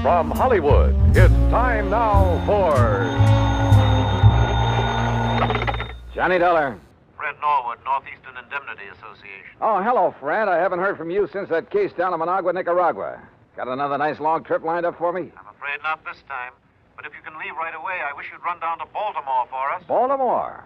From Hollywood, it's time now for Johnny Dollar. Fred Norwood, Northeastern Indemnity Association. Oh, hello, Fred. I haven't heard from you since that case down in Managua, Nicaragua. Got another nice long trip lined up for me? I'm afraid not this time. But if you can leave right away, I wish you'd run down to Baltimore for us. Baltimore?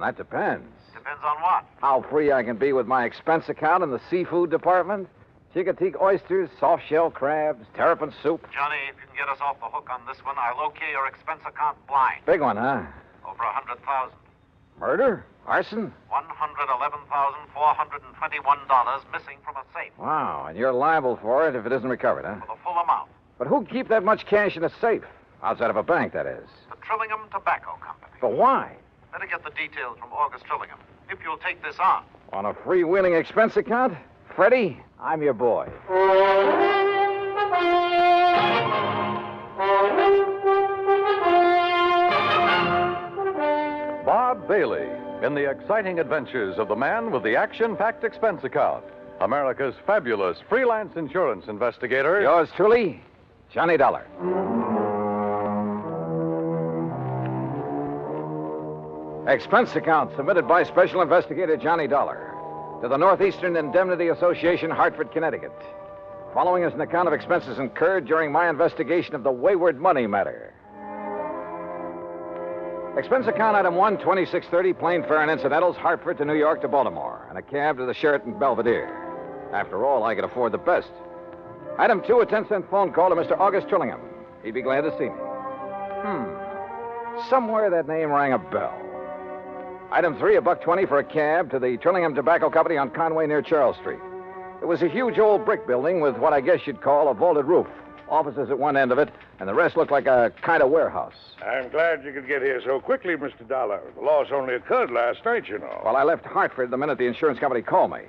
That depends. Depends on what? How free I can be with my expense account in the seafood department. Chicoteague oysters, soft-shell crabs, terrapin soup. Johnny, if you can get us off the hook on this one, I'll okay your expense account blind. Big one, huh? Over 100,000. Murder? Arson? $111,421 missing from a safe. Wow, and you're liable for it if it isn't recovered, huh? For the full amount. But who'd keep that much cash in a safe? Outside of a bank, that is. The Trillingham Tobacco Company. But why? Better get the details from August Trillingham, if you'll take this on. On a freewheeling expense account? Freddie, I'm your boy. Bob Bailey in the exciting adventures of the man with the action-packed expense account. America's fabulous freelance insurance investigator. Yours truly, Johnny Dollar. Expense account submitted by Special Investigator Johnny Dollar to the Northeastern Indemnity Association, Hartford, Connecticut. Following is an account of expenses incurred during my investigation of the wayward money matter. Expense account item 1, 2630, plane fare and incidentals, Hartford to New York to Baltimore, and a cab to the Sheraton Belvedere. After all, I could afford the best. Item 2, a 10-cent phone call to Mr. August Trillingham. He'd be glad to see me. Somewhere that name rang a bell. Item 3, a $1.20 for a cab to the Trillingham Tobacco Company on Conway near Charles Street. It was a huge old brick building with what I guess you'd call a vaulted roof. Offices at one end of it, and the rest looked like a kind of warehouse. I'm glad you could get here so quickly, Mr. Dollar. The loss only occurred last night, you know. Well, I left Hartford the minute the insurance company called me.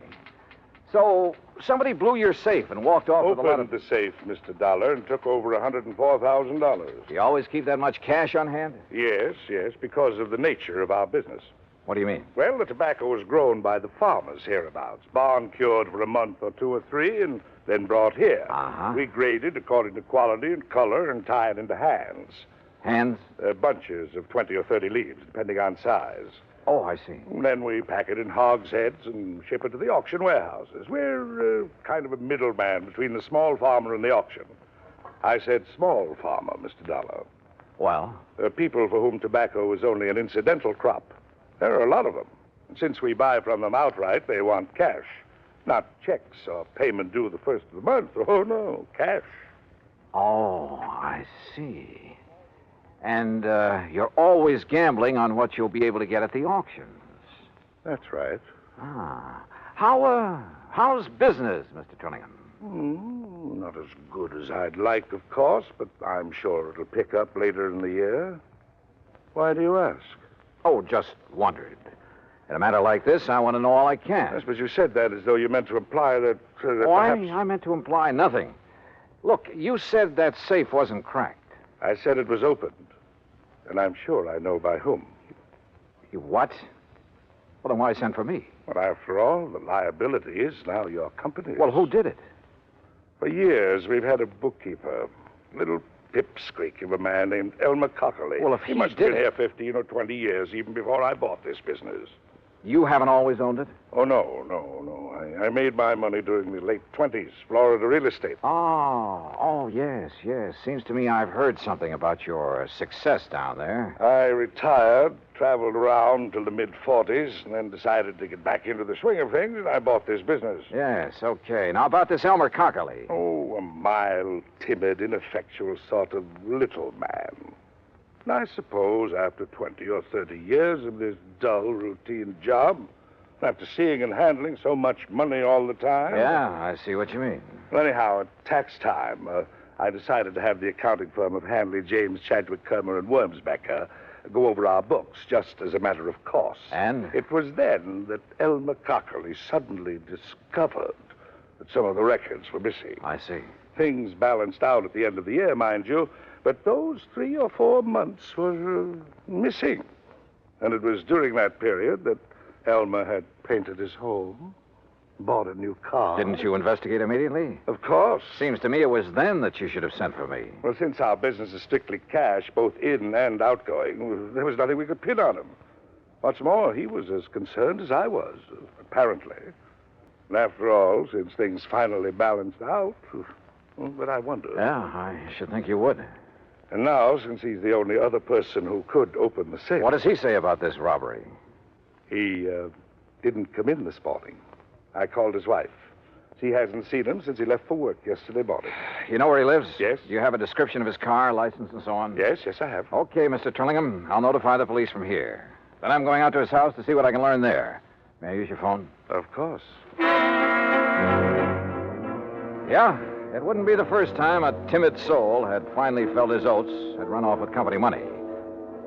So, somebody blew your safe and walked off with a lot of... Opened the safe, Mr. Dollar, and took over $104,000. Do you always keep that much cash on hand? Yes, because of the nature of our business. What do you mean? Well, the tobacco was grown by the farmers hereabouts, barn cured for a month or 2 or 3, and then brought here. Uh-huh. We graded according to quality and color and tied into hands. Hands? Bunches of 20 or 30 leaves, depending on size. Oh, I see. And then we pack it in hogsheads and ship it to the auction warehouses. We're kind of a middleman between the small farmer and the auction. I said small farmer, Mr. Dollar. Well? People for whom tobacco is only an incidental crop. There are a lot of them. And since we buy from them outright, they want cash. Not checks or payment due the first of the month. Oh, no, cash. Oh, I see. And you're always gambling on what you'll be able to get at the auctions. That's right. Ah. How's business, Mr. Trillingham? Not as good as I'd like, of course, but I'm sure it'll pick up later in the year. Why do you ask? Oh, just wondered. In a matter like this, I want to know all I can. Yes, but you said that as though you meant to imply that perhaps... I meant to imply nothing. Look, you said that safe wasn't cracked. I said it was opened. And I'm sure I know by whom. You what? Well, then why send for me? Well, after all, the liability is now your company's. Well, who did it? For years, we've had a bookkeeper. Little pipsqueak of a man named Elmer Cockerly. Well, if he he must have did been it- here 15 or 20 years, even before I bought this business. You haven't always owned it? Oh, no. I made my money during the late 20s, Florida real estate. Oh, yes. Seems to me I've heard something about your success down there. I retired, traveled around till the mid-40s, and then decided to get back into the swing of things, and I bought this business. Yes, okay. Now, about this Elmer Cockerly. Oh, a mild, timid, ineffectual sort of little man. And I suppose after 20 or 30 years of this dull, routine job, after seeing and handling so much money all the time... Yeah, I see what you mean. Well, anyhow, at tax time, I decided to have the accounting firm of Hanley, James, Chadwick, Kermer, and Wormsbecker go over our books, just as a matter of course. And? It was then that Elmer Cockerly suddenly discovered that some of the records were missing. I see. Things balanced out at the end of the year, mind you, but those 3 or 4 months were missing. And it was during that period that Elmer had painted his home bought a new car. Didn't you investigate immediately? Of course. Seems to me it was then that you should have sent for me. Well, since our business is strictly cash, both in and outgoing, there was nothing we could pin on him. What's more, he was as concerned as I was, apparently. And after all, since things finally balanced out, but I wonder. Yeah, I should think you would. And now, since he's the only other person who could open the safe... What does he say about this robbery? He didn't come in this morning. I called his wife. She hasn't seen him since he left for work yesterday morning. You know where he lives? Yes. Do you have a description of his car, license, and so on? Yes, I have. Okay, Mr. Trillingham. I'll notify the police from here. Then I'm going out to his house to see what I can learn there. May I use your phone? Of course. Yeah, it wouldn't be the first time a timid soul had finally felt his oats, had run off with company money.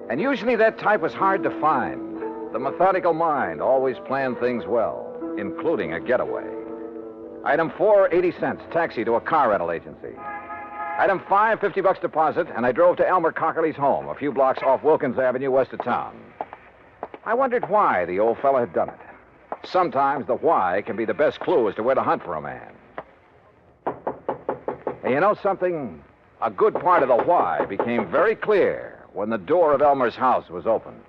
And usually that type was hard to find. The methodical mind always planned things well, including a getaway. Item 4, 80 cents, taxi to a car rental agency. Item 5, $50 deposit, and I drove to Elmer Cockerly's home, a few blocks off Wilkins Avenue, west of town. I wondered why the old fella had done it. Sometimes the why can be the best clue as to where to hunt for a man. And you know something? A good part of the why became very clear when the door of Elmer's house was opened.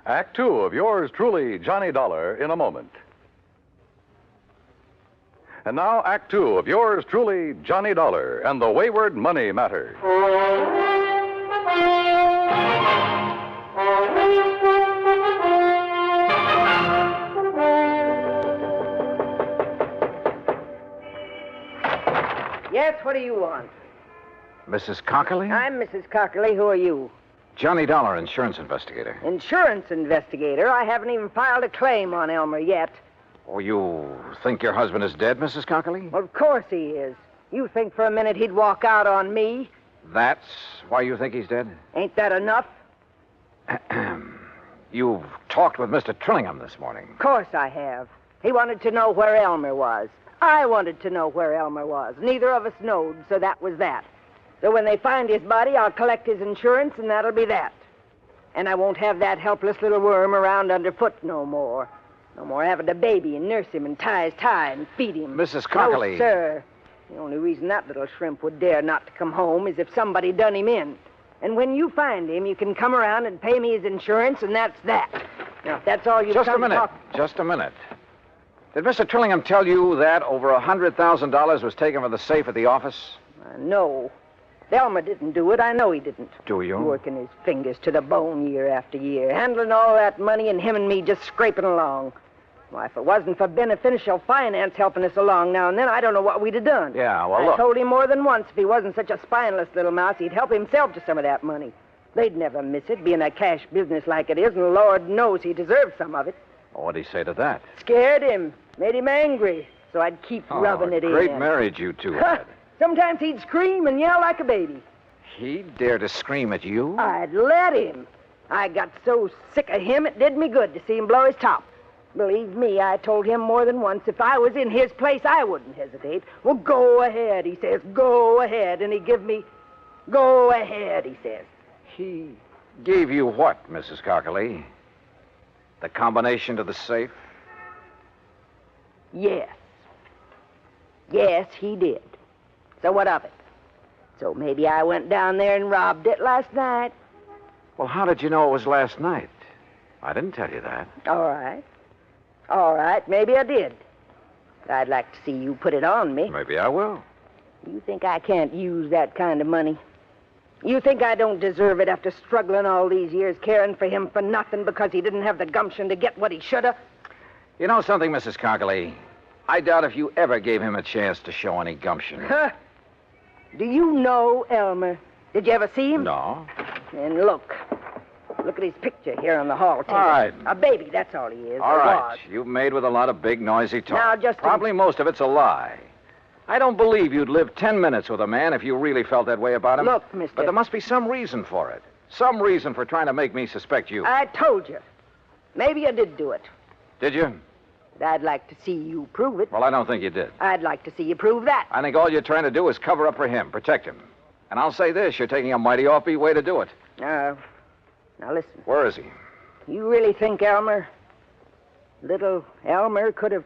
Act two of yours truly, Johnny Dollar, in a moment. And now, Act two of yours truly, Johnny Dollar, and the Wayward Money Matter. Yes, what do you want? Mrs. Cockerly? I'm Mrs. Cockerly. Who are you? Johnny Dollar, insurance investigator. Insurance investigator? I haven't even filed a claim on Elmer yet. Oh, you think your husband is dead, Mrs. Cockerly? Well, of course he is. You think for a minute he'd walk out on me? That's why you think he's dead? Ain't that enough? You've talked with Mr. Trillingham this morning. Of course I have. He wanted to know where Elmer was. I wanted to know where Elmer was. Neither of us knowed, so that was that. So when they find his body, I'll collect his insurance, and that'll be that. And I won't have that helpless little worm around underfoot no more. No more having to baby and nurse him and tie his tie and feed him. Mrs. Cockerly. No, sir. The only reason that little shrimp would dare not to come home is if somebody done him in. And when you find him, you can come around and pay me his insurance, and that's that. Now, if that's all you've Just a come to minute. talk... Just a minute. Did Mr. Trillingham tell you that over $100,000 was taken from the safe at the office? No. Elmer didn't do it. I know he didn't. Do you? Working his fingers to the bone year after year, handling all that money, and him and me just scraping along. Why, if it wasn't for beneficial finance helping us along now and then, I don't know what we'd have done. Yeah, well, I look. told him more than once if he wasn't such a spineless little mouse, he'd help himself to some of that money. They'd never miss it, being a cash business like it is, and Lord knows he deserved some of it. What'd he say to that? Scared him, made him angry, so I'd keep rubbing it in. Great marriage you two had. Sometimes he'd scream and yell like a baby. He dared to scream at you? I'd let him. I got so sick of him, it did me good to see him blow his top. Believe me, I told him more than once, if I was in his place, I wouldn't hesitate. Well, go ahead, he says, go ahead. And he give me, go ahead, he says. He gave you what, Mrs. Cockerly? The combination to the safe? Yes. Yes, he did. So what of it? So maybe I went down there and robbed it last night. Well, how did you know it was last night? I didn't tell you that. All right. All right, maybe I did. But I'd like to see you put it on me. Maybe I will. You think I can't use that kind of money? You think I don't deserve it after struggling all these years, caring for him for nothing because he didn't have the gumption to get what he should have? You know something, Mrs. Cockerly? I doubt if you ever gave him a chance to show any gumption. Huh? Do you know Elmer? Did you ever see him? No. And look. Look at his picture here on the hall table. All right. A baby, that's all he is. All or right. was. You've made with a lot of big, noisy talk. Now, just Probably most of it's a lie. I don't believe you'd live 10 minutes with a man if you really felt that way about him. Look, mister. But there must be some reason for it. Some reason for trying to make me suspect you. I told you. Maybe you did do it. Did you? But I'd like to see you prove it. Well, I don't think you did. I'd like to see you prove that. I think all you're trying to do is cover up for him, protect him. And I'll say this, you're taking a mighty offbeat way to do it. Now, listen. Where is he? You really think little Elmer could have...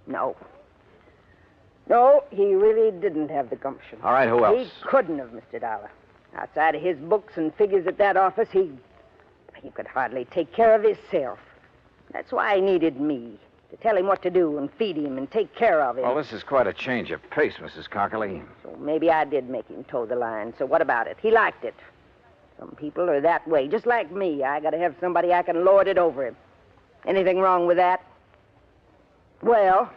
No. No, he really didn't have the gumption. All right, who else? He couldn't have, Mr. Dollar. Outside of his books and figures at that office, he could hardly take care of himself. That's why he needed me, to tell him what to do and feed him and take care of him. Well, this is quite a change of pace, Mrs. Cockerly. So maybe I did make him toe the line. So what about it? He liked it. Some people are that way, just like me. I got to have somebody I can lord it over him. Anything wrong with that? Well...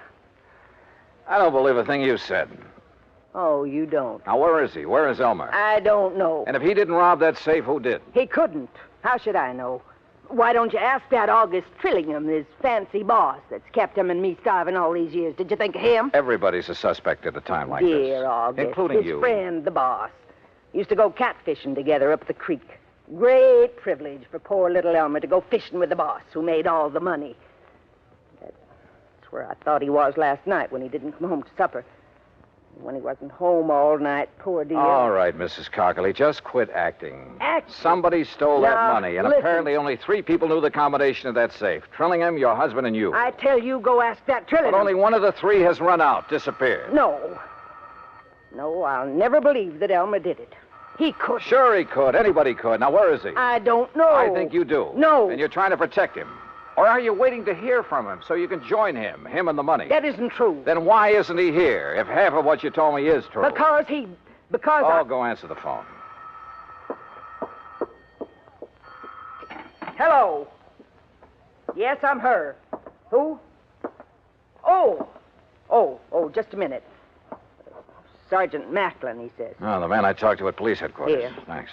I don't believe a thing you said. Oh, you don't? Now, where is he? Where is Elmer? I don't know. And if he didn't rob that safe, who did? He couldn't. How should I know? Why don't you ask that August Trillingham, his fancy boss that's kept him and me starving all these years? Did you think of him? Everybody's a suspect at a time like this. Dear August. Including his you. Friend, the boss. Used to go catfishing together up the creek. Great privilege for poor little Elmer to go fishing with the boss who made all the money. That's where I thought he was last night when he didn't come home to supper. When he wasn't home all night, poor dear. All right, Mrs. Cockerly, just quit acting. Acting? Somebody stole that Now, money, and listen. apparently only 3 people knew the combination of that safe. Trillingham, your husband, and you. I tell you, go ask that Trillingham. But only one of the 3 has run out, disappeared. No. No, I'll never believe that Elmer did it. He could. Sure he could. Anybody could. Now, where is he? I don't know. I think you do. No. And you're trying to protect him. Or are you waiting to hear from him so you can join him and the money? That isn't true. Then why isn't he here, if half of what you told me is true? Because Oh, go answer the phone. Hello. Yes, I'm her. Who? Oh, just a minute. Sergeant Macklin, he says. Oh, the man I talked to at police headquarters. Here. Thanks.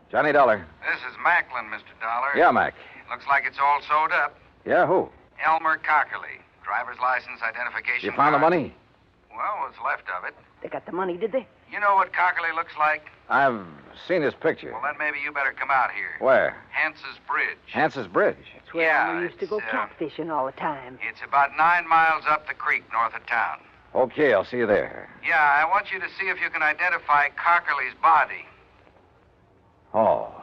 Johnny Dollar. This is Macklin, Mr. Dollar. Yeah, Mac. Looks like it's all sewed up. Yeah, who? Elmer Cockerly. Driver's license, identification You found the card. money? Well, what's left of it. They got the money, did they? You know what Cockerly looks like? I've seen his picture. Well, then maybe you better come out here. Where? Hance's Bridge. Hance's Bridge. That's where Yeah, Elmer used to go it's, catfishing all the time. It's about 9 miles up the creek north of town. Okay, I'll see you there. Yeah, I want you to see if you can identify Cockerly's body. Oh.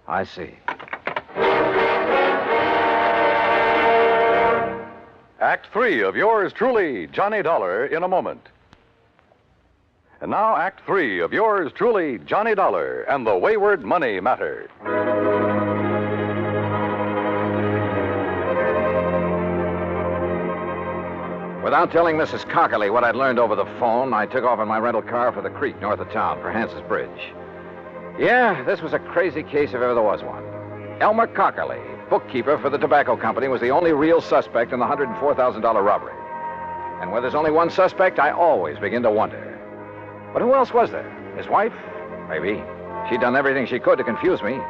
I see. Act 3 of yours truly, Johnny Dollar, in a moment. And now, Act 3 of yours truly, Johnny Dollar, and the Wayward Money Matter. Without telling Mrs. Cockerly what I'd learned over the phone, I took off in my rental car for the creek north of town for Hance's Bridge. Yeah, this was a crazy case if ever there was one. Elmer Cockerly, bookkeeper for the tobacco company, was the only real suspect in the $104,000 robbery. And where there's only one suspect, I always begin to wonder. But who else was there? His wife? Maybe. She'd done everything she could to confuse me.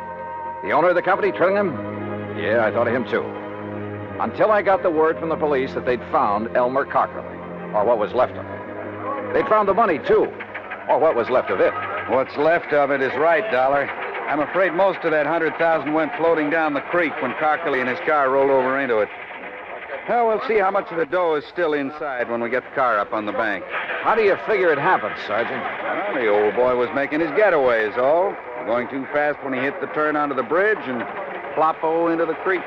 The owner of the company, Trillingham? Yeah, I thought of him too. Until I got the word from the police that they'd found Elmer Cockerly, or what was left of him. They'd found the money, too, or what was left of it. What's left of it is right, Dollar. I'm afraid most of that 100,000 went floating down the creek when Cockerly and his car rolled over into it. Well, we'll see how much of the dough is still inside when we get the car up on the bank. How do you figure it happened, Sergeant? Well, the old boy was making his getaway is all. Going too fast when he hit the turn onto the bridge and plop-o into the creek.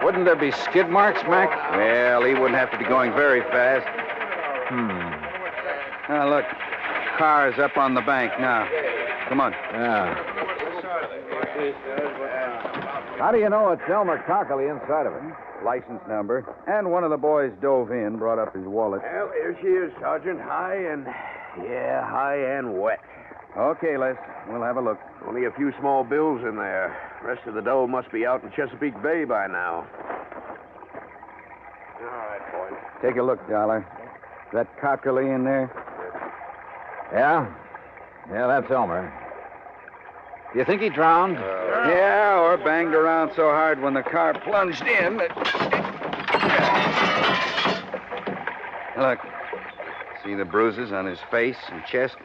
Wouldn't there be skid marks, Mac? Well, he wouldn't have to be going very fast. Now, look. Car's up on the bank now. Come on. Yeah. How do you know it's Elmer Cockerly inside of it? License number. And one of the boys dove in, brought up his wallet. Well, here she is, Sergeant. High and wet. Okay, Les. We'll have a look. Only a few small bills in there. Rest of the dough must be out in Chesapeake Bay by now. All right, boys. Take a look, Dollar. Is that Cockerly in there? Yeah? Yeah, that's Elmer. Do you think he drowned? Yeah, or banged around so hard when the car plunged in that... Look. See the bruises on his face and chest?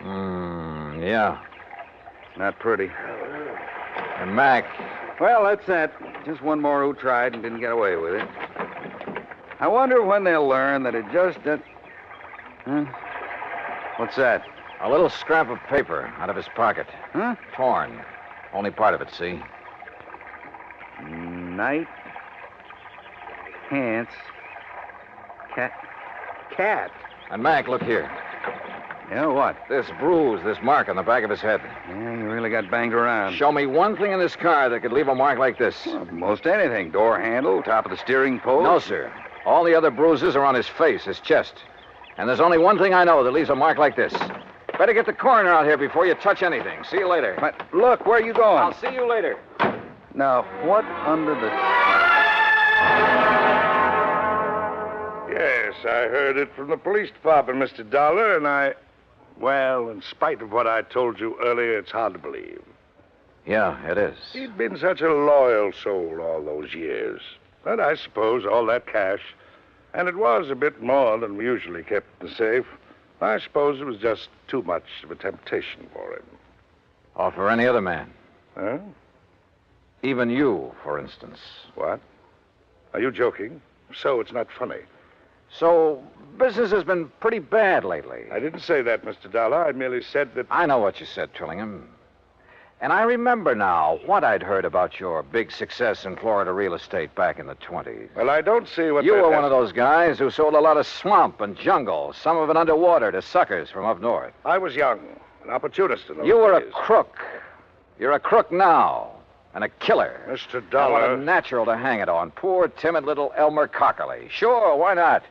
Yeah. Not pretty. And Mac, Well, that's that. Just one more who tried and didn't get away with it. I wonder when they'll learn that it just... Huh? What's that? A little scrap of paper out of his pocket. Huh? Torn. Only part of it, see? Night pants. Cat. And Mac, look here. Yeah, what? This bruise, this mark on the back of his head. Yeah, you really got banged around. Show me one thing in this car that could leave a mark like this. Well, most anything. Door handle, top of the steering post. No, sir. All the other bruises are on his face, his chest. And there's only one thing I know that leaves a mark like this. Better get the coroner out here before you touch anything. See you later. But look, where are you going? I'll see you later. Now, what under the... Yes, I heard it from the police department, Mr. Dollar, and well, in spite of what I told you earlier, it's hard to believe. Yeah, it is. He'd been such a loyal soul all those years. But I suppose all that cash, and it was a bit more than we usually kept in the safe, I suppose it was just too much of a temptation for him. Or for any other man. Huh? Even you, for instance. What? Are you joking? If so, it's not funny. So, business has been pretty bad lately. I didn't say that, Mr. Dollar. I merely said that... I know what you said, Trillingham. And I remember now what I'd heard about your big success in Florida real estate back in the 20s. Well, I don't see what You that were has- one of those guys who sold a lot of swamp and jungle, some of it underwater, to suckers from up north. I was young, an opportunist in those You were a days. crook. You're a crook now, and a killer. Mr. And what Dollar... a natural to hang it on. Poor, timid little Elmer Cockerly. Sure, why not?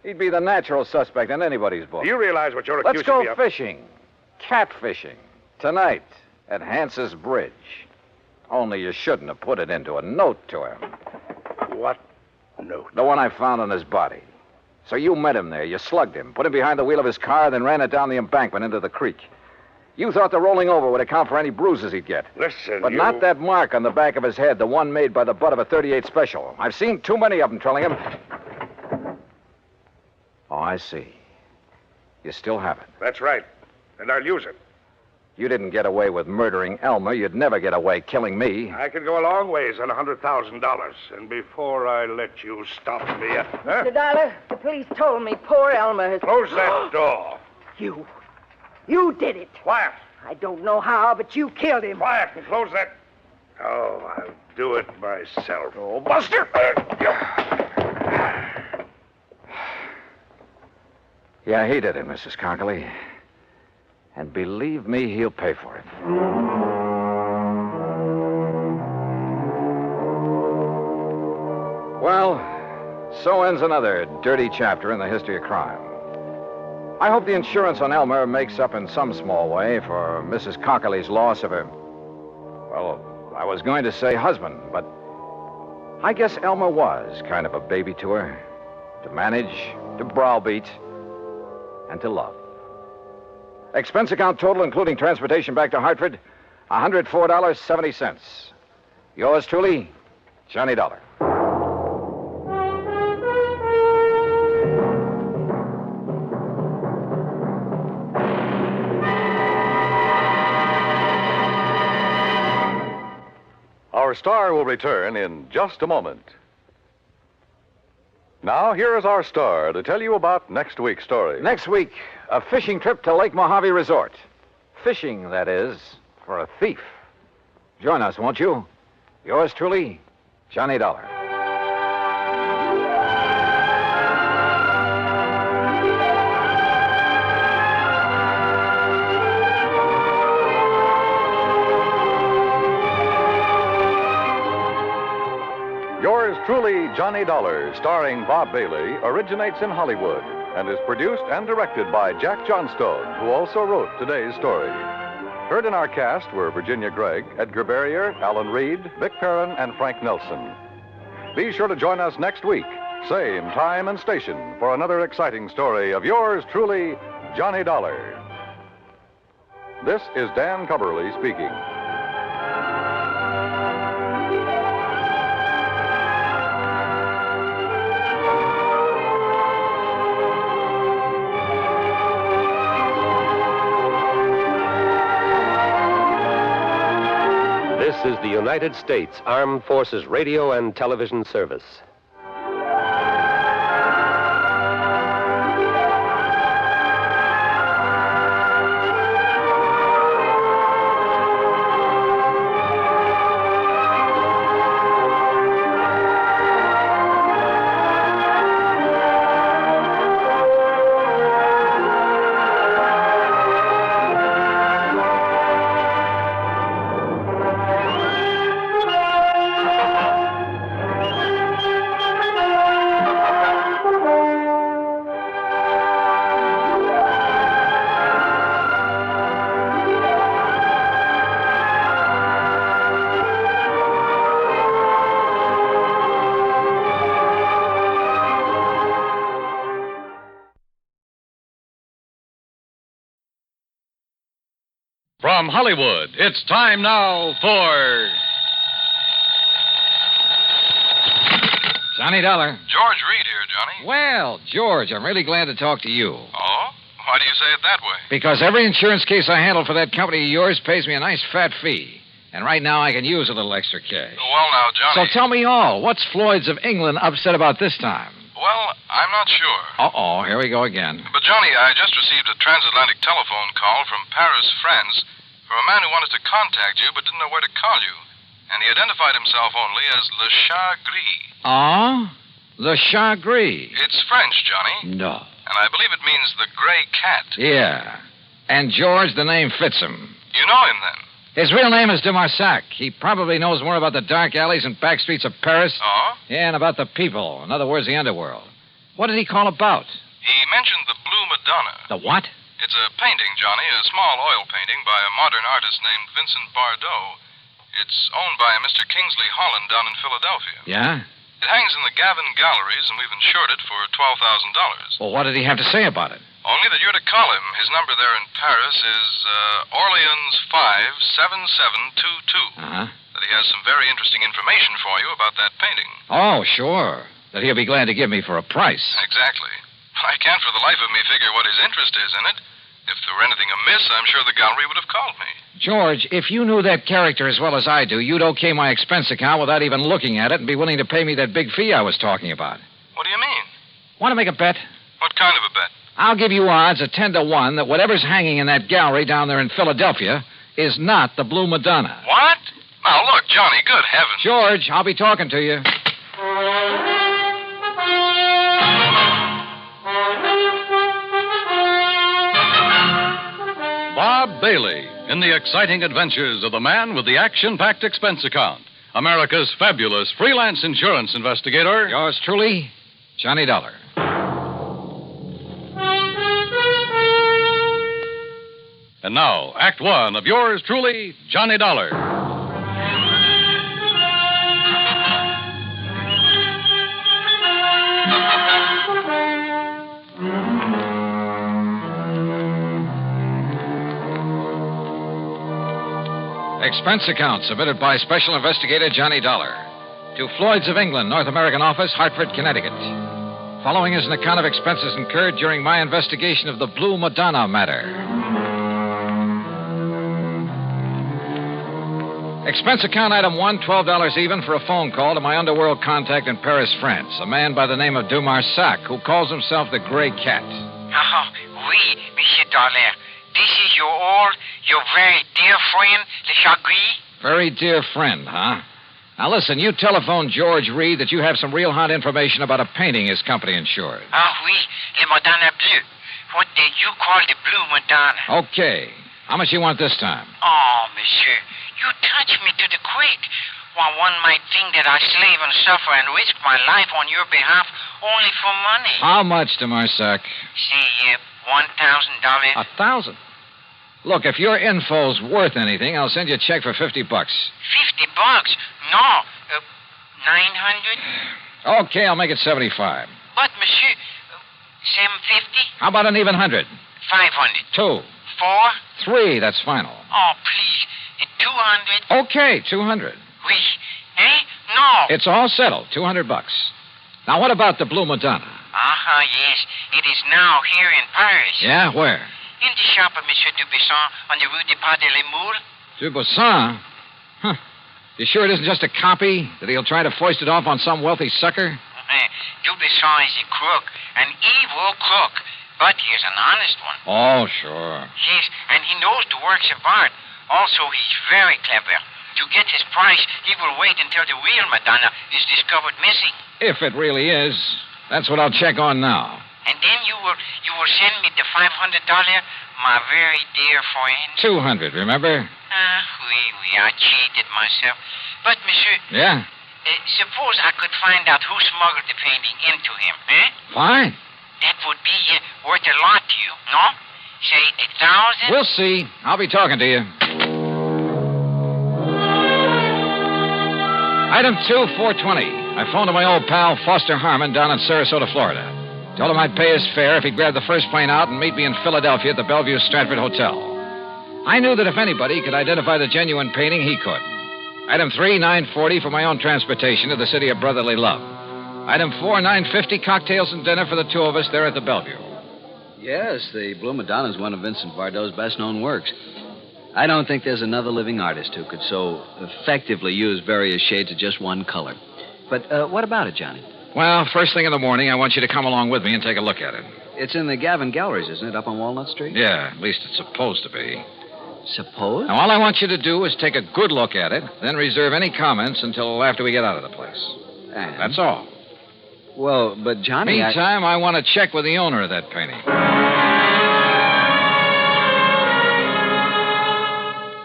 He'd be the natural suspect in anybody's book. Do you realize what you're Let's accusing go me of? fishing. Catfishing. Tonight at Hance's Bridge. Only you shouldn't have put it into a note to him. What note? The one I found on his body. So you met him there. You slugged him, put him behind the wheel of his car, then ran it down the embankment into the creek. You thought the rolling over would account for any bruises he'd get. Listen, But not that mark on the back of his head, the one made by the butt of a .38 Special. I've seen too many of them, Trillingham. Oh, I see. You still have it. That's right. And I'll use it. You didn't get away with murdering Elmer. You'd never get away killing me. I could go a long ways on $100,000. And before I let you stop me... Huh? Mr. Dollar, the police told me poor Elmer has... Close that door. You did it. Quiet. I don't know how, but you killed him. Quiet and close that... Oh, I'll do it myself. Oh, Buster! Yeah, he did it, Mrs. Cockerly. And believe me, he'll pay for it. Well, so ends another dirty chapter in the history of crime. I hope the insurance on Elmer makes up in some small way for Mrs. Cockerly's loss of her... Well, I was going to say husband, but I guess Elmer was kind of a baby to her. To manage, to browbeat, and to love. Expense account total, including transportation back to Hartford, $104.70. Yours truly, Johnny Dollar. Our star will return in just a moment. Now, here is our star to tell you about next week's story. Next week, a fishing trip to Lake Mojave Resort. Fishing, that is, for a thief. Join us, won't you? Yours truly, Johnny Dollar. Yours truly, Johnny Dollar, starring Bob Bailey, originates in Hollywood and is produced and directed by Jack Johnstone, who also wrote today's story. Heard in our cast were Virginia Gregg, Edgar Barrier, Alan Reed, Vic Perrin, and Frank Nelson. Be sure to join us next week, same time and station, for another exciting story of yours truly, Johnny Dollar. This is Dan Cubberly speaking. This is the United States Armed Forces Radio and Television Service. From Hollywood, it's time now for... Johnny Dollar. George Reed here, Johnny. Well, George, I'm really glad to talk to you. Oh? Why do you say it that way? Because every insurance case I handle for that company of yours pays me a nice fat fee. And right now I can use a little extra cash. Well, now, Johnny... So tell me all. What's Floyd's of England upset about this time? Well, I'm not sure. Uh-oh, here we go again. But, Johnny, I just received a transatlantic telephone call from Paris, France, from a man who wanted to contact you but didn't know where to call you. And he identified himself only as Le Chat Gris. Oh? Le Chat Gris? It's French, Johnny. No. And I believe it means the gray cat. Yeah. And George, the name fits him. You know him, then? His real name is de Marsac. He probably knows more about the dark alleys and back streets of Paris. Oh? Yeah, and about the people. In other words, the underworld. What did he call about? He mentioned the Blue Madonna. The what? It's a painting, Johnny, a small oil painting by a modern artist named Vincent Bardot. It's owned by a Mr. Kingsley Holland down in Philadelphia. Yeah? It hangs in the Gavin Galleries, and we've insured it for $12,000. Well, what did he have to say about it? Only that you're to call him. His number there in Paris is Orleans 57722. Uh-huh. That he has some very interesting information for you about that painting. Oh, sure. That he'll be glad to give me for a price. Exactly. I can't for the life of me figure what his interest is in it. If there were anything amiss, I'm sure the gallery would have called me. George, if you knew that character as well as I do, you'd okay my expense account without even looking at it and be willing to pay me that big fee I was talking about. What do you mean? Want to make a bet? What kind of a bet? I'll give you odds of 10 to 1 that whatever's hanging in that gallery down there in Philadelphia is not the Blue Madonna. What? Now, look, Johnny, good heavens. George, I'll be talking to you. Bob Bailey in the exciting adventures of the man with the action-packed expense account. America's fabulous freelance insurance investigator. Yours truly, Johnny Dollar. And now, Act One of yours truly, Johnny Dollar. Expense account submitted by Special Investigator Johnny Dollar to Floyd's of England, North American Office, Hartford, Connecticut. Following is an account of expenses incurred during my investigation of the Blue Madonna Matter. Expense account item 1, $12 even for a phone call to my underworld contact in Paris, France, a man by the name of de Marsac, who calls himself the Gray Cat. Oh, oui, Monsieur Dollar. This is your very dear friend, Le Chat Gris? Very dear friend, huh? Now listen, you telephoned George Reed that you have some real hot information about a painting his company insured. Ah, oui, Le Madonna Bleu. What did you call the Blue Madonna? Okay. How much you want this time? Oh, Monsieur, you touch me to the quick. Well, one might think that I slave and suffer and risk my life on your behalf only for money. How much, de Marsac? Say, $1,000. $1,000? Look, if your info's worth anything, I'll send you a check for $50. $50? No. 900? Okay, I'll make it 75. But, Monsieur, 750? How about an even 100? 500. 2. 4? 3, that's final. Oh, please. 200? Okay, 200. Oui. Eh? No. It's all settled, $200. Now, what about the Blue Madonna? Yes. It is now here in Paris. Yeah, where? In the shop of Monsieur Dubuisson on the Rue des Pas de la Moule. Dubuisson? Huh. You sure it isn't just a copy? That he'll try to foist it off on some wealthy sucker? Dubuisson is a crook, an evil crook. But he's an honest one. Oh, sure. Yes, and he knows the works of art. Also, he's very clever. To get his price, he will wait until the real Madonna is discovered missing. If it really is. That's what I'll check on now. And then you will send me the $500, my very dear friend. 200, remember? Oui, I cheated myself. But, Monsieur... Yeah? Suppose I could find out who smuggled the painting into him, eh? Fine. That would be worth a lot to you, no? Say, 1,000? We'll see. I'll be talking to you. Item 2, 420. I phoned to my old pal, Foster Harmon, down in Sarasota, Florida. Told him I'd pay his fare if he'd grab the first plane out and meet me in Philadelphia at the Bellevue Stratford Hotel. I knew that if anybody could identify the genuine painting, he could. Item 3, $9.40 for my own transportation to the city of brotherly love. Item 4, $9.50, cocktails and dinner for the two of us there at the Bellevue. Yes, the Blue Madonna is one of Vincent Bardot's best-known works. I don't think there's another living artist who could so effectively use various shades of just one color. But what about it, Johnny? Well, first thing in the morning, I want you to come along with me and take a look at it. It's in the Gavin Galleries, isn't it, up on Walnut Street? Yeah, at least it's supposed to be. Suppose? Now, all I want you to do is take a good look at it, then reserve any comments until after we get out of the place. And? That's all. Well, but Johnny... Meantime, I want to check with the owner of that painting.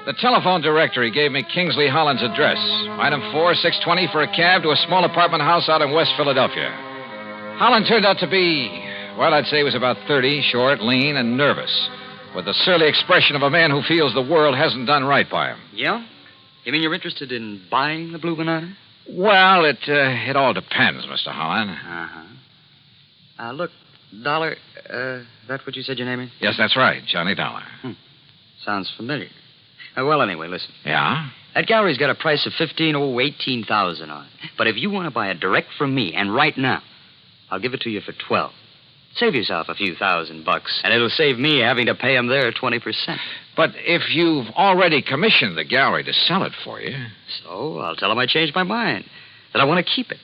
The telephone directory gave me Kingsley Holland's address. Item 4, $6.20 for a cab to a small apartment house out in West Philadelphia. Holland turned out to be, well, I'd say he was about 30, short, lean, and nervous, with the surly expression of a man who feels the world hasn't done right by him. Yeah? You mean you're interested in buying the Blue Madonna? Well, it all depends, Mr. Holland. Uh-huh. Look, Dollar, that's what you said your name is? Yes, that's right, Johnny Dollar. Sounds familiar. Well, anyway, listen. Yeah? That gallery's got a price of $18,000 on it. But if you want to buy it direct from me, and right now, I'll give it to you for $12,000. Save yourself a few $1,000, and it'll save me having to pay them their 20%. But if you've already commissioned the gallery to sell it for you... So I'll tell them I changed my mind, that I want to keep it.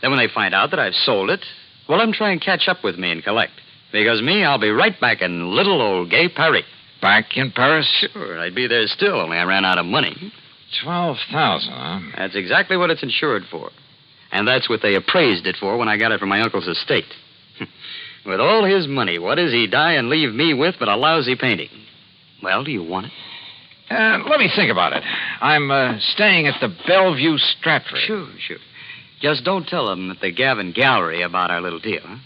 Then when they find out that I've sold it, well, let them try and catch up with me and collect. Because me, I'll be right back in little old gay Paris. Back in Paris? Sure, I'd be there still, only I ran out of money. $12,000, huh? That's exactly what it's insured for. And that's what they appraised it for when I got it from my uncle's estate. With all his money, what does he die and leave me with but a lousy painting? Well, do you want it? Let me think about it. I'm staying at the Bellevue Stratford. Sure. Just don't tell them at the Gavin Gallery about our little deal, huh?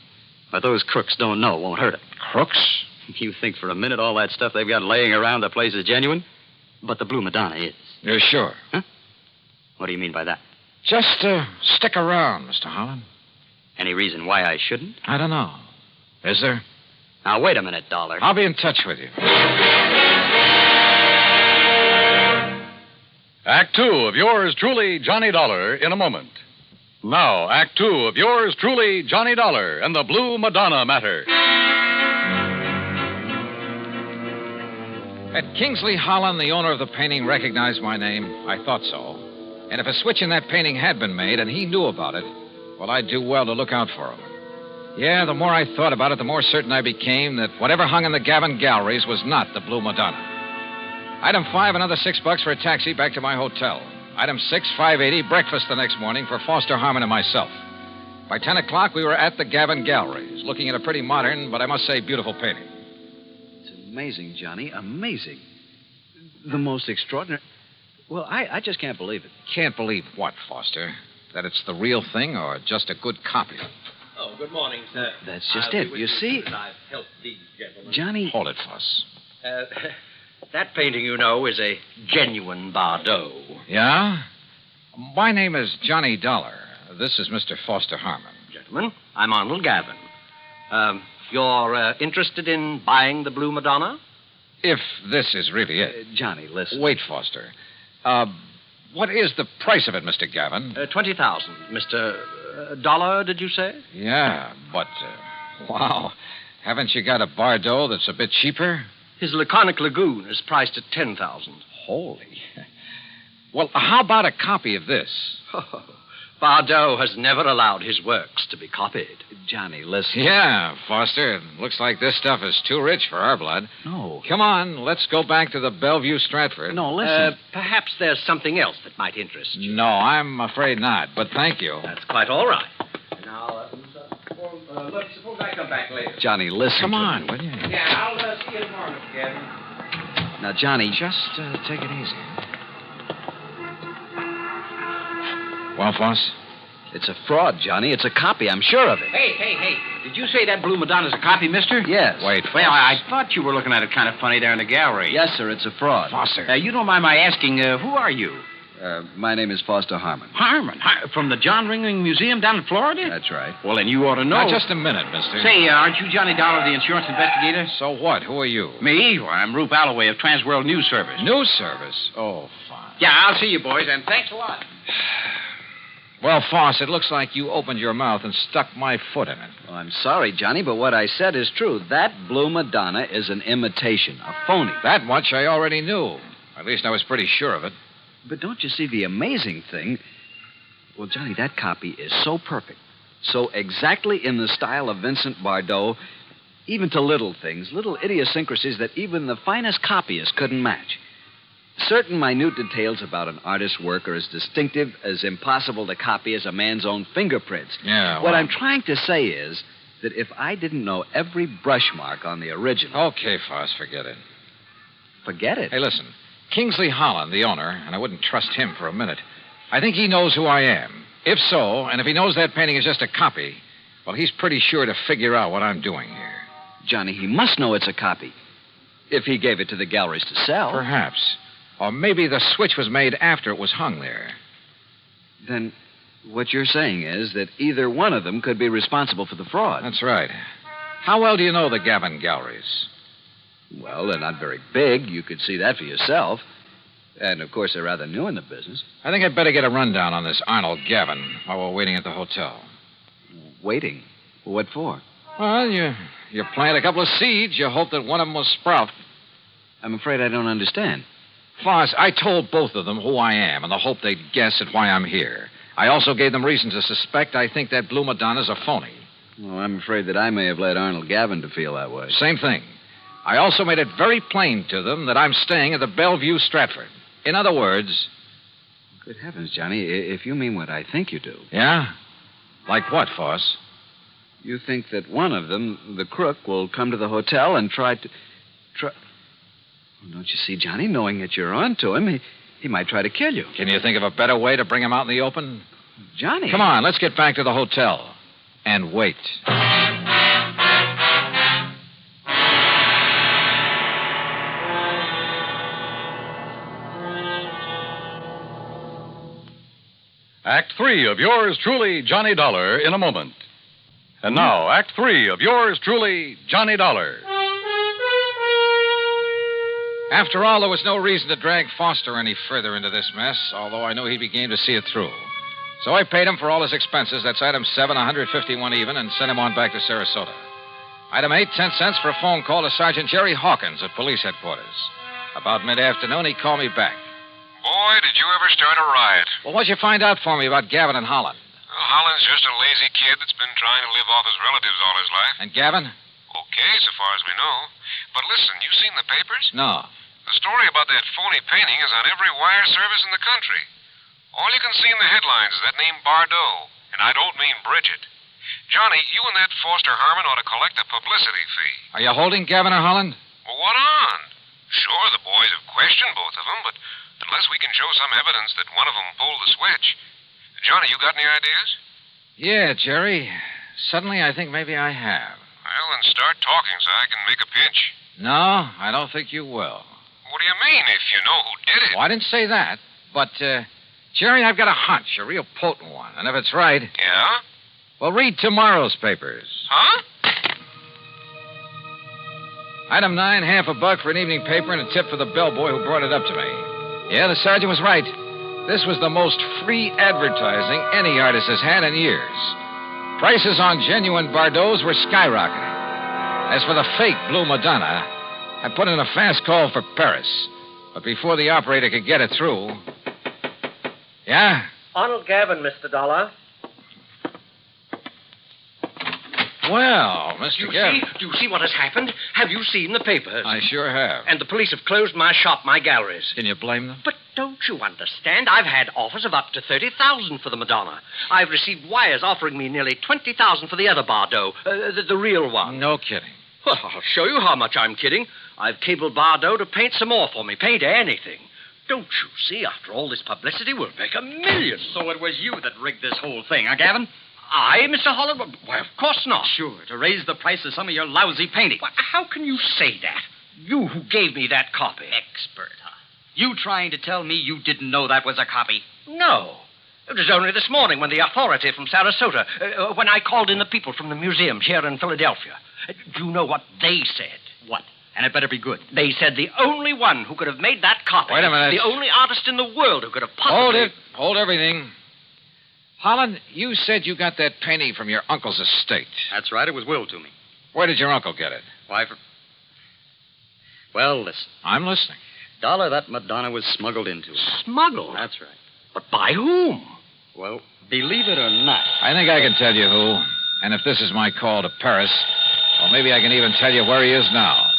What those crooks don't know won't hurt them. Crooks? You think for a minute all that stuff they've got laying around the place is genuine? But the Blue Madonna is. You're sure? Huh? What do you mean by that? Just stick around, Mr. Holland. Any reason why I shouldn't? I don't know. Is there? Now, wait a minute, Dollar. I'll be in touch with you. Act 2 of yours truly, Johnny Dollar, in a moment. Now, Act 2 of yours truly, Johnny Dollar, and the Blue Madonna Matter. Had Kingsley Holland, the owner of the painting, recognized my name? I thought so. And if a switch in that painting had been made and he knew about it, well, I'd do well to look out for him. Yeah, the more I thought about it, the more certain I became that whatever hung in the Gavin Galleries was not the Blue Madonna. Item 5, another $6 for a taxi back to my hotel. Item 6, $5.80, breakfast the next morning for Foster Harmon and myself. By 10 o'clock, we were at the Gavin Galleries, looking at a pretty modern, but I must say beautiful painting. Amazing, Johnny. Amazing. The most extraordinary... Well, I just can't believe it. Can't believe what, Foster? That it's the real thing or just a good copy? Oh, good morning, sir. That's just it. You see... I've helped these gentlemen. Johnny... Hold it, Foss. That painting, you know, is a genuine Bardot. Yeah? My name is Johnny Dollar. This is Mr. Foster Harmon. Gentlemen, I'm Arnold Gavin. You're interested in buying the Blue Madonna? If this is really it. Johnny, listen. Wait, Foster. What is the price of it, Mr. Gavin? $20,000. Mr. Dollar, did you say? Yeah, but, wow. Haven't you got a Bardot that's a bit cheaper? His Laconic Lagoon is priced at $10,000. Holy. Well, how about a copy of this? Bardot has never allowed his works to be copied. Johnny, listen. Yeah, Foster. It looks like this stuff is too rich for our blood. No. Come on, let's go back to the Bellevue Stratford. No, listen. Perhaps there's something else that might interest you. No, I'm afraid not, but thank you. That's quite all right. Now, look, suppose I come back later. Johnny, listen. Come on, will you? Yeah, I'll see you tomorrow, Mr. Gavin. Now, Johnny... Just take it easy. Well, Foss? It's a fraud, Johnny. It's a copy. I'm sure of it. Hey. Did you say that Blue Madonna's a copy, mister? Yes. Wait, Foss. Well, I thought you were looking at it kind of funny there in the gallery. Yes, sir. It's a fraud. Foster. You don't mind my asking, who are you? My name is Foster Harmon. Harmon? From the John Ringling Museum down in Florida? That's right. Well, then you ought to know. Now, just a minute, mister. Say, aren't you Johnny Dollar, the insurance investigator? So what? Who are you? Me? Well, I'm Rube Alloway of Transworld News Service. News service? Oh, fine. Yeah, I'll see you, boys, and thanks a lot. Well, Foss, it looks like you opened your mouth and stuck my foot in it. Well, I'm sorry, Johnny, but what I said is true. That Blue Madonna is an imitation, a phony. That much I already knew. At least I was pretty sure of it. But don't you see the amazing thing? Well, Johnny, that copy is so perfect, so exactly in the style of Vincent Bardot, even to little things, little idiosyncrasies that even the finest copyist couldn't match. Certain minute details about an artist's work are as distinctive, as impossible to copy as a man's own fingerprints. Yeah, well... What I'm trying to say is that if I didn't know every brush mark on the original... Okay, Foss, forget it. Forget it? Hey, listen. Kingsley Holland, the owner, and I wouldn't trust him for a minute. I think he knows who I am. If so, and if he knows that painting is just a copy, well, he's pretty sure to figure out what I'm doing here. Johnny, he must know it's a copy. If he gave it to the galleries to sell. Perhaps. Or maybe the switch was made after it was hung there. Then what you're saying is that either one of them could be responsible for the fraud. That's right. How well do you know the Gavin galleries? Well, they're not very big. You could see that for yourself. And, of course, they're rather new in the business. I think I'd better get a rundown on this Arnold Gavin while we're waiting at the hotel. Waiting? What for? Well, you plant a couple of seeds. You hope that one of them will sprout. I'm afraid I don't understand. Foss, I told both of them who I am in the hope they'd guess at why I'm here. I also gave them reason to suspect I think that Blue Madonna's a phony. Well, I'm afraid that I may have led Arnold Gavin to feel that way. Same thing. I also made it very plain to them that I'm staying at the Bellevue Stratford. In other words... Good heavens, Johnny, if you mean what I think you do. Yeah? Like what, Foss? You think that one of them, the crook, will come to the hotel and try... Well, don't you see, Johnny, knowing that you're on to him, he might try to kill you. Can you think of a better way to bring him out in the open? Johnny... Come on, let's get back to the hotel. And wait. Act 3 of yours truly, Johnny Dollar, in a moment. And now, Act 3 of yours truly, Johnny Dollar. After all, there was no reason to drag Foster any further into this mess, although I knew he'd be game to see it through. So I paid him for all his expenses. That's item 7, 151 even, and sent him on back to Sarasota. Item 8, 10 cents for a phone call to Sergeant Jerry Hawkins at police headquarters. About mid-afternoon, he called me back. Boy, did you ever start a riot. Well, what'd you find out for me about Gavin and Holland? Well, Holland's just a lazy kid that's been trying to live off his relatives all his life. And Gavin? Okay, so far as we know. But listen, you seen the papers? No. The story about that phony painting is on every wire service in the country. All you can see in the headlines is that name Bardot. And I don't mean Bridget. Johnny, you and that Foster Harmon ought to collect a publicity fee. Are you holding Gavin or Holland? Well, what on? Sure, the boys have questioned both of them, but unless we can show some evidence that one of them pulled the switch. Johnny, you got any ideas? Yeah, Jerry. Suddenly, I think maybe I have. Well, then start talking so I can make a pitch. No, I don't think you will. What do you mean, if you know who did it? Well, I didn't say that. But, Jerry, I've got a hunch, a real potent one. And if it's right... Yeah? Well, read tomorrow's papers. Huh? Item 9, half a buck for an evening paper and a tip for the bellboy who brought it up to me. Yeah, the sergeant was right. This was the most free advertising any artist has had in years. Prices on genuine Bardots were skyrocketing. As for the fake Blue Madonna, I put in a fast call for Paris. But before the operator could get it through... Yeah? Arnold Gavin, Mr. Dollar. Well, Mr. Gavin... Do you see what has happened? Have you seen the papers? I sure have. And the police have closed my shop, my galleries. Can you blame them? But don't you understand? I've had offers of up to $30,000 for the Madonna. I've received wires offering me nearly $20,000 for the other Bardot, the real one. No kidding. Well, I'll show you how much I'm kidding. I've cabled Bardot to paint some more for me. Paint anything. Don't you see? After all this publicity, we'll make $1 million. So it was you that rigged this whole thing, huh, Gavin? I, Mr. Holland? Why, of course not. Sure, to raise the price of some of your lousy paintings. Why, how can you say that? You who gave me that copy. Expert, huh? You trying to tell me you didn't know that was a copy? No. It was only this morning when the authority from Sarasota, when I called in the people from the museums here in Philadelphia. Do you know what they said? What? And it better be good. They said the only one who could have made that copy. Wait a minute. The only artist in the world who could have possibly... Hold it. Hold everything. Holland, you said you got that painting from your uncle's estate. That's right. It was willed to me. Where did your uncle get it? Why, Well, listen. I'm listening. Dollar, that Madonna was smuggled into it. Smuggled? That's right. But by whom? Well, believe it or not. I think I can tell you who. And if this is my call to Paris, well, maybe I can even tell you where he is now.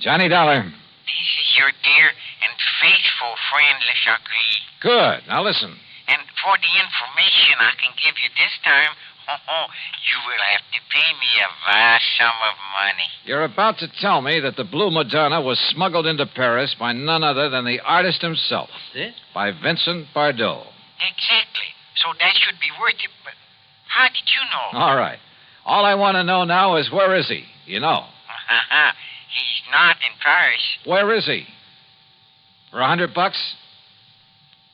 Johnny Dollar. This is your dear and faithful friend, Le Chagris. Good. Now listen. And for the information I can give you this time, you will have to pay me a vast sum of money. You're about to tell me that the Blue Madonna was smuggled into Paris by none other than the artist himself. This? By Vincent Bardot. Exactly. So that should be worth it, but how did you know? All right. All I want to know now is where is he? You know. He's not in Paris. Where is he? For $100? 150?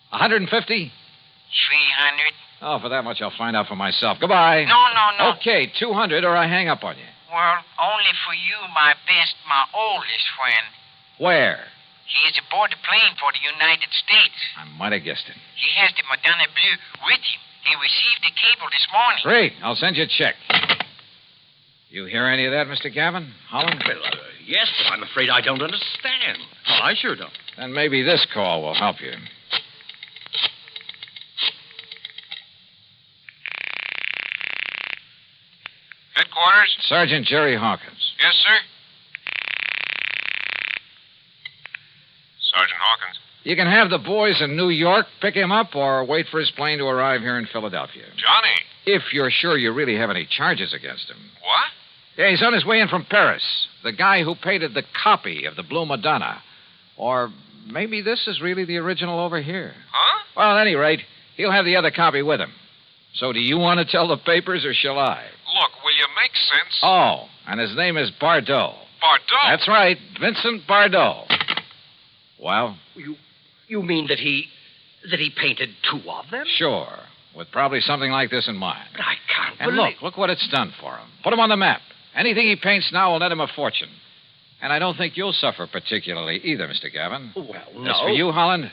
300. Oh, for that much I'll find out for myself. Goodbye. No. Okay, 200 or I hang up on you. Well, only for you, my oldest friend. Where? He is aboard a plane for the United States. I might have guessed it. He has the Madonna Blue with him. He received the cable this morning. Great. I'll send you a check. You hear any of that, Mr. Gavin? Holland? Well, yes, but I'm afraid I don't understand. Well, I sure don't. Then maybe this call will help you. Headquarters? Sergeant Jerry Hawkins. Yes, sir. Sergeant Hawkins. You can have the boys in New York pick him up or wait for his plane to arrive here in Philadelphia. Johnny. If you're sure you really have any charges against him. What? Yeah, he's on his way in from Paris. The guy who painted the copy of the Blue Madonna. Or maybe this is really the original over here. Huh? Well, at any rate, he'll have the other copy with him. So do you want to tell the papers or shall I? Look, will you make sense? Oh, and his name is Bardot. Bardot? That's right, Vincent Bardot. Well? You mean that he painted two of them? Sure, with probably something like this in mind. But I can't And believe... look what it's done for him. Put him on the map. Anything he paints now will net him a fortune. And I don't think you'll suffer particularly either, Mr. Gavin. Well, no. As for you, Holland,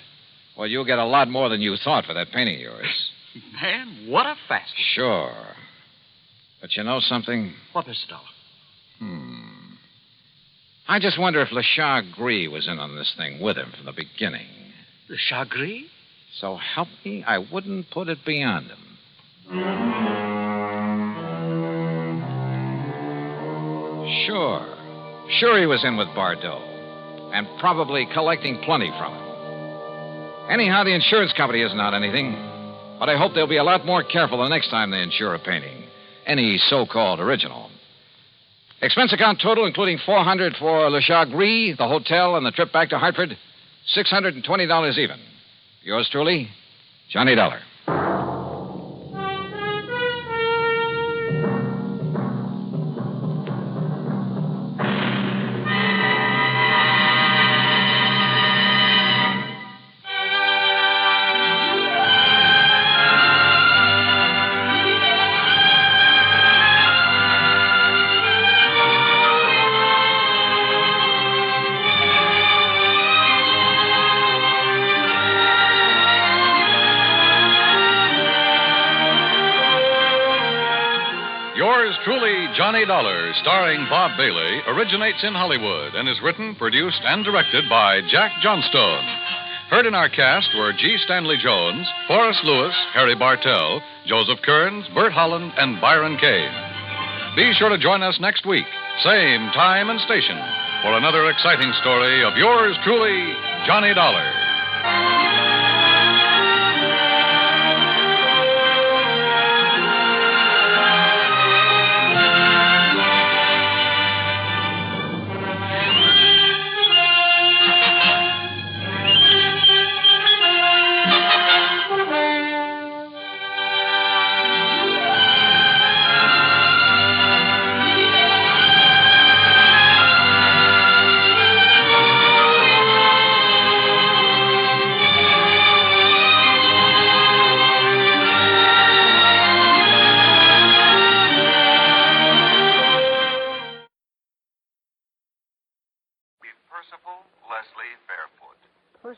well, you'll get a lot more than you thought for that painting of yours. Man, what a fast. Sure. But you know something? What, Mr. Dollar? I just wonder if Le Chagris was in on this thing with him from the beginning. Le Chagris? So help me, I wouldn't put it beyond him. Sure he was in with Bardot. And probably collecting plenty from him. Anyhow, the insurance company isn't out anything. But I hope they'll be a lot more careful the next time they insure a painting. Any so-called original. Expense account total, including $400 for Le Chagris, the hotel, and the trip back to Hartford, $620 even. Yours truly, Johnny Dollar. Yours truly, Johnny Dollar, starring Bob Bailey, originates in Hollywood and is written, produced, and directed by Jack Johnstone. Heard in our cast were G. Stanley Jones, Forrest Lewis, Harry Bartell, Joseph Kearns, Bert Holland, and Byron Kane. Be sure to join us next week, same time and station, for another exciting story of yours truly, Johnny Dollar.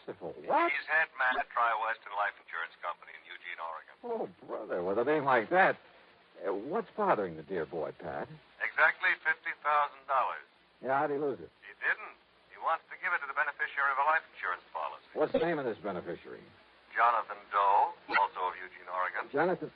Percival, what? He's head man at Tri-Western Life Insurance Company in Eugene, Oregon. Oh, brother, with a name like that. What's bothering the dear boy, Pat? Exactly $50,000. Yeah, how'd he lose it? He didn't. He wants to give it to the beneficiary of a life insurance policy. What's the name of this beneficiary? Jonathan Doe, also of Eugene, Oregon. Jonathan.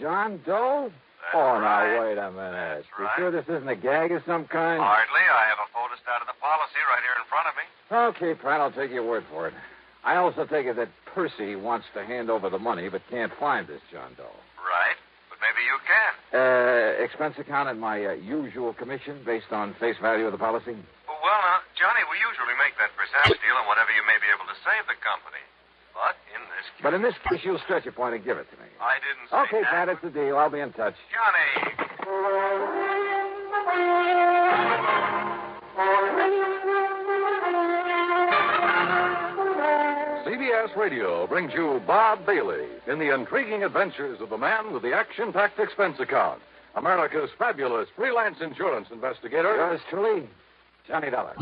John Doe? That's Now, right. wait a minute. That's You right. sure this isn't a gag of some kind? Hardly. I have a photostat of the policy right here in front of me. Okay, Pat, I'll take your word for it. I also take it that Percy wants to hand over the money but can't find this John Doe. Right. But maybe you can. Expense account at my usual commission based on face value of the policy? Well, now, Johnny, we usually make that percentage deal on whatever you may be able to save the company. But in this case, You'll stretch a point and give it to me. I didn't say Okay, that. Pat, it's the deal. I'll be in touch. Johnny. CBS Radio brings you Bob Bailey in the intriguing adventures of the man with the action-packed expense account, America's fabulous freelance insurance investigator. Yours truly, Johnny Dollar.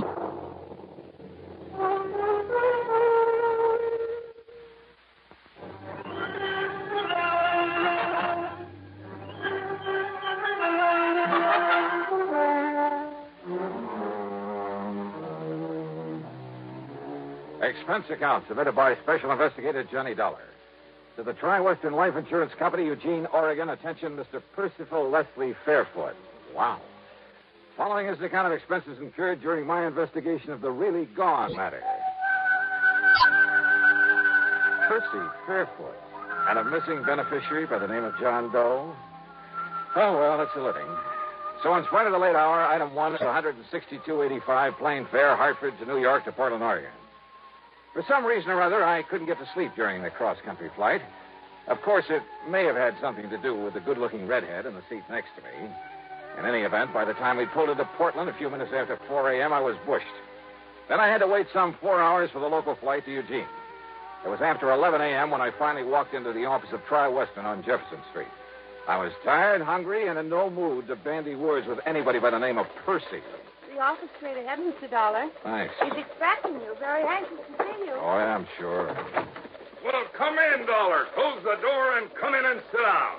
Expense account submitted by Special Investigator Johnny Dollar. To the Tri-Western Life Insurance Company, Eugene, Oregon. Attention, Mr. Percival Leslie Fairfoot. Wow. Following is an account of expenses incurred during my investigation of the really gone matter. Percy Fairfoot and a missing beneficiary by the name of John Doe. Oh, well, it's a living. So in spite of the late hour, item 1 is $162.85 plane fare, Hartford to New York to Portland, Oregon. For some reason or other, I couldn't get to sleep during the cross-country flight. Of course, it may have had something to do with the good-looking redhead in the seat next to me. In any event, by the time we pulled into Portland a few minutes after 4 a.m., I was bushed. Then I had to wait some 4 hours for the local flight to Eugene. It was after 11 a.m. when I finally walked into the office of Tri-Western on Jefferson Street. I was tired, hungry, and in no mood to bandy words with anybody by the name of Percy. The office straight ahead, Mr. Dollar. Thanks. He's expecting you. Very anxious to see you. Oh, yeah, I'm sure. Well, come in, Dollar. Close the door and come in and sit down.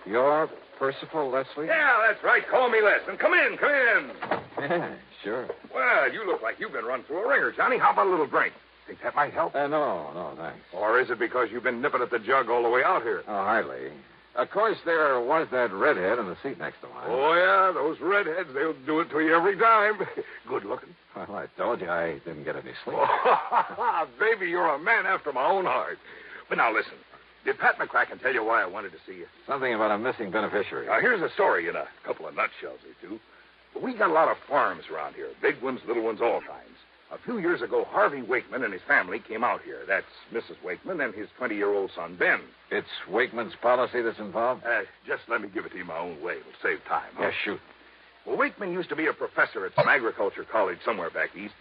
You're Percival Leslie? Yeah, that's right. Call me Les. And come in, come in. Yeah, sure. Well, you look like you've been run through a ringer, Johnny. How about a little drink? Think that might help? No, thanks. Or is it because you've been nipping at the jug all the way out here? Oh, hardly. Of course, there was that redhead in the seat next to mine. Oh, yeah, those redheads, they'll do it to you every time. Good looking. Well, I told you I didn't get any sleep. Oh, baby, you're a man after my own heart. But now, listen. Did Pat McCracken tell you why I wanted to see you? Something about a missing beneficiary. Now, here's a story in a couple of nutshells or two. But we got a lot of farms around here. Big ones, little ones, all kinds. A few years ago, Harvey Wakeman and his family came out here. That's Mrs. Wakeman and his 20-year-old son, Ben. It's Wakeman's policy that's involved? Just let me give it to you my own way. It'll save time. Huh? Yeah, shoot. Well, Wakeman used to be a professor at some agriculture college somewhere back east.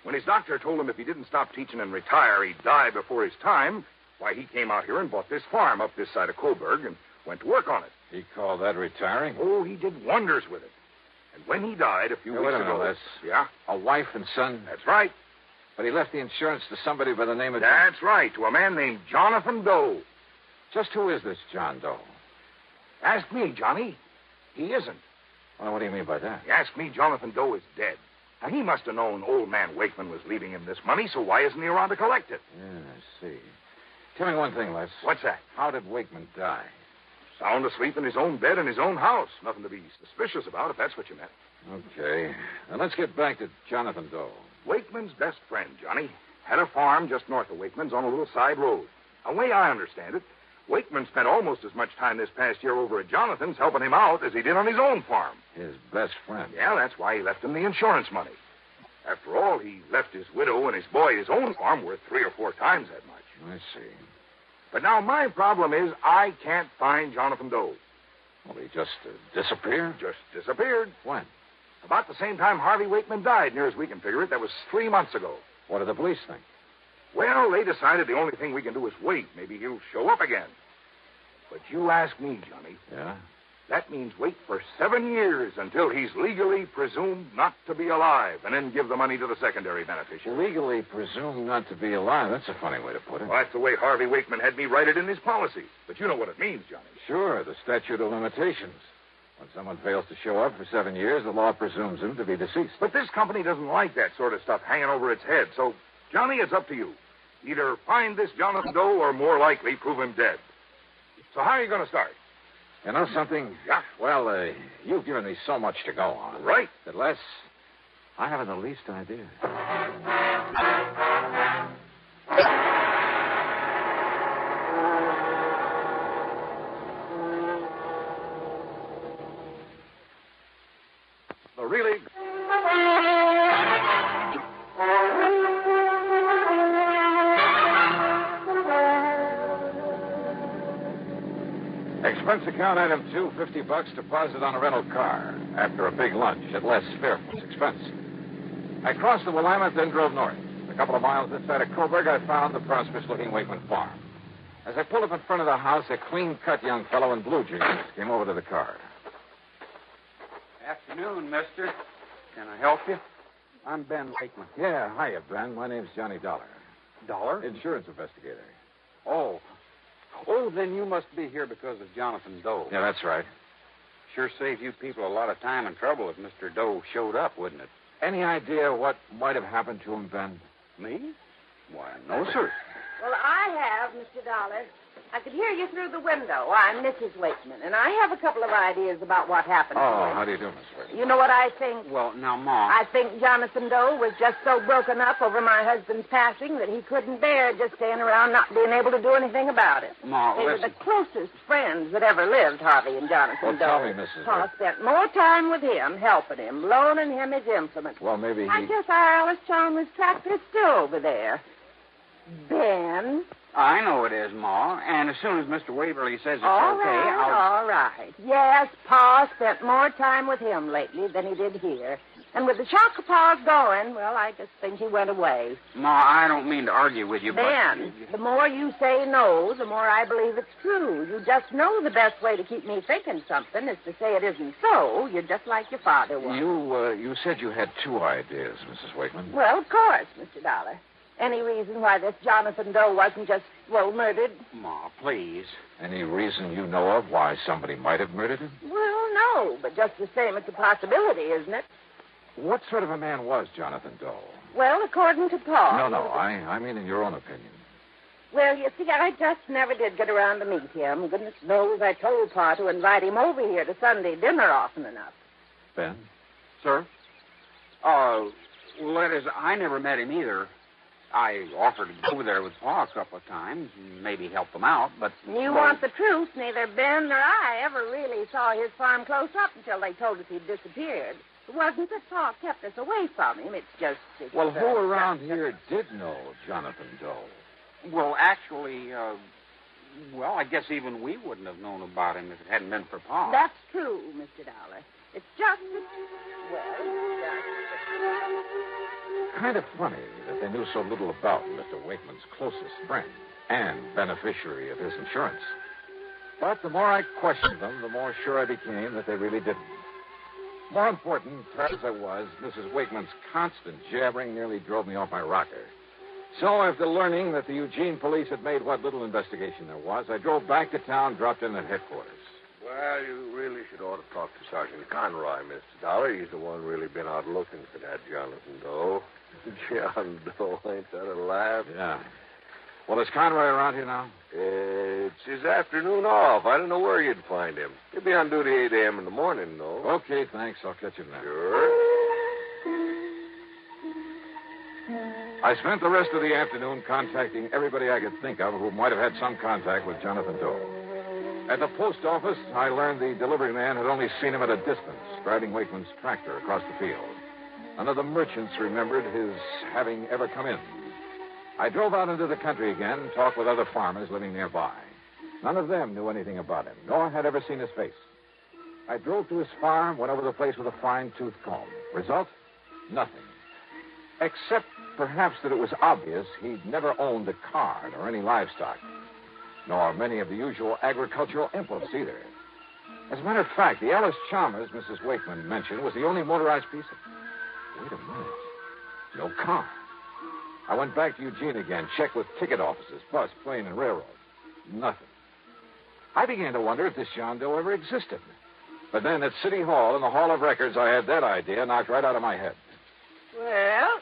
When his doctor told him if he didn't stop teaching and retire, he'd die before his time, why, he came out here and bought this farm up this side of Coburg and went to work on it. He called that retiring? Oh, he did wonders with it. And when he died a few weeks ago... Les. Yeah? A wife and son? That's right. But he left the insurance to somebody by the name of... That's right, to a man named Jonathan Doe. Just who is this John Doe? Ask me, Johnny. He isn't. Well, what do you mean by that? You ask me, Jonathan Doe is dead. Now, he must have known old man Wakeman was leaving him this money, so why isn't he around to collect it? Yeah, I see. Tell me one thing, Les. What's that? How did Wakeman die? Sound asleep in his own bed in his own house. Nothing to be suspicious about, if that's what you meant. Okay. Now, let's get back to Jonathan Doe. Wakeman's best friend, Johnny. Had a farm just north of Wakeman's on a little side road. The way I understand it, Wakeman spent almost as much time this past year over at Jonathan's helping him out as he did on his own farm. His best friend? Yeah, that's why he left him the insurance money. After all, he left his widow and his boy his own farm worth 3 or 4 times that much. I see. But now my problem is I can't find Jonathan Doe. Well, he just disappeared? Just disappeared. When? About the same time Harvey Wakeman died, near as we can figure it. That was 3 months ago. What did the police think? Well, they decided the only thing we can do is wait. Maybe he'll show up again. But you ask me, Johnny. Yeah? That means wait for 7 years until he's legally presumed not to be alive, and then give the money to the secondary beneficiary. Legally presumed not to be alive. That's a funny way to put it. Well, that's the way Harvey Wakeman had me write it in his policy. But you know what it means, Johnny. Sure, the statute of limitations. When someone fails to show up for 7 years, the law presumes him to be deceased. But this company doesn't like that sort of stuff hanging over its head. So, Johnny, it's up to you. Either find this Jonathan Doe or, more likely, prove him dead. So how are you going to start? You know something? Yeah. Well, you've given me so much to go on. Right. That Les, I haven't the least idea. The really... Expense account item 2, $50 deposit on a rental car after a big lunch at Les Fairfield's expense. I crossed the Willamette, then drove north. A couple of miles inside of Coburg, I found the prosperous-looking Wakeman farm. As I pulled up in front of the house, a clean-cut young fellow in blue jeans came over to the car. Afternoon, mister. Can I help you? I'm Ben Wakeman. Yeah, hiya, Ben. My name's Johnny Dollar. Dollar? Insurance investigator. Oh, then you must be here because of Jonathan Doe. Yeah, that's right. Sure saved you people a lot of time and trouble if Mr. Doe showed up, wouldn't it? Any idea what might have happened to him, Ben? Me? Why, no, sir. Well, I have, Mr. Dollar. I could hear you through the window. I'm Mrs. Wakeman, and I have a couple of ideas about what happened to him. How do you do, Miss Wakeman? You know what I think? Well, now, Ma. I think Jonathan Doe was just so broken up over my husband's passing that he couldn't bear just staying around not being able to do anything about it. Ma, they were the closest friends that ever lived, Harvey and Jonathan Doe. Tell me, Mrs. Pa spent more time with him, helping him, loaning him his implements. Well, maybe he... I guess our Alice Chalmers tractor is still over there. Ben? I know it is, Ma. And as soon as Mr. Waverly says it's all okay, right, all right. Yes, Pa spent more time with him lately than he did here. And with the shock of Pa's going, well, I just think he went away. Ma, I don't mean to argue with you, Ben, the more you say no, the more I believe it's true. You just know the best way to keep me thinking something is to say it isn't so. You're just like your father was. You said you had 2 ideas, Mrs. Wakeman. Well, of course, Mr. Dollar. Any reason why this Jonathan Doe wasn't just, murdered? Ma, please. Any reason you know of why somebody might have murdered him? Well, no, but just the same, it's a possibility, isn't it? What sort of a man was Jonathan Doe? Well, according to Pa... No, I mean in your own opinion. Well, you see, I just never did get around to meet him. Goodness knows I told Pa to invite him over here to Sunday dinner often enough. Ben? Sir? Well, that is, I never met him either. I offered to go over there with Pa a couple of times and maybe help him out, but... You want the truth. Neither Ben nor I ever really saw his farm close up until they told us he'd disappeared. It wasn't that Pa kept us away from him. It's just... Well, who around here did know Jonathan Doe? Well, actually, I guess even we wouldn't have known about him if it hadn't been for Pa. That's true, Mr. Dollar. It's just that... Kind of funny that they knew so little about Mr. Wakeman's closest friend and beneficiary of his insurance. But the more I questioned them, the more sure I became that they really didn't. More important, perhaps as I was, Mrs. Wakeman's constant jabbering nearly drove me off my rocker. So after learning that the Eugene police had made what little investigation there was, I drove back to town, dropped in at headquarters. Well, you really should ought to talk to Sergeant Conroy, Mr. Dollar. He's the one really been out looking for that Jonathan Doe. John Doe, ain't that a laugh? Yeah. Well, is Conroy around here now? It's his afternoon off. I don't know where you'd find him. He'll be on duty 8 a.m. in the morning, though. Okay, thanks. I'll catch him now. Sure. I spent the rest of the afternoon contacting everybody I could think of who might have had some contact with Jonathan Doe. At the post office, I learned the delivery man had only seen him at a distance, driving Wakeman's tractor across the field. None of the merchants remembered his having ever come in. I drove out into the country again, talked with other farmers living nearby. None of them knew anything about him, nor had ever seen his face. I drove to his farm, went over the place with a fine-tooth comb. Result? Nothing. Except, perhaps, that it was obvious he'd never owned a car or any livestock, nor many of the usual agricultural implements either. As a matter of fact, the Ellis Chalmers Mrs. Wakeman mentioned was the only motorized piece of... Wait a minute. No car. I went back to Eugene again, checked with ticket offices, bus, plane, and railroad. Nothing. I began to wonder if this John Doe ever existed. But then at City Hall, in the Hall of Records, I had that idea knocked right out of my head. Well,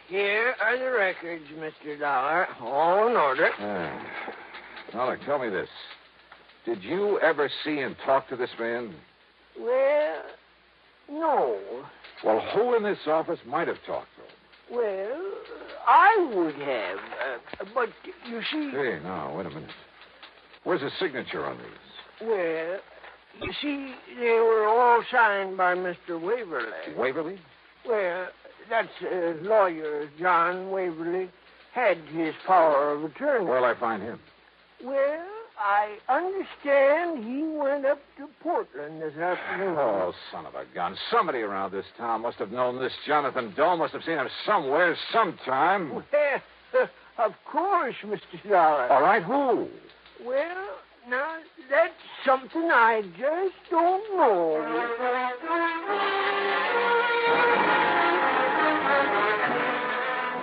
here are the records, Mr. Dollar. All in order. Dollar, tell me this. Did you ever see and talk to this man? Well, no. Well, who in this office might have talked to him? Well, I would have. But, you see... Hey, now, wait a minute. Where's the signature on these? Well, you see, they were all signed by Mr. Waverly. Waverly? Well, that's lawyer John Waverly had his power of attorney. Where'll I find him? Well, I understand he went up to Portland this afternoon. Oh, son of a gun. Somebody around this town must have known this Jonathan Doe, must have seen him somewhere, sometime. Well, of course, Mr. Dollar. All right, who? Well, now, that's something I just don't know.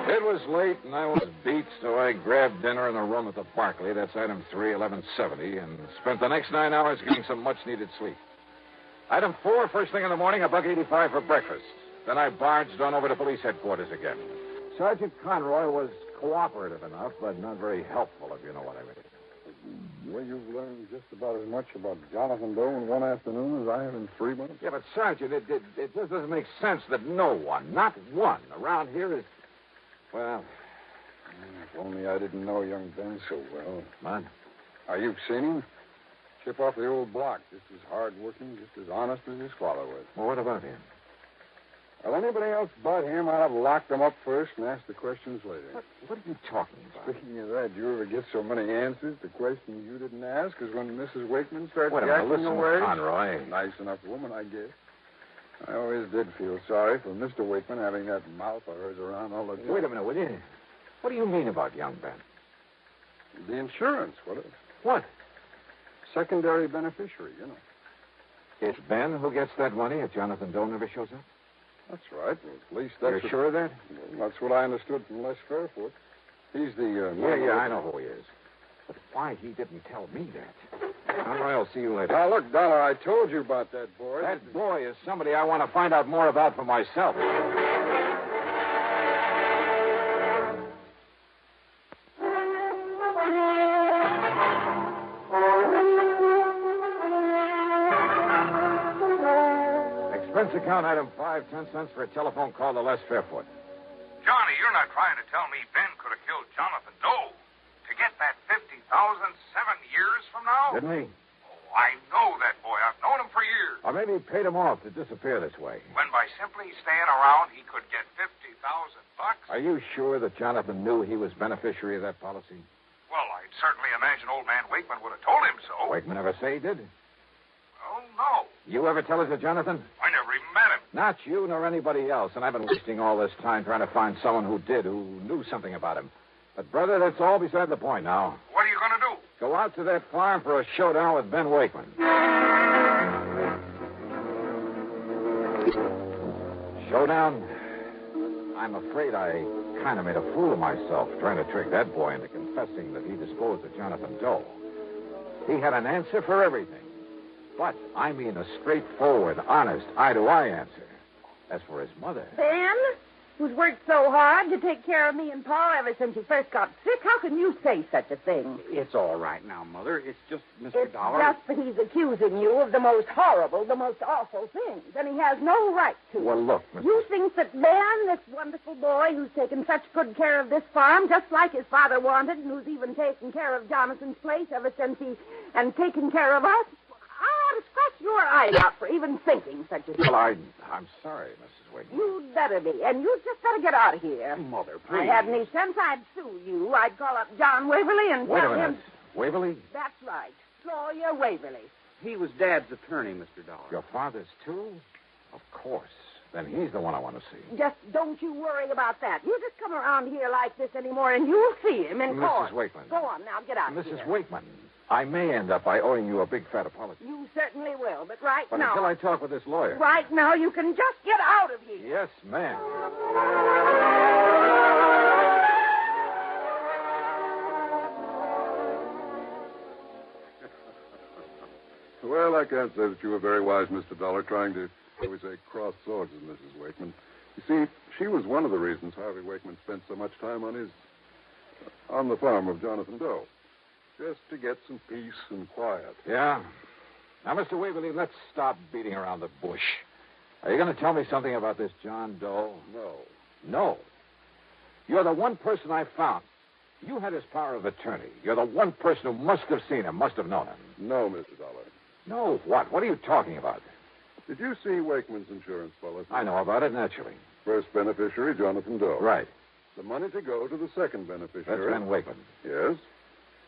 It was late, and I was beat, so I grabbed dinner in a room at the Barclay, that's item 3, 1170, and spent the next 9 hours getting some much-needed sleep. Item 4, first thing in the morning, $1.85 for breakfast. Then I barged on over to police headquarters again. Sergeant Conroy was cooperative enough, but not very helpful, if you know what I mean. Well, you've learned just about as much about Jonathan Doe in one afternoon as I have in 3 months. Yeah, but, Sergeant, it just doesn't make sense that no one, not one, around here is... Well... If only I didn't know young Ben so well. Man. You've seen him? Chip off the old block, just as hard-working, just as honest as his father was. Well, what about him? Well, anybody else but him, I'd have locked him up first and asked the questions later. What are you talking about? Speaking of that, do you ever get so many answers to questions you didn't ask as when Mrs. Wakeman starts Wait a minute, jacking listen, away? Conroy. Nice enough woman, I guess. I always did feel sorry for Mr. Wakeman having that mouth of hers around all the time. Wait a minute, will you? What do you mean about young Ben? The insurance, What? Secondary beneficiary, you know. It's Ben who gets that money if Jonathan Doe never shows up? That's right. Well, at least that's... You're sure of that? Well, that's what I understood from Les Fairfoot. He's the... Yeah, I know who he is. But why he didn't tell me that? Conroy, I'll see you later. Now, look, Dollar, I told you about that boy. That boy is somebody I want to find out more about for myself. Expense account item 5, 10 cents for a telephone call to Les Fairfoot. Johnny, you're not trying to tell me Ben could have killed Jonathan Doe to get that $50,000 7 years from now? Didn't he? Oh, I know that boy. I've known him for years. Or maybe he paid him off to disappear this way. When by simply staying around, he could get $50,000. Are you sure that Jonathan knew he was beneficiary of that policy? Well, I'd certainly imagine old man Wakeman would have told him so. Wakeman ever say he did? Well, no. You ever tell it to Jonathan? I never even met him. Not you nor anybody else, and I've been wasting all this time trying to find someone who did, who knew something about him. But, brother, that's all beside the point now. What are you going to do? Go out to that farm for a showdown with Ben Wakeman. Showdown? I'm afraid I kind of made a fool of myself trying to trick that boy into confessing that he disposed of Jonathan Doe. He had an answer for everything. But I mean a straightforward, honest, eye-to-eye answer. As for his mother... Ben, who's worked so hard to take care of me and Paul ever since he first got sick, how can you say such a thing? It's all right now, Mother. It's just Mr. It's Dollar. just that he's accusing you of the most horrible, the most awful things, and he has no right to. Well, look, Mr. You think that Ben, this wonderful boy who's taken such good care of this farm, just like his father wanted, and who's even taken care of Jonathan's place ever since and taken care of us, I ought to scratch your eyes out for even thinking such a thing. Well, I'm sorry, Mrs. Wakeman. You'd better be, and you just better get out of here. Mother, If please. I had any sense, I'd sue you. I'd call up John Waverly and Wait tell a minute. him... Waverly? That's right. Lawyer Waverly. He was Dad's attorney, Mr. Dollar. Your father's, too? Of course. Then he's the one I want to see. Just don't you worry about that. You just come around here like this anymore, and you'll see him in court. Mrs. Wakeman. Go on, now, get out of here. Mrs. Wakeman, I may end up by owing you a big fat apology. You certainly will, but right But now... until I talk with this lawyer... Right now, you can just get out of here. Yes, ma'am. Well, I can't say that you were very wise, Mr. Dollar, trying to, shall we say, cross swords with Mrs. Wakeman. You see, she was one of the reasons Harvey Wakeman spent so much time on the farm of Jonathan Doe. Just to get some peace and quiet. Yeah? Now, Mr. Waverly, let's stop beating around the bush. Are you going to tell me something about this John Doe? No. No. You're the one person I found. You had his power of attorney. You're the one person who must have seen him, must have known him. No, Mr. Dollar. No, what? What are you talking about? Did you see Wakeman's insurance policy? I know about it, naturally. First beneficiary, Jonathan Doe. Right. The money to go to the second beneficiary. That's Ben Wakeman. Yes.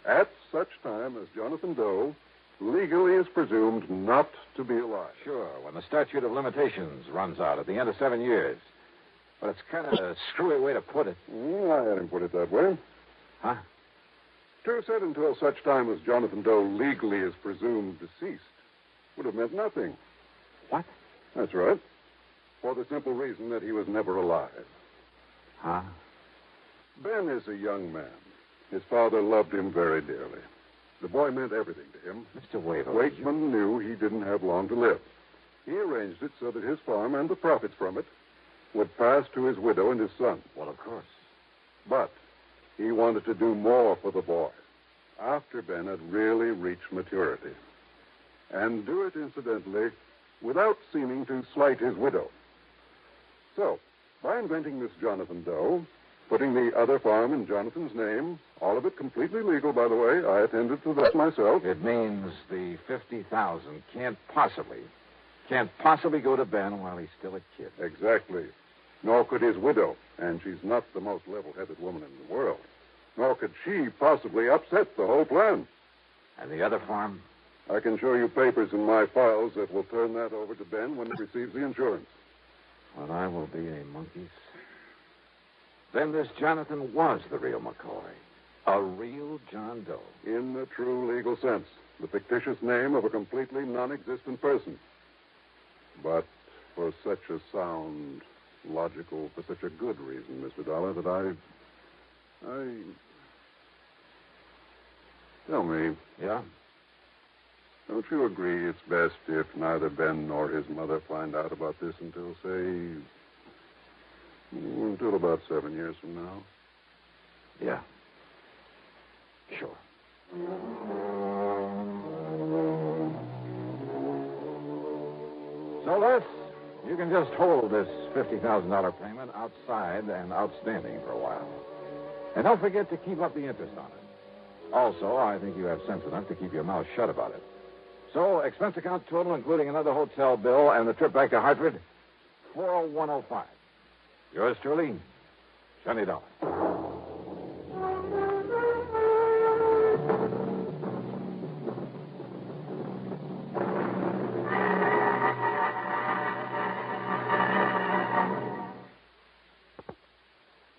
At such time as Jonathan Doe legally is presumed not to be alive. Sure, when the statute of limitations runs out at the end of 7 years. But it's kind of a screwy way to put it. I hadn't put it that way. Huh? True said until such time as Jonathan Doe legally is presumed deceased would have meant nothing. What? That's right. For the simple reason that he was never alive. Huh? Ben is a young man. His father loved him very dearly. The boy meant everything to him. Mr. Waverly. Wakeman knew he didn't have long to live. He arranged it so that his farm and the profits from it would pass to his widow and his son. Well, of course. But he wanted to do more for the boy after Ben had really reached maturity. And do it, incidentally, without seeming to slight his widow. So, by inventing this Jonathan Doe, putting the other farm in Jonathan's name, all of it completely legal, by the way. I attended to that myself. It means the $50,000 can't possibly go to Ben while he's still a kid. Exactly. Nor could his widow, and she's not the most level-headed woman in the world. Nor could she possibly upset the whole plan. And the other farm? I can show you papers in my files that will turn that over to Ben when he receives the insurance. Well, I will be a monkey's. Then this Jonathan was the real McCoy. A real John Doe. In the true legal sense. The fictitious name of a completely non-existent person. But for such a sound, logical, for such a good reason, Mr. Dollar, that I... Tell me. Yeah? Don't you agree it's best if neither Ben nor his mother find out about this until, say... until about 7 years from now? Yeah. Sure. So, Les, you can just hold this $50,000 payment outside and outstanding for a while. And don't forget to keep up the interest on it. Also, I think you have sense enough to keep your mouth shut about it. So, expense account total, including another hotel bill and the trip back to Hartford, $40105. Yours truly, Johnny Dollar.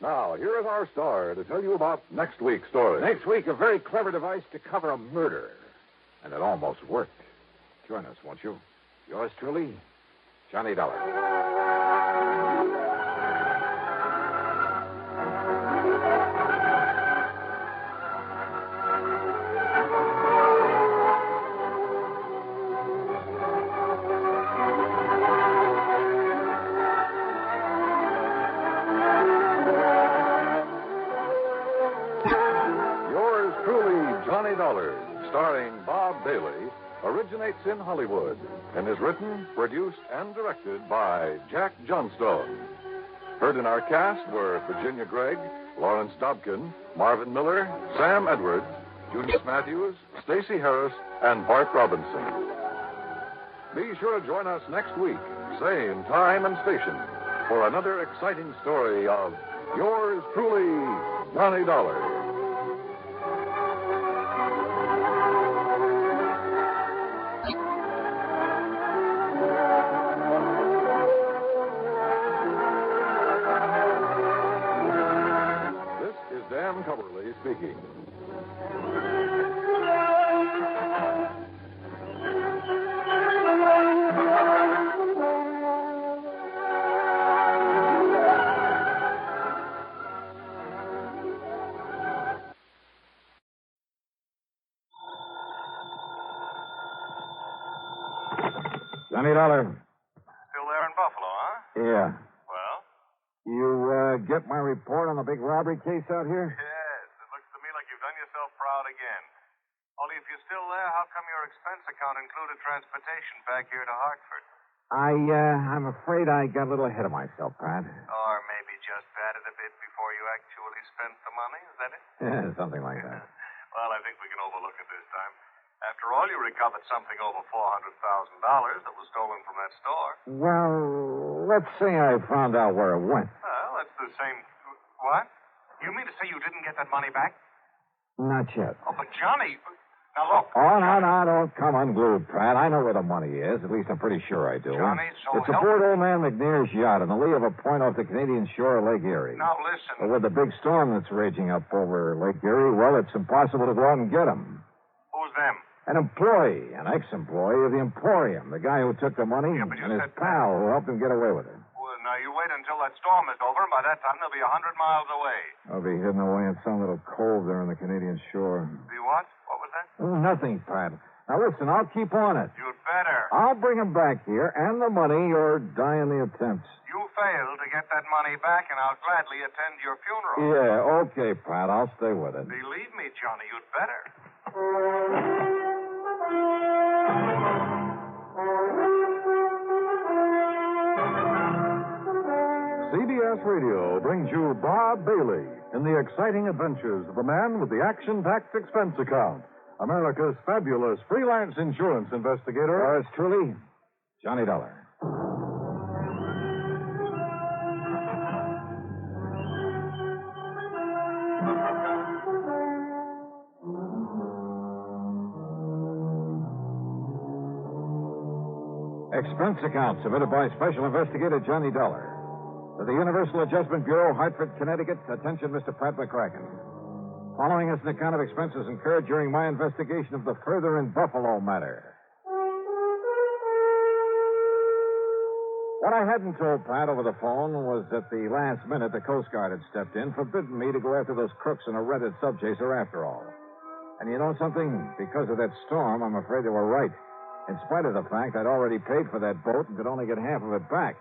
Now, here is our star to tell you about next week's story. Next week, a very clever device to cover a murder. And it almost worked. Join us, won't you? Yours truly, Johnny Dollar. Yours truly, Johnny Dollar, starring Bob Bailey, originates in Hollywood and is written, produced, and directed by Jack Johnstone. Heard in our cast were Virginia Gregg, Lawrence Dobkin, Marvin Miller, Sam Edwards, Junius Matthews, Stacey Harris, and Bart Robinson. Be sure to join us next week, same time and station, for another exciting story of yours truly, Johnny Dollar. Johnny Dollar. Still there in Buffalo, huh? Yeah. Well? You get my report on the big robbery case out here? Yes. It looks to me like you've done yourself proud again. Only if you're still there, how come your expense account included transportation back here to Hartford? I'm afraid I got a little ahead of myself, Pat. Or maybe just batted a bit before you actually spent the money, is that it? Yeah, something like that. Well, I think we can overlook it this time. After all, you recovered something over $400,000 that was stolen from that store. Well, let's say I found out where it went. Well, that's the same... What? You mean to say you didn't get that money back? Not yet. Oh, but Johnny... Now, look. Oh, no, don't come unglued, Pratt. I know where the money is. At least I'm pretty sure I do. Johnny, so it's aboard old man McNair's yacht on the lee of a point off the Canadian shore of Lake Erie. Now, listen. But with the big storm that's raging up over Lake Erie, well, it's impossible to go out and get him. Who's them? An employee, an ex-employee of the Emporium, the guy who took the money, Yeah, but you and his said pal who helped him get away with it. Well, now, you wait until that storm is over, and by that time, they'll be 100 miles away. I'll be hidden away in some little cove there on the Canadian shore. Be what? What was that? Nothing, Pratt. Now, listen, I'll keep on it. You'd better. I'll bring him back here and the money or die in the attempts. You fail to get that money back, and I'll gladly attend your funeral. Yeah, okay, Pratt. I'll stay with it. Believe me, Johnny, you'd better. CBS Radio brings you Bob Bailey in the exciting adventures of a man with the action-packed expense account. America's fabulous freelance insurance investigator. Yours truly, Johnny Dollar. Expense account submitted by Special Investigator Johnny Dollar. To the Universal Adjustment Bureau, Hartford, Connecticut. Attention, Mr. Pratt McCracken. Following is an account of expenses incurred during my investigation of the Further in Buffalo matter. What I hadn't told Pratt over the phone was that the last minute the Coast Guard had stepped in, forbidding me to go after those crooks in a rented subchaser after all. And you know something? Because of that storm, I'm afraid they were right. In spite of the fact I'd already paid for that boat and could only get half of it back.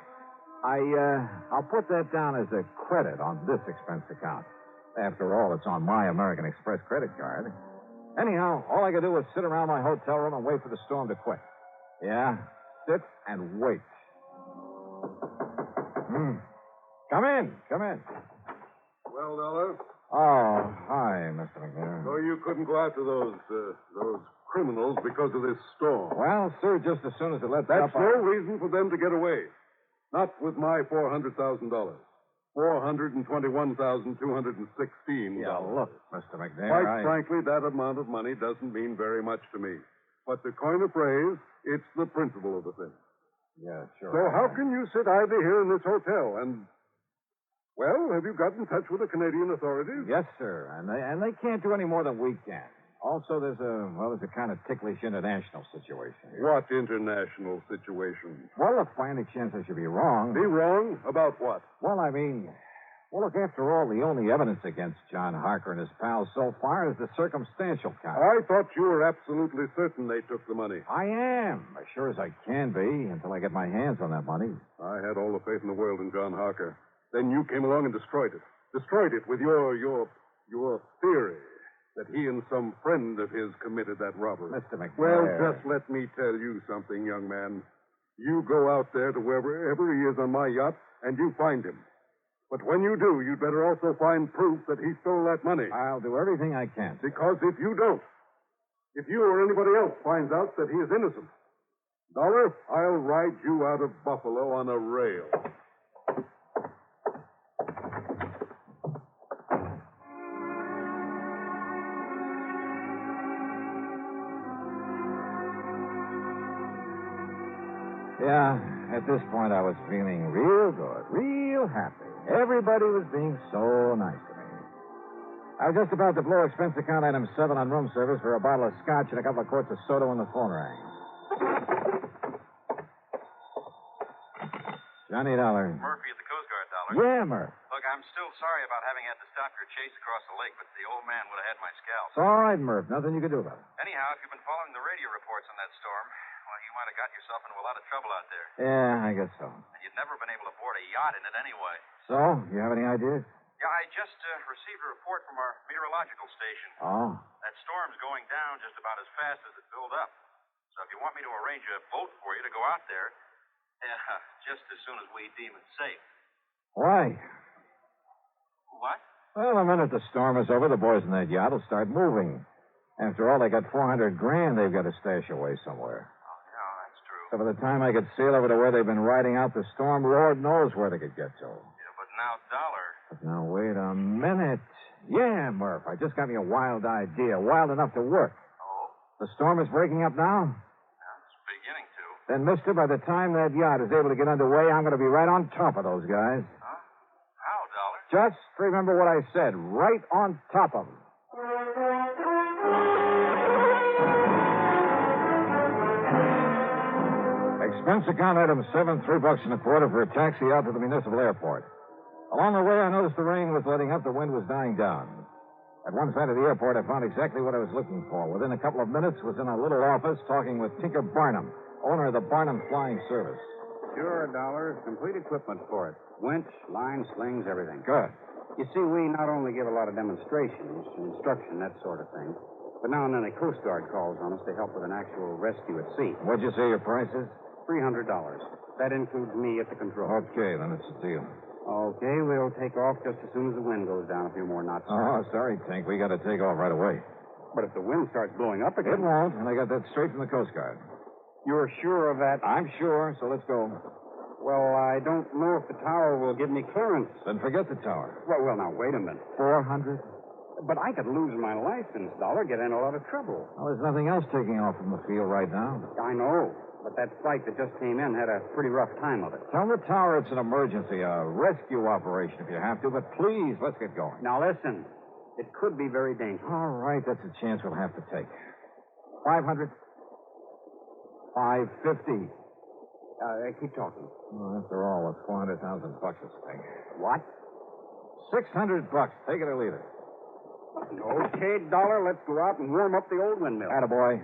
I'll put that down as a credit on this expense account. After all, it's on my American Express credit card. Anyhow, all I could do was sit around my hotel room and wait for the storm to quit. Yeah, sit and wait. Come in. Well, Dollar? Oh, hi, Mr. McNair. So you couldn't go after those criminals because of this storm? Well, sir, just as soon as it lets That's up... no reason for them to get away. Not with my $400,000. $421,216. Yeah, look, Mr. McNair, Quite frankly, that amount of money doesn't mean very much to me. But to coin a phrase, it's the principle of the thing. Yeah, sure. So how can you sit idly here in this hotel and... Well, have you got in touch with the Canadian authorities? Yes, sir. And they can't do any more than we can. Also, there's a kind of ticklish international situation here. What international situation? Well, if by any chance I should be wrong... Be wrong? About what? Well, look, after all, the only evidence against John Harker and his pals so far is the circumstantial count. I thought you were absolutely certain they took the money. I am, as sure as I can be, until I get my hands on that money. I had all the faith in the world in John Harker. Then you came along and destroyed it. Destroyed it with your theory that he and some friend of his committed that robbery. Mr. McNair. Well, just let me tell you something, young man. You go out there to wherever he is on my yacht, and you find him. But when you do, you'd better also find proof that he stole that money. I'll do everything I can. Because if you don't, if you or anybody else finds out that he is innocent, Dollar, I'll ride you out of Buffalo on a rail. Yeah, at this point I was feeling real good, real happy. Everybody was being so nice to me. I was just about to blow expense account item 7 on room service for a bottle of scotch and a couple of quarts of soda when the phone rang. Johnny Dollar. Murphy at the Coast Guard, Dollar. Yeah, Murph. Look, I'm still sorry about having had to stop your chase across the lake, but the old man would have had my scalp. It's all right, Murph. Nothing you can do about it. Anyhow, if you've been following the radio reports on that storm, Well, you might have got yourself into a lot of trouble out there. Yeah, I guess so. And you'd never been able to board a yacht in it anyway. So, you have any ideas? Yeah, I just received a report from our meteorological station. Oh. That storm's going down just about as fast as it built up. So if you want me to arrange a boat for you to go out there, just as soon as we deem it safe. Why? What? Well, the minute the storm is over, the boys in that yacht will start moving. After all, they got $400,000 they've got to stash away somewhere. Oh, yeah, that's true. So by the time I could sail over to where they've been riding out the storm, Lord knows where they could get to. Yeah, but now, Dollar. But now, wait a minute. Yeah, Murph, I just got me a wild idea, wild enough to work. Oh? The storm is breaking up now? Yeah, it's beginning to. Then, mister, by the time that yacht is able to get underway, I'm going to be right on top of those guys. Huh? How, Dollar? Just remember what I said, right on top of them. Expense account item 7, $3.25 for a taxi out to the municipal airport. Along the way, I noticed the rain was letting up, the wind was dying down. At one side of the airport, I found exactly what I was looking for. Within a couple of minutes, was in a little office talking with Tinker Barnum, owner of the Barnum Flying Service. Sure, Dollar. Complete equipment for it. Winch, line, slings, everything. Good. You see, we not only give a lot of demonstrations, instruction, that sort of thing, but now and then a Coast Guard calls on us to help with an actual rescue at sea. What'd you say your price is? $300. That includes me at the controls. Okay, then it's a deal. Okay, we'll take off just as soon as the wind goes down a few more knots. Oh, sorry, Tink. We got to take off right away. But if the wind starts blowing up again... It won't, and I got that straight from the Coast Guard. You're sure of that? I'm sure, so let's go. Well, I don't know if the tower will give me clearance. Then forget the tower. Well, now, wait a minute. 400? But I could lose my license, Dollar, get in a lot of trouble. Well, there's nothing else taking off from the field right now. I know. But that flight that just came in had a pretty rough time of it. Tell the tower it's an emergency, a rescue operation if you have to, but please, let's get going. Now, listen. It could be very dangerous. All right, that's a chance we'll have to take. 500? 550? Keep talking. Well, after all, it's $400,000 this thing. What? $600. Take it or leave it. Okay, Dollar, let's go out and warm up the old windmill. Attaboy.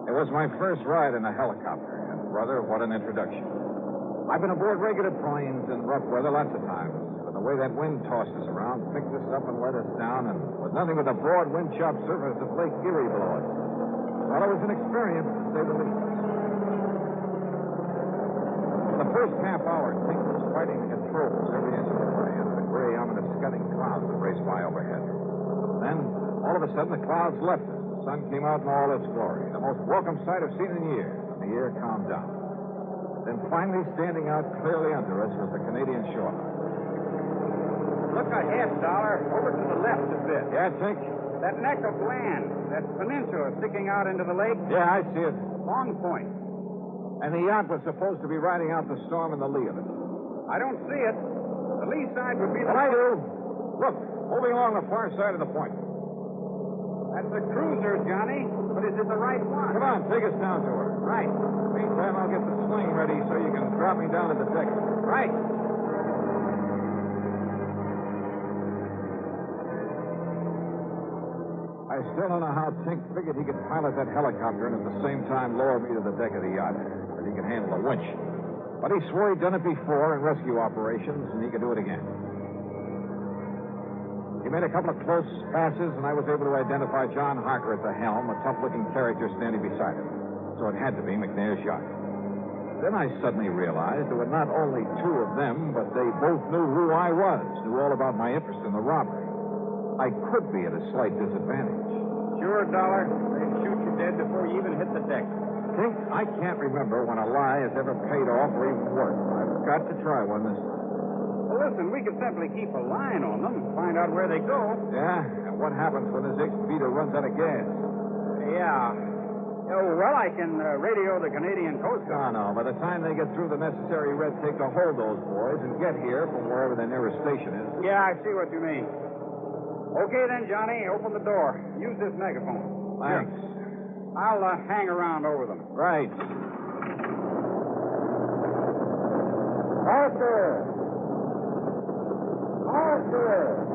It was my first ride in a helicopter, and, brother, what an introduction. I've been aboard regular planes in rough weather lots of times, but the way that wind tossed us around, picked us up and let us down, and with nothing but the broad wind-chopped surface of Lake Erie below us. Well, it was an experience, to say the least. For the first half hour, Tink was fighting the controls every inch of the way under the gray, ominous scudding clouds that raced by overhead. Then, all of a sudden, the clouds left us. The sun came out in all its glory. The most welcome sight I've seen in years. The air calmed down. Then finally, standing out clearly under us was the Canadian shoreline. Look ahead, Dollar. Over to the left a bit. Yeah, Tink? That neck of land, that peninsula sticking out into the lake. Yeah, I see it. Long Point. And the yacht was supposed to be riding out the storm in the lee of it. I don't see it. The lee side would be the... But I do. Look, moving along the far side of the point. That's a cruiser, Johnny. But is it the right one? Come on, take us down to her. Right. Meantime, I'll get the sling ready so you can drop me down at the deck. Right. I still don't know how Tink figured he could pilot that helicopter and at the same time lower me to the deck of the yacht. That he could handle a winch. But he swore he'd done it before in rescue operations, and he could do it again. He made a couple of close passes, and I was able to identify John Harker at the helm, a tough-looking character standing beside him. So it had to be McNair's yacht. Then I suddenly realized there were not only two of them, but they both knew who I was, knew all about my interest in the robbery. I could be at a slight disadvantage. Sure, Dollar. They'd shoot you dead before you even hit the deck. Tink, I can't remember when a lie has ever paid off or even worked. I've got to try one this time. Well, listen, we could simply keep a line on them, find out where they go. Yeah? And what happens when this X-Beater runs out of gas? Yeah. Oh, well, I can radio the Canadian Coast Guard. No. By the time they get through the necessary red tape to hold those boys and get here from wherever their nearest station is. Yeah, I see what you mean. Okay, then, Johnny, open the door. Use this megaphone. Thanks. Here. I'll hang around over them. Right. Parker! Parker!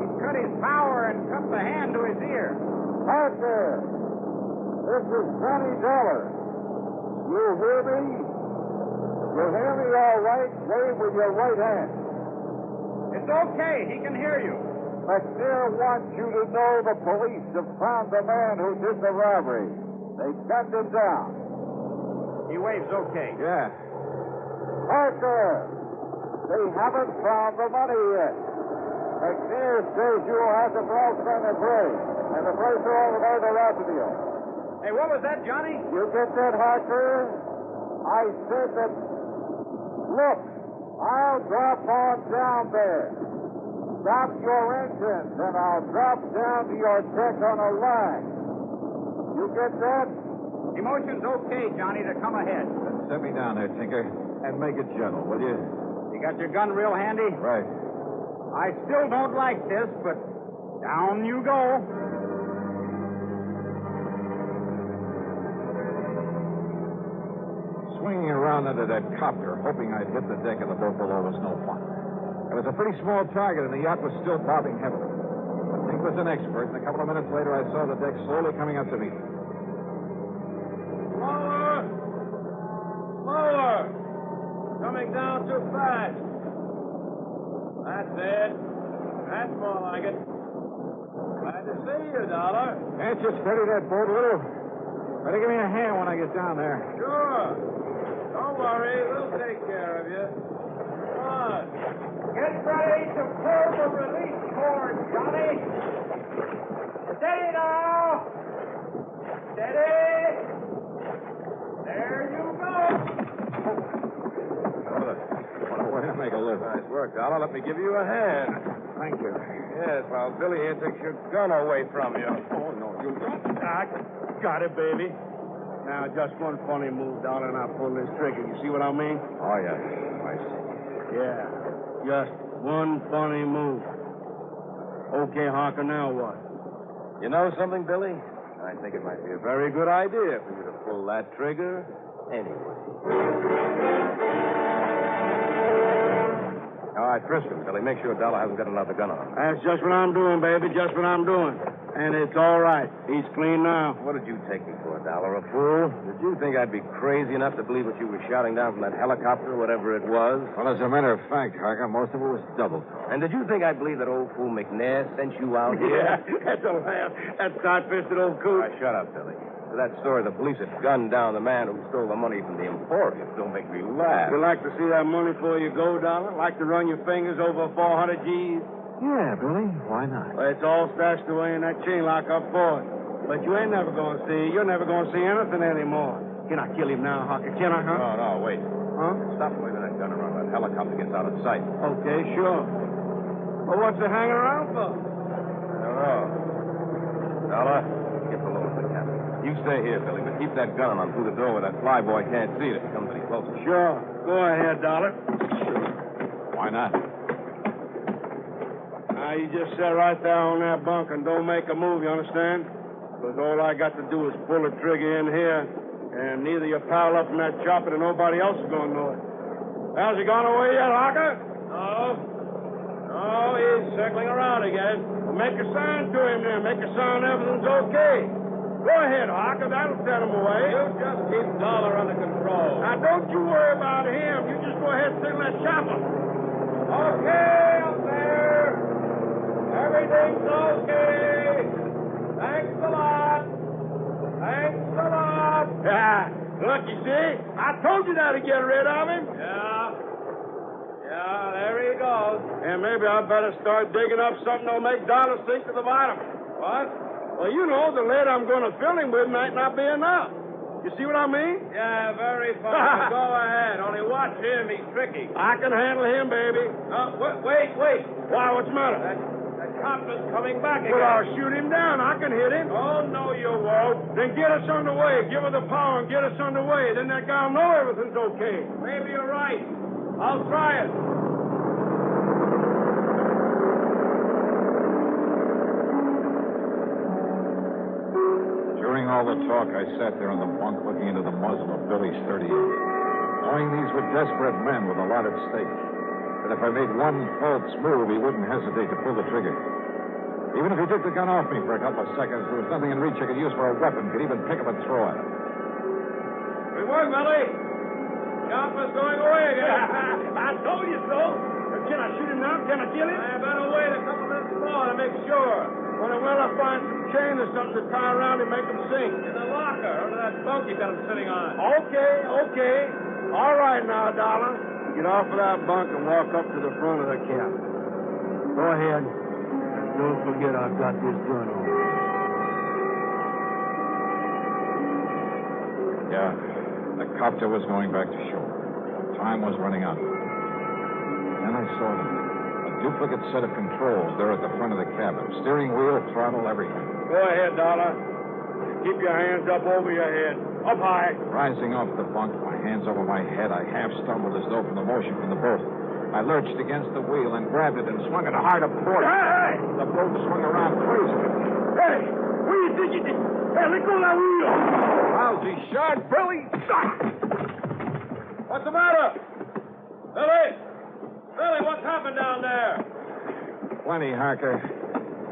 He's cut his power and cupped the hand to his ear. Parker! This is $20. You hear me? You hear me all right? Wave with your right hand. It's okay. He can hear you. McNair wants you to know the police have found the man who did the robbery. They gunned him down. He waves okay. Yeah. Parker! They haven't found the money yet. McNair says you'll have to cross on the bridge, and the place all about the Rapidio. Hey, what was that, Johnny? You get that, Harker? I said that. Look, I'll drop on down there. Stop your engines, and I'll drop down to your deck on a line. You get that? Emotion's okay, Johnny, to come ahead. Then set me down there, Tinker, and make it gentle, will you? You got your gun real handy? Right. I still don't like this, but down you go. Swinging around under that copter, hoping I'd hit the deck of the boat below was no fun. It was a pretty small target, and the yacht was still bobbing heavily. But Tink was an expert, and a couple of minutes later I saw the deck slowly coming up to me. Slower! Slower! Coming down too fast. That's it. That's more like it. Glad to see you, Dollar. Can't you steady that boat a little? Better give me a hand when I get down there. Sure. Don't worry. We'll take care of you. Come on. Get ready to pull the release cord, Johnny. Steady now. Steady. There you go. What a way to make a living. Nice work, Dollar. Let me give you a hand. Thank you. Yes, while Billy here takes your gun away from you. Oh, no, you don't. I got it, baby. Now, just one funny move, Dollar, and I'll pull this trigger. You see what I mean? Oh, yeah. I see. Yeah. Just one funny move. Okay, Harker, now what? You know something, Billy? I think it might be a very good idea for you to pull that trigger anyway. All right, frisk him, Billy. Make sure Dollar hasn't got another gun on him. That's just what I'm doing, baby. Just what I'm doing. And it's all right. He's clean now. What did you take me for, Dollar? A fool? Did you think I'd be crazy enough to believe what you were shouting down from that helicopter, whatever it was? Well, as a matter of fact, Harker, most of it was double talk. And did you think I'd believe that old fool McNair sent you out here? Yeah, that's a laugh. That tight-fisted old coot. All right, shut up, Billy. That story, the police had gunned down the man who stole the money from the Emporium. Don't make me laugh. You like to see that money before you go, Dollar? Like to run your fingers over 400 G's? Yeah, Billy. Why not? Well, it's all stashed away in that chain lock up for it. But you ain't never going to see. You're never going to see anything anymore. Can I kill him now, Harker? Can I, huh? No, wait. Huh? Stop waving that gun around. That helicopter gets out of sight. Okay, sure. Well, what's it hanging around for? I don't know. Dollar, get below the captain. You stay here, Billy, but keep that gun on through the door where that flyboy can't see it if he comes any closer. Sure. Go ahead, Dollar. Why not? Now, you just sit right there on that bunk and don't make a move, you understand? Because all I got to do is pull the trigger in here, and neither your pal up from that chopper nor nobody else is going to know it. Has he gone away yet, Harker? No. No, he's circling around again. Well, make a sign to him then. Make a sign everything's okay. Go ahead, Harker. That'll set him away. You just keep Dollar under control. Now, don't you worry about him. You just go ahead and signal that chopper. Okay, up there. Everything's okay. Thanks a lot. Thanks a lot. Yeah. Look, you see? I told you that to get rid of him. Yeah, there he goes. And maybe I better start digging up something that'll make Dollar sink to the bottom. What? Well, you know, the lead I'm going to fill him with might not be enough. You see what I mean? Yeah, very fine. Go ahead. Only watch him. He's tricky. I can handle him, baby. Wait. Why, what's the matter? That copper's coming back again. Well, I'll shoot him down. I can hit him. Oh, no, you won't. Then get us underway. Give her the power and get us underway. Then that guy'll know everything's okay. Maybe you're right. I'll try it. During all the talk, I sat there on the bunk looking into the muzzle of Billy's .38, knowing these were desperate men with a lot at stake. that if I made one false move, he wouldn't hesitate to pull the trigger. Even if he took the gun off me for a couple of seconds, there was nothing in reach I could use for a weapon, could even pick up and throw at him. Good work, Billy. The officer's going away again. I told you so. Can I shoot him now? Can I kill him? I better wait a couple minutes more to make sure. When I find some chain or something to tie around him, make him sink. In the locker, under that bunk you got him sitting on. Okay. All right now, Dollar. Get off of that bunk and walk up to the front of the cabin. Go ahead. And don't forget I've got this gun on. Yeah, the copter was going back to shore. Time was running out. Then I saw them. A duplicate set of controls there at the front of the cabin. Steering wheel, throttle, everything. Go ahead, Dollar. Keep your hands up over your head. Up high. Rising off the bunk, my hands over my head, I half stumbled as though from the motion from the boat. I lurched against the wheel and grabbed it and swung it hard a port. Hey! The boat swung around crazily. Hey! What do you think you did? Hey, let go of that wheel! Lousy shot, Billy! What's the matter? Billy! Billy, what's happened down there? Plenty, Harker.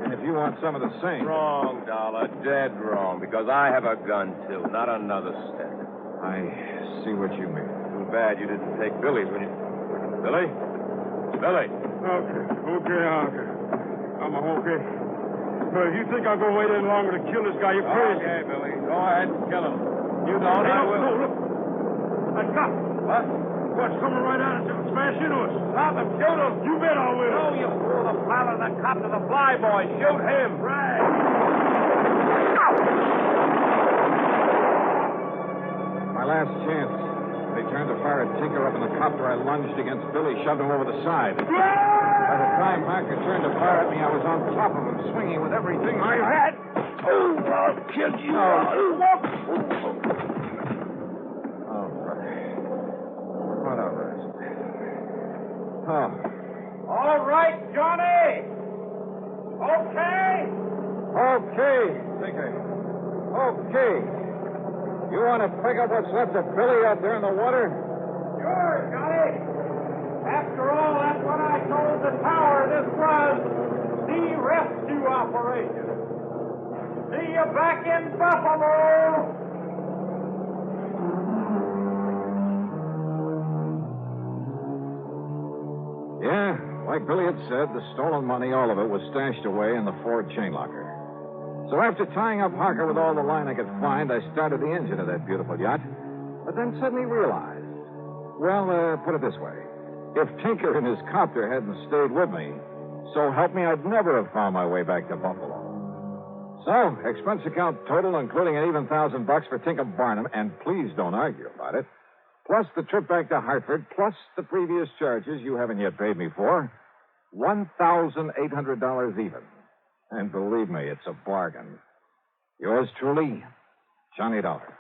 And if you want some of the same... Wrong, Dollar. Dead wrong. Because I have a gun, too. Not another cent. I see what you mean. Too bad you didn't take Billy's when you... Billy? Billy? Okay, Harker. I'm okay. But if you think I'll go wait any longer to kill this guy, you're crazy. Okay, Billy. Go ahead and kill him. You don't, I will. No, look. That cop. What? What's coming right at us and smash into us? Stop him. Shoot him. You bet I will. No, you fool. The pilot of that cop to the flyboy. Shoot him. Right. My last chance. They turned to fire a tinker up in the copter. I lunged against Billy, shoved him over the side. By the time Harker turned to fire at me, I was on top of him, swinging with everything I had. Oh, I'll kill you. Oh, brother. What a rest. Oh. All right, Johnny. Okay. Okay, tinker. Okay. You want to pick up what's left of Billy out there in the water? Sure, Johnny. After all, that's what I told the tower this was the rescue operation. See you back in Buffalo. Yeah, like Billy had said, the stolen money, all of it, was stashed away in the Ford chain locker. So after tying up Harker with all the line I could find, I started the engine of that beautiful yacht, but then suddenly realized, well, put it this way. If Tinker and his copter hadn't stayed with me, so help me, I'd never have found my way back to Buffalo. So, expense account total, including an even $1,000 for Tinker Barnum, and please don't argue about it, plus the trip back to Hartford, plus the previous charges you haven't yet paid me for, $1,800 even. And believe me, it's a bargain. Yours truly, Johnny Dollar.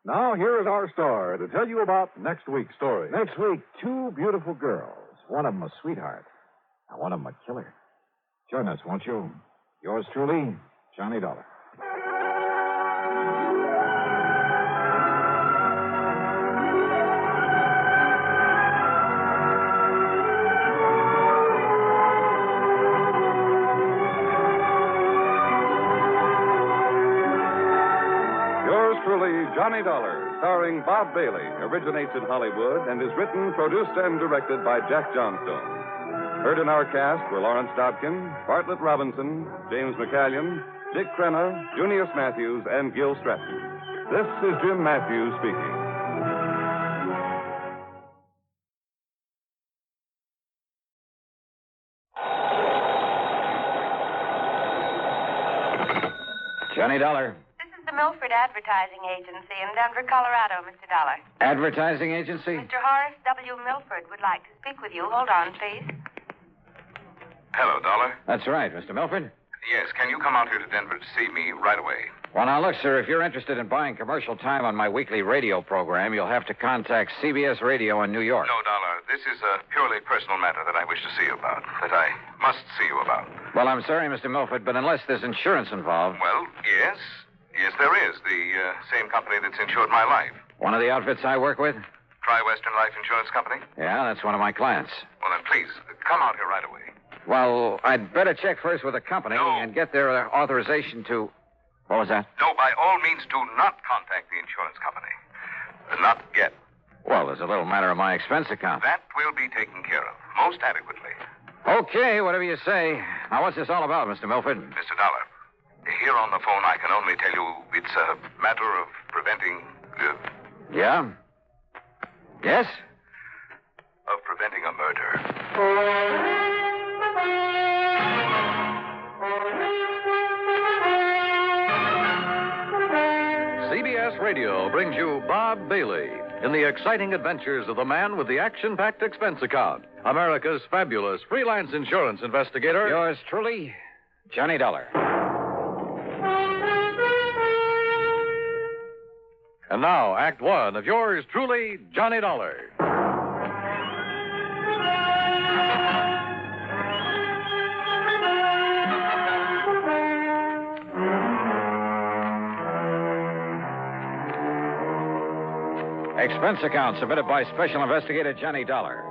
Now, here is our star to tell you about next week's story. Next week, two beautiful girls. One of them a sweetheart, and one of them a killer. Join us, won't you? Yours truly, Johnny Dollar. Johnny Dollar, starring Bob Bailey, originates in Hollywood and is written, produced, and directed by Jack Johnstone. Heard in our cast were Lawrence Dobkin, Bartlett Robinson, James McCallion, Dick Crenna, Junius Matthews, and Gil Stratton. This is Jim Matthews speaking. Johnny Dollar. The Milford Advertising Agency in Denver, Colorado, Mr. Dollar. Advertising agency? Mr. Horace W. Milford would like to speak with you. Hold on, please. Hello, Dollar. That's right, Mr. Milford. Yes, can you come out here to Denver to see me right away? Well, now, look, sir, if you're interested in buying commercial time on my weekly radio program, you'll have to contact CBS Radio in New York. No, Dollar. This is a purely personal matter that I wish to see you about, that I must see you about. Well, I'm sorry, Mr. Milford, but unless there's insurance involved... Well, yes. Yes, there is. The same company that's insured my life. One of the outfits I work with? Tri-Western Life Insurance Company? Yeah, that's one of my clients. Well, then, please, come out here right away. Well, I'd better check first with the company and get their authorization to... What was that? No, by all means, do not contact the insurance company. Not yet. Well, there's a little matter of my expense account. That will be taken care of, most adequately. Okay, whatever you say. Now, what's this all about, Mr. Milford? Mr. Dollar, here on the phone, I can only tell you it's a matter of preventing... Yeah? Yes? Of preventing a murder. CBS Radio brings you Bob Bailey in the exciting adventures of the man with the action-packed expense account, America's fabulous freelance insurance investigator. Yours truly, Johnny Dollar. And now, Act One of yours truly, Johnny Dollar. Expense account submitted by Special Investigator Johnny Dollar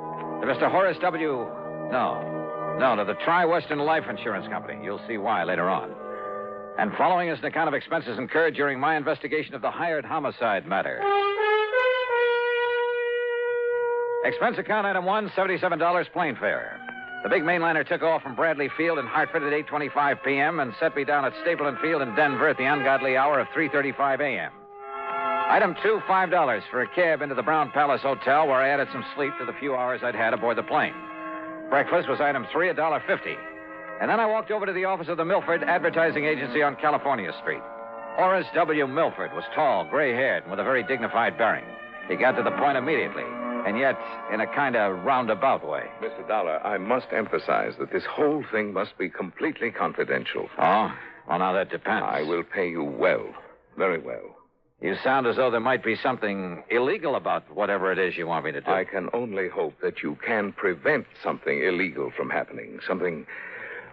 to Mr. Horace W. No, to the Tri-Western Life Insurance Company. You'll see why later on. And following is an account of expenses incurred during my investigation of the hired homicide matter. Expense account item 1, $77 plane fare. The big mainliner took off from Bradley Field in Hartford at 8:25 p.m. and set me down at Stapleton Field in Denver at the ungodly hour of 3:35 a.m. Item 2, $5 for a cab into the Brown Palace Hotel, where I added some sleep to the few hours I'd had aboard the plane. Breakfast was item 3, $1.50. And then I walked over to the office of the Milford Advertising Agency on California Street. Horace W. Milford was tall, gray-haired, and with a very dignified bearing. He got to the point immediately, and yet in a kind of roundabout way. Mr. Dollar, I must emphasize that this whole thing must be completely confidential. Oh? Well, now that depends. I will pay you well, very well. You sound as though there might be something illegal about whatever it is you want me to do. I can only hope that you can prevent something illegal from happening, something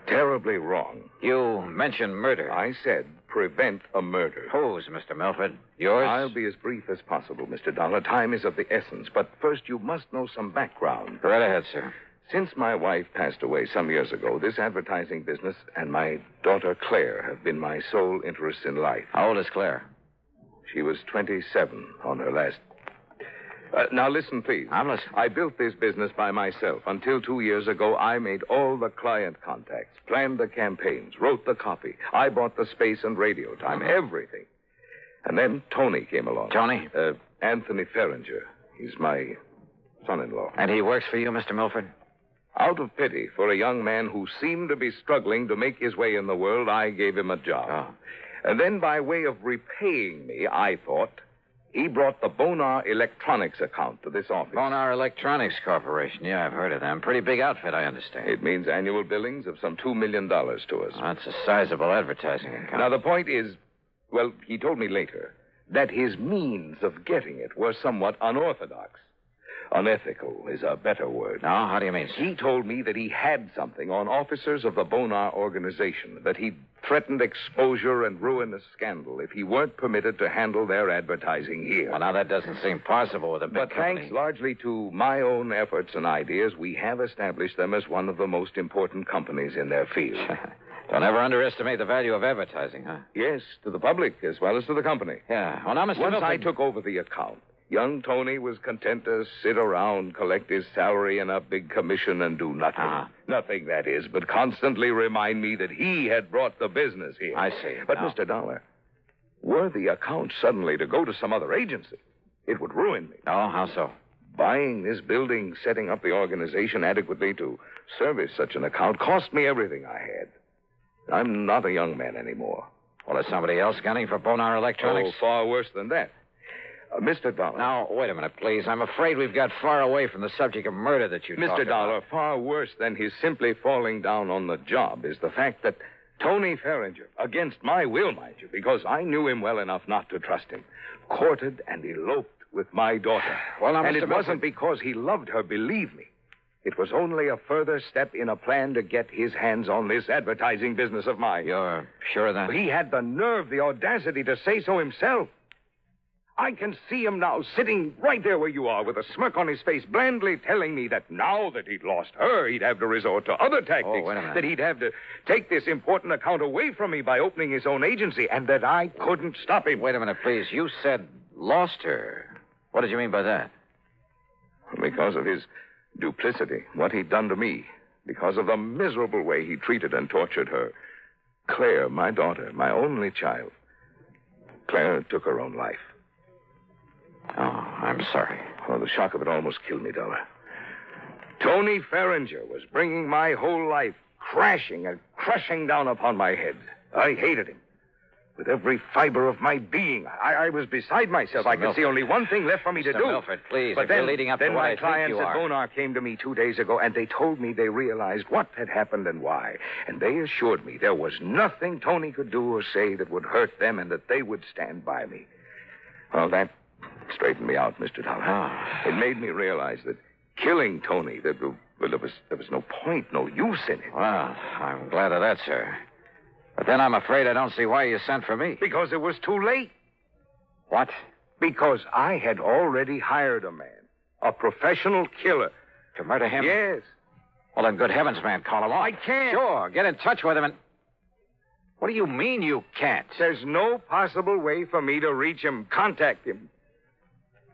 terribly wrong. You mentioned murder. I said prevent a murder. Whose, Mr. Milford? Yours? I'll be as brief as possible, Mr. Dollar. Time is of the essence. But first, you must know some background. Right ahead, sir. Since my wife passed away some years ago, this advertising business and my daughter Claire have been my sole interests in life. How old is Claire? She was 27 on her last... now, listen, please. I'm listening. I built this business by myself. Until 2 years ago, I made all the client contacts, planned the campaigns, wrote the copy. I bought the space and radio time, everything. And then Tony came along. Tony? Anthony Ferringer. He's my son-in-law. And he works for you, Mr. Milford? Out of pity for a young man who seemed to be struggling to make his way in the world, I gave him a job. Oh. And then, by way of repaying me, I thought, he brought the Bonar Electronics account to this office. Bonar Electronics Corporation. Yeah, I've heard of them. Pretty big outfit, I understand. It means annual billings of some $2 million to us. That's a sizable advertising account. Now, the point is, well, he told me later, that his means of getting it were somewhat unorthodox. Unethical is a better word. No, how do you mean? He told me that he had something on officers of the Bonar organization, that he'd threatened exposure and ruinous scandal if he weren't permitted to handle their advertising here. Well, now that doesn't seem possible with a big But company. thanks largely to my own efforts and ideas, we have established them as one of the most important companies in their field. Don't ever underestimate the value of advertising, huh? Yes, to the public as well as to the company. Yeah. Well, now, Mr. Once Milford... I took over the account, young Tony was content to sit around, collect his salary and a big commission and do nothing. Nothing, that is, but constantly remind me that he had brought the business here. I see. But, Now- Mr. Dollar, were the account suddenly to go to some other agency, it would ruin me. Oh, how so? Buying this building, setting up the organization adequately to service such an account cost me everything I had. I'm not a young man anymore. Well, is somebody else gunning for Bonar Electronics? Oh, far worse than that. Mr. Dollar. Now, wait a minute, please. I'm afraid we've got far away from the subject of murder that you talked Mr. about. Dollar, far worse than his simply falling down on the job is the fact that Tony Ferringer, against my will, mind you, because I knew him well enough not to trust him, courted and eloped with my daughter. Well, now, and Mr. it wasn't because he loved her, believe me. It was only a further step in a plan to get his hands on this advertising business of mine. You're sure of that? He had the nerve, the audacity to say so himself. I can see him now, sitting right there where you are, with a smirk on his face, blandly telling me that now that he'd lost her, he'd have to resort to other tactics. Oh, wait a minute. That he'd have to take this important account away from me by opening his own agency, and that I couldn't stop him. Wait a minute, please. You said lost her. What did you mean by that? Because of his duplicity, what he'd done to me, because of the miserable way he treated and tortured her. Claire, my daughter, my only child. Claire took her own life. Oh, I'm sorry. Oh, the shock of it almost killed me, Dollar. Tony Ferringer was bringing my whole life crashing and crushing down upon my head. I hated him. With every fiber of my being, I was beside myself. I could see only one thing left for me to Mr. do. Milford, please, But if then, you're leading up to then what my I think clients you at are. Bonar came to me 2 days ago, and they told me they realized what had happened and why. And they assured me there was nothing Tony could do or say that would hurt them and that they would stand by me. Well, that straightened me out, Mr. Dollar. It made me realize that killing Tony, there was no point, no use in it. Well, I'm glad of that, sir. But then I'm afraid I don't see why you sent for me. Because it was too late. What? Because I had already hired a man, a professional killer. To murder him? Yes. Well, then, good heavens, man, call him off. I can't. Sure, get in touch with him and... What do you mean you can't? There's no possible way for me to reach him, contact him,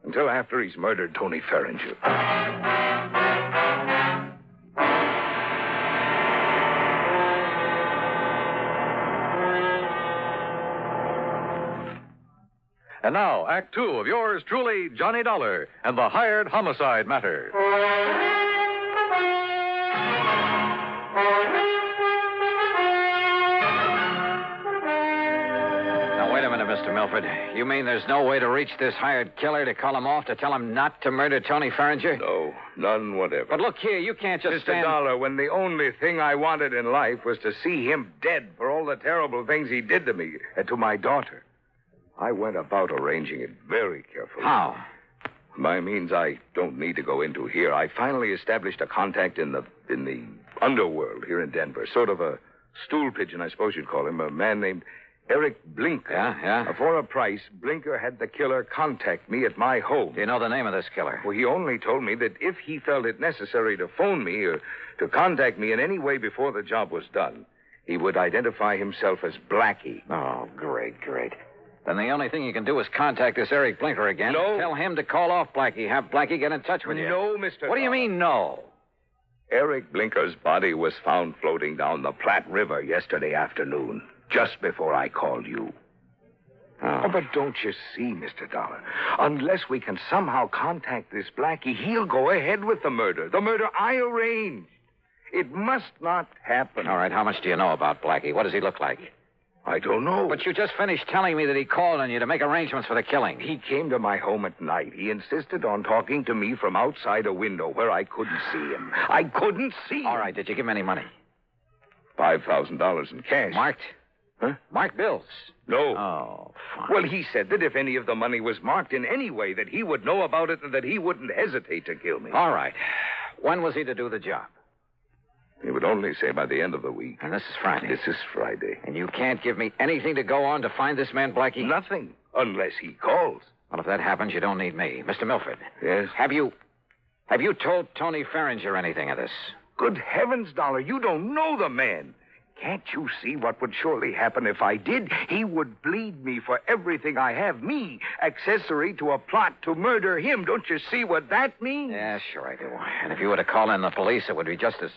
until after he's murdered Tony Ferringer. And now, Act Two of yours truly, Johnny Dollar, and the hired homicide matter. Now, wait a minute, Mr. Milford. You mean there's no way to reach this hired killer to call him off, to tell him not to murder Tony Ferringer? No, none whatever. But look here, you can't just Mr. stand... Dollar, when the only thing I wanted in life was to see him dead for all the terrible things he did to me and to my daughter, I went about arranging it very carefully. How? By means I don't need to go into here. I finally established a contact in the underworld here in Denver. Sort of a stool pigeon, I suppose you'd call him. A man named Eric Blinker. Yeah? For a price, Blinker had the killer contact me at my home. Do you know the name of this killer? Well, he only told me that if he felt it necessary to phone me or to contact me in any way before the job was done, he would identify himself as Blackie. Oh, great. Then the only thing you can do is contact this Eric Blinker again. No. Tell him to call off Blackie. Have Blackie get in touch with you. No, Mr. What do you mean, no? Eric Blinker's body was found floating down the Platte River yesterday afternoon, just before I called you. Oh. But don't you see, Mr. Dollar? Unless we can somehow contact this Blackie, he'll go ahead with the murder. The murder I arranged. It must not happen. All right, how much do you know about Blackie? What does he look like? I don't know. But you just finished telling me that he called on you to make arrangements for the killing. He came to my home at night. He insisted on talking to me from outside a window where I couldn't see him. I couldn't see him. All right, did you give him any money? $5,000 in cash. Marked? Huh? Marked bills? No. Oh, fine. Well, he said that if any of the money was marked in any way, that he would know about it and that he wouldn't hesitate to kill me. All right. When was he to do the job? He would only say by the end of the week. And this is Friday. This is Friday. And you can't give me anything to go on to find this man, Blackie? Nothing, unless he calls. Well, if that happens, you don't need me. Mr. Milford. Yes? Have you told Tony Ferringer anything of this? Good heavens, Dollar, you don't know the man. Can't you see what would surely happen if I did? He would bleed me for everything I have. Me, accessory to a plot to murder him. Don't you see what that means? Yeah, sure I do. And if you were to call in the police, it would be just as...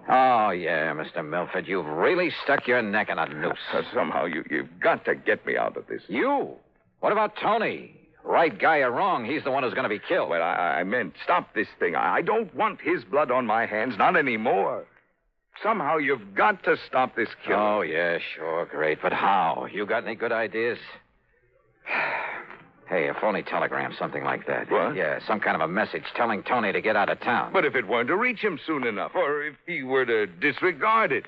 Oh, yeah, Mr. Milford, you've really stuck your neck in a noose. Somehow you've got to get me out of this. You? What about Tony? Right guy or wrong, he's the one who's going to be killed. Well, I meant stop this thing. I don't want his blood on my hands, not anymore. Somehow you've got to stop this killing. Oh, yeah, sure, great. But how? You got any good ideas? Hey, a phony telegram, something like that. What? Yeah, some kind of a message telling Tony to get out of town. But if it weren't to reach him soon enough, or if he were to disregard it.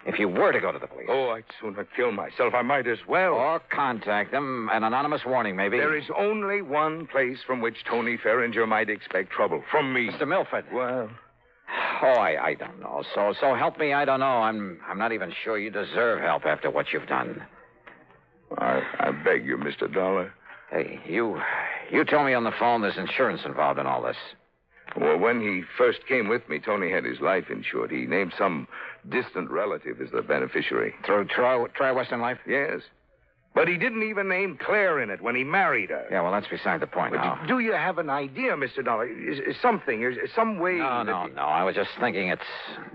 If you were to go to the police. Oh, I'd sooner kill myself. I might as well. Or contact them. An anonymous warning, maybe. There is only one place from which Tony Ferringer might expect trouble. From me. Mr. Milford. Well... Oh, I don't know. So help me, I don't know. I'm not even sure you deserve help after what you've done. I beg you, Mr. Dollar. Hey, you told me on the phone there's insurance involved in all this. Well, when he first came with me, Tony had his life insured. He named some distant relative as the beneficiary. Through Tri-Western Life? Yes. But he didn't even name Claire in it when he married her. Yeah, well, that's beside the point now. Do you have an idea, Mr. Dollar? Is some way... No. I was just thinking it's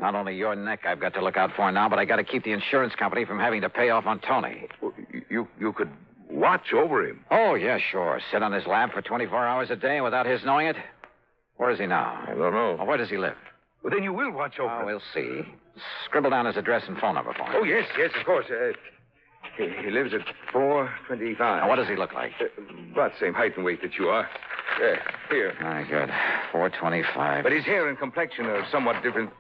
not only your neck I've got to look out for now, but I got to keep the insurance company from having to pay off on Tony. Well, you could watch over him. Oh, yeah, sure. Sit on his lap for 24 hours a day without his knowing it? Where is he now? I don't know. Well, where does he live? Well, then you will watch over him. We'll see. Scribble down his address and phone number for me. Oh, yes, of course. He lives at 425. Now, what does he look like? About the same height and weight that you are. Here. Very good. 425. But his hair and complexion are somewhat different.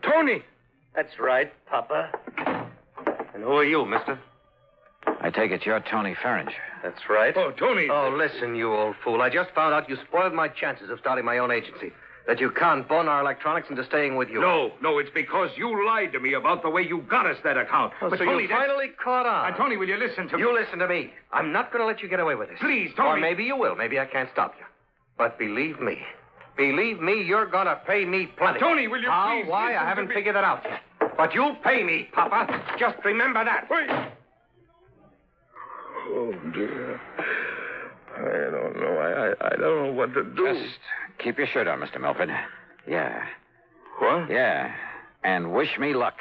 Tony! That's right, Papa. And who are you, mister? I take it you're Tony Ferringer. That's right. Oh, Tony. Oh, listen, you old fool. I just found out you spoiled my chances of starting my own agency. That you conned Bonar Electronics into staying with you. No, it's because you lied to me about the way you got us that account. Oh, but so Tony, you finally caught on. Tony, will you listen to me? You listen to me. I'm not going to let you get away with this. Please, Tony. Or maybe you will. Maybe I can't stop you. But believe me, you're going to pay me plenty. Tony, will you How? please Why? I haven't figured it out yet. But you'll pay me, Papa. Just remember that. Wait. Oh, dear. I don't know. I don't know what to do. Just keep your shirt on, Mr. Milford. Yeah. What? Yeah. And wish me luck.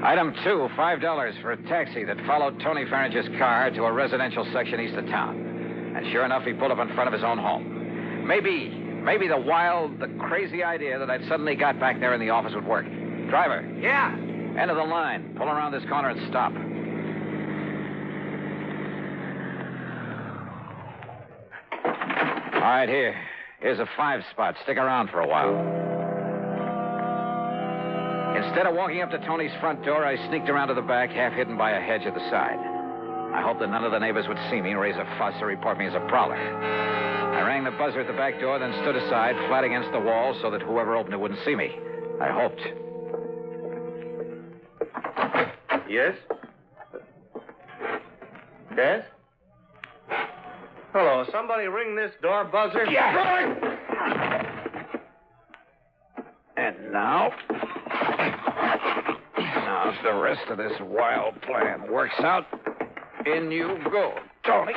Item 2, $5 for a taxi that followed Tony Ferringer's car to a residential section east of town. And sure enough, he pulled up in front of his own home. Maybe the crazy idea that I'd suddenly got back there in the office would work. Driver. Yeah? End of the line. Pull around this corner and stop. All right, here's a 5 spot. Stick around for a while. Instead of walking up to Tony's front door, I sneaked around to the back, half hidden by a hedge at the side. I hoped that none of the neighbors would see me and raise a fuss or report me as a prowler. I rang the buzzer at the back door, then stood aside, flat against the wall, so that whoever opened it wouldn't see me. I hoped. Yes? Yes? Hello, somebody ring this door buzzer? Yeah! And now, if the rest of this wild plan works out, in you go, Tony.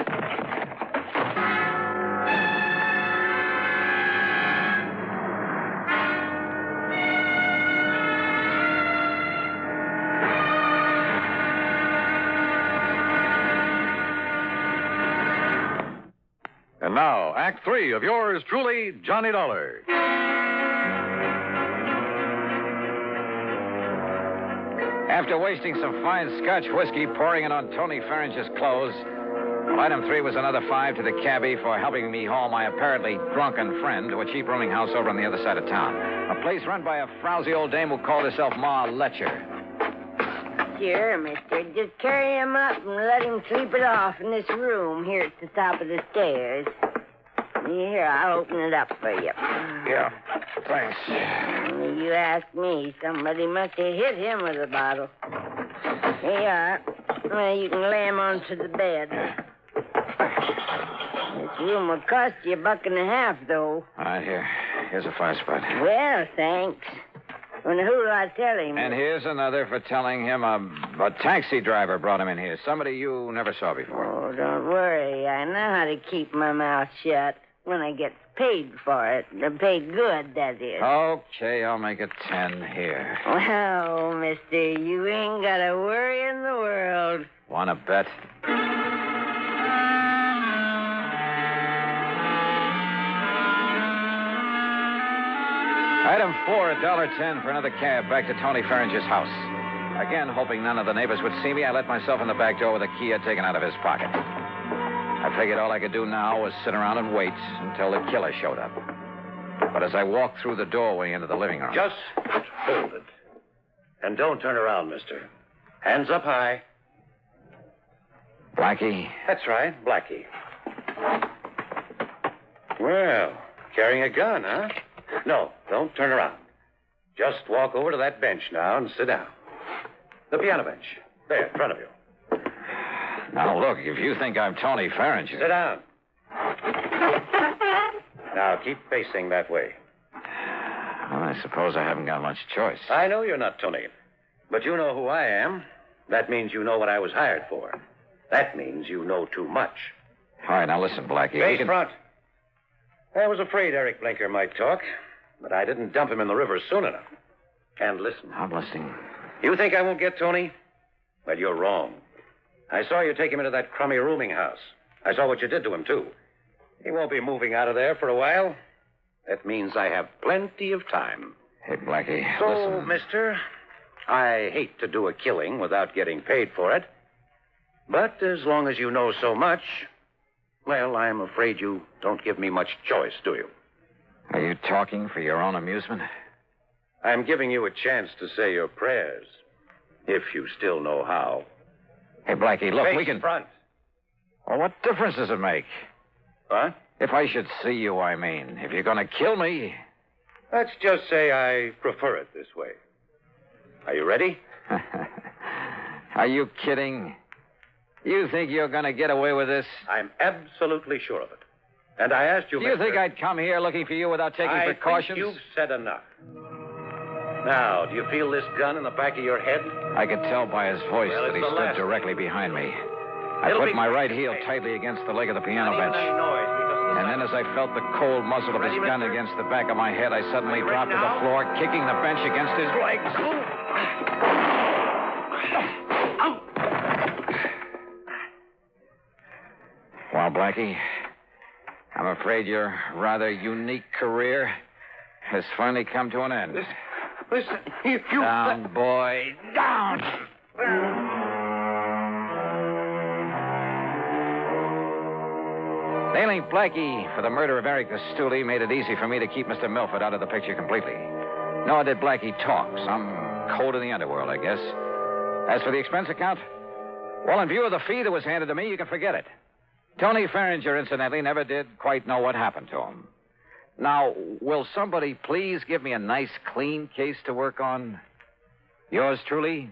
And now, Act 3 of yours truly, Johnny Dollar. After wasting some fine Scotch whiskey, pouring it on Tony Ferringer's clothes, item 3 was another 5 to the cabbie for helping me haul my apparently drunken friend to a cheap rooming house over on the other side of town. A place run by a frowsy old dame who called herself Ma Letcher. Sure, mister. Just carry him up and let him sleep it off in this room here at the top of the stairs. Here, I'll open it up for you. Yeah, thanks. You ask me. Somebody must have hit him with a bottle. Here you are. Well, you can lay him onto the bed. This room will cost you $1.50, though. All right, here's a 5 spot. Well, thanks. And who'll I tell him? And here's another for telling him a taxi driver brought him in here. Somebody you never saw before. Oh, don't worry. I know how to keep my mouth shut when I get paid for it. Paid good, that is. Okay, I'll make it 10 here. Well, mister, you ain't got a worry in the world. Want to bet? Item 4, $1.10 for another cab back to Tony Ferringer's house. Again, hoping none of the neighbors would see me, I let myself in the back door with a key I'd taken out of his pocket. I I figured all I could do now was sit around and wait until the killer showed up. But as I walked through the doorway into the living room... Just hold it. And don't turn around, mister. Hands up high. Blackie? That's right, Blackie. Well, carrying a gun, huh? No, don't turn around. Just walk over to that bench now and sit down. The piano bench. There, in front of you. Now, look, if you think I'm Tony Farringer... Sit down. Now, keep facing that way. Well, I suppose I haven't got much choice. I know you're not Tony, but you know who I am. That means you know what I was hired for. That means you know too much. All right, now listen, Blackie. Face front. I was afraid Eric Blinker might talk, but I didn't dump him in the river soon enough. And listen. I'm listening. You think I won't get Tony? But you're wrong. I saw you take him into that crummy rooming house. I saw what you did to him, too. He won't be moving out of there for a while. That means I have plenty of time. Hey, Blackie, so, listen. mister, I hate to do a killing without getting paid for it. But as long as you know so much, well, I'm afraid you don't give me much choice, do you? Are you talking for your own amusement? I'm giving you a chance to say your prayers, if you still know how. Hey, Blackie, look, Face we can... front. Well, what difference does it make? What? If I should see you, I mean. If you're going to kill me... Let's just say I prefer it this way. Are you ready? Are you kidding? You think you're going to get away with this? I'm absolutely sure of it. And I asked you, Do you think I'd come here looking for you without taking precautions? I think you've said enough. Now, do you feel this gun in the back of your head? I could tell by his voice that he stood directly behind me. I put my right heel tightly against the leg of the piano bench. And then as I felt the cold muzzle of his gun against the back of my head, I suddenly dropped to the floor, kicking the bench against his legs. Well, Blackie, I'm afraid your rather unique career has finally come to an end. Listen, if you... Down, boy, down! Nailing Blackie for the murder of Eric Stuley made it easy for me to keep Mr. Milford out of the picture completely. Nor did Blackie talk. Some code in the underworld, I guess. As for the expense account, well, in view of the fee that was handed to me, you can forget it. Tony Farringer, incidentally, never did quite know what happened to him. Now, will somebody please give me a nice, clean case to work on? Yours truly,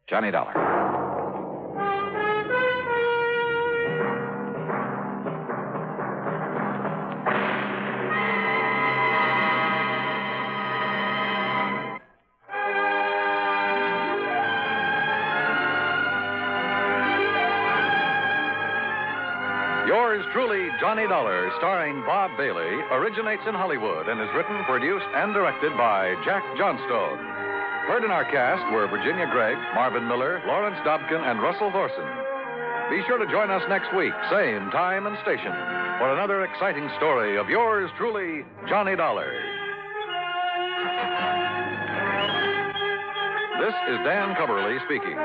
Johnny Dollar. Yours truly, Johnny Dollar, starring Bob Bailey, originates in Hollywood and is written, produced, and directed by Jack Johnstone. Heard in our cast were Virginia Gregg, Marvin Miller, Lawrence Dobkin, and Russell Thorson. Be sure to join us next week, same time and station, for another exciting story of yours truly, Johnny Dollar. This is Dan Coverly speaking.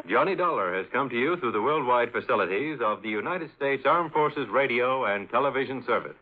Johnny Dollar has come to you through the worldwide facilities of the United States Armed Forces Radio and Television Service.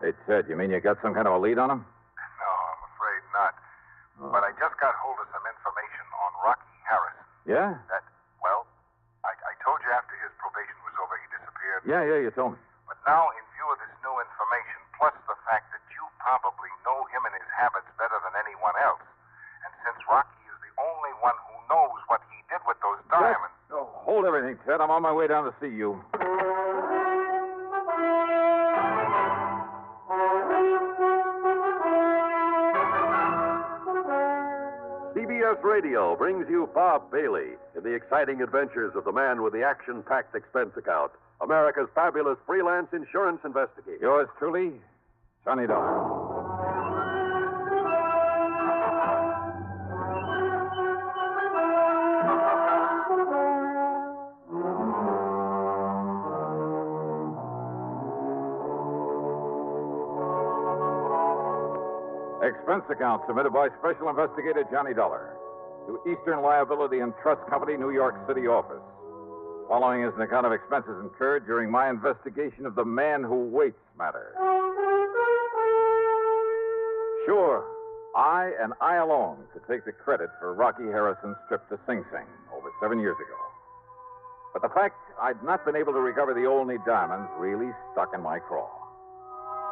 Hey, Ted, you mean you got some kind of a lead on him? No, I'm afraid not. But I just got hold of some information on Rocky Harris. Yeah? I told you after his probation was over, he disappeared. Yeah, you told me. But now, in view of this new information, plus the fact that you probably know him and his habits better than anyone else, and since Rocky is the only one who knows what he did with those diamonds... Oh, hold everything, Ted. I'm on my way down to see you. CBS Radio brings you Bob Bailey in the exciting adventures of the man with the action-packed expense account, America's fabulous freelance insurance investigator. Yours truly, Johnny Dollar. Expense account submitted by Special Investigator Johnny Dollar to Eastern Liability and Trust Company, New York City office. Following is an account of expenses incurred during my investigation of the man who waits matter. Sure, I and I alone could take the credit for Rocky Harrison's trip to Sing Sing over 7 years ago. But the fact I'd not been able to recover the Olney diamonds really stuck in my craw.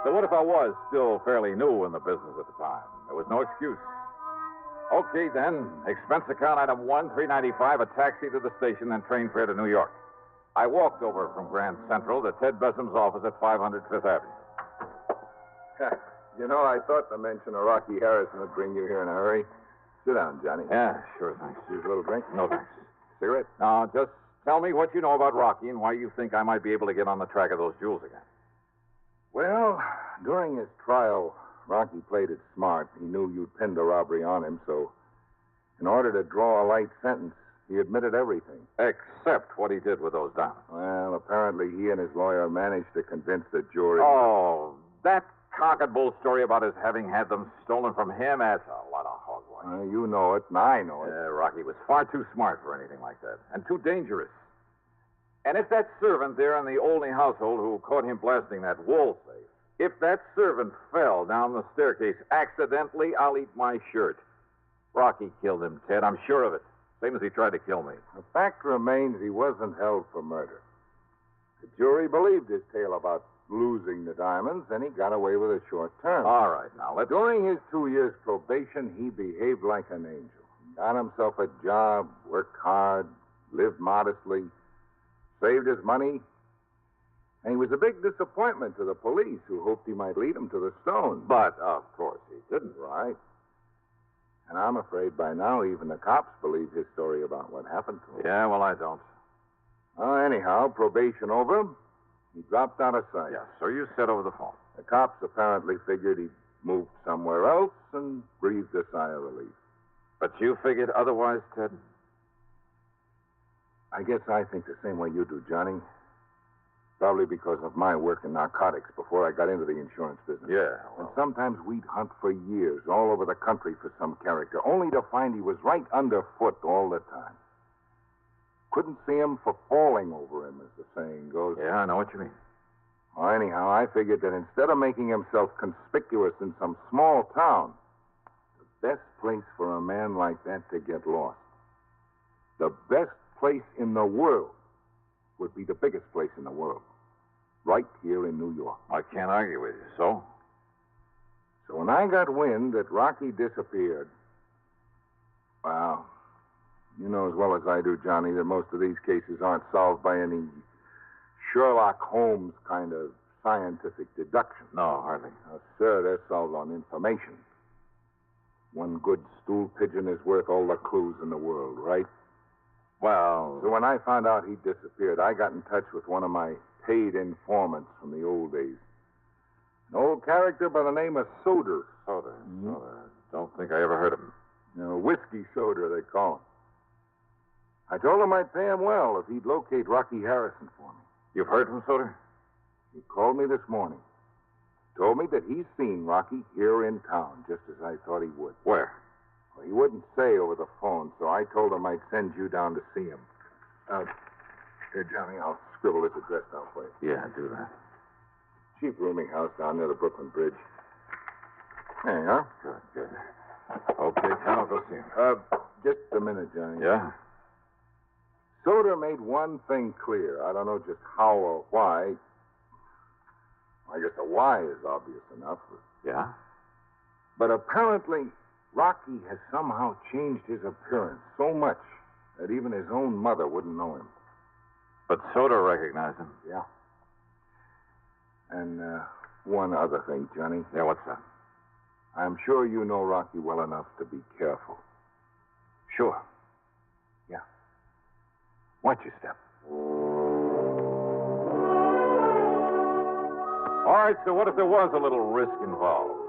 So what if I was still fairly new in the business at the time? There was no excuse. Okay, then. Expense account item 1, $3.95, a taxi to the station, then train fare to New York. I walked over from Grand Central to Ted Bessam's office at 500 Fifth Avenue. You know, I thought the mention of Rocky Harrison would bring you here in a hurry. Sit down, Johnny. Yeah, sure, thanks. Use a little drink? No, thanks. Cigarette? Now, just tell me what you know about Rocky and why you think I might be able to get on the track of those jewels again. Well, during his trial, Rocky played it smart. He knew you'd pinned the robbery on him, so in order to draw a light sentence, he admitted everything. Except what he did with those diamonds. Well, apparently he and his lawyer managed to convince the jury. Oh, that cock and bull story about his having had them stolen from him, that's a lot of hogwash. You know it, and I know it. Rocky was far too smart for anything like that, and too dangerous. And if that servant there in the Olney household who caught him blasting that wall safe, if that servant fell down the staircase accidentally, I'll eat my shirt. Rocky killed him, Ted. I'm sure of it. Same as he tried to kill me. The fact remains he wasn't held for murder. The jury believed his tale about losing the diamonds, and he got away with a short term. All right, now let's... During his 2 years probation, he behaved like an angel. He got himself a job, worked hard, lived modestly, saved his money, and he was a big disappointment to the police who hoped he might lead them to the stone. But, of course, he didn't. Right. And I'm afraid by now even the cops believe his story about what happened to him. Yeah, well, I don't. Anyhow, probation over. He dropped out of sight. Yeah, so you said over the phone. The cops apparently figured he'd moved somewhere else and breathed a sigh of relief. But you figured otherwise, Ted? I guess I think the same way you do, Johnny. Probably because of my work in narcotics before I got into the insurance business. Yeah. And sometimes we'd hunt for years all over the country for some character, only to find he was right underfoot all the time. Couldn't see him for falling over him, as the saying goes. Yeah, I know what you mean. Well, anyhow, I figured that instead of making himself conspicuous in some small town, the best place for a man like that to get lost, the best place in the world, would be the biggest place in the world. Right here in New York. I can't argue with you. So when I got wind that Rocky disappeared, well, you know as well as I do, Johnny, that most of these cases aren't solved by any Sherlock Holmes kind of scientific deduction. No, hardly. No, sir, they're solved on information. One good stool pigeon is worth all the clues in the world, right? Well... So when I found out he disappeared, I got in touch with one of my paid informants from the old days. An old character by the name of Soder. Soder. Don't think I ever heard of him. Whiskey Soder, they call him. I told him I'd pay him well if he'd locate Rocky Harrison for me. You've heard from Soder? He called me this morning. Told me that he's seen Rocky here in town, just as I thought he would. Where? Well, he wouldn't say over the phone, so I told him I'd send you down to see him. Here, Johnny, I'll scribble his address down for you. Yeah, do that. cheap rooming house down near the Brooklyn Bridge. There you are. Good. Okay, Tom, I'll go see him. Just a minute, Johnny. Yeah? Soda made one thing clear. I don't know just how or why. I guess the why is obvious enough. Yeah? But apparently, Rocky has somehow changed his appearance so much that even his own mother wouldn't know him. But Soda recognized him. Yeah. And one other thing, Johnny. Yeah, what's that? I'm sure you know Rocky well enough to be careful. Sure. Yeah. Watch your step. All right, so what if there was a little risk involved?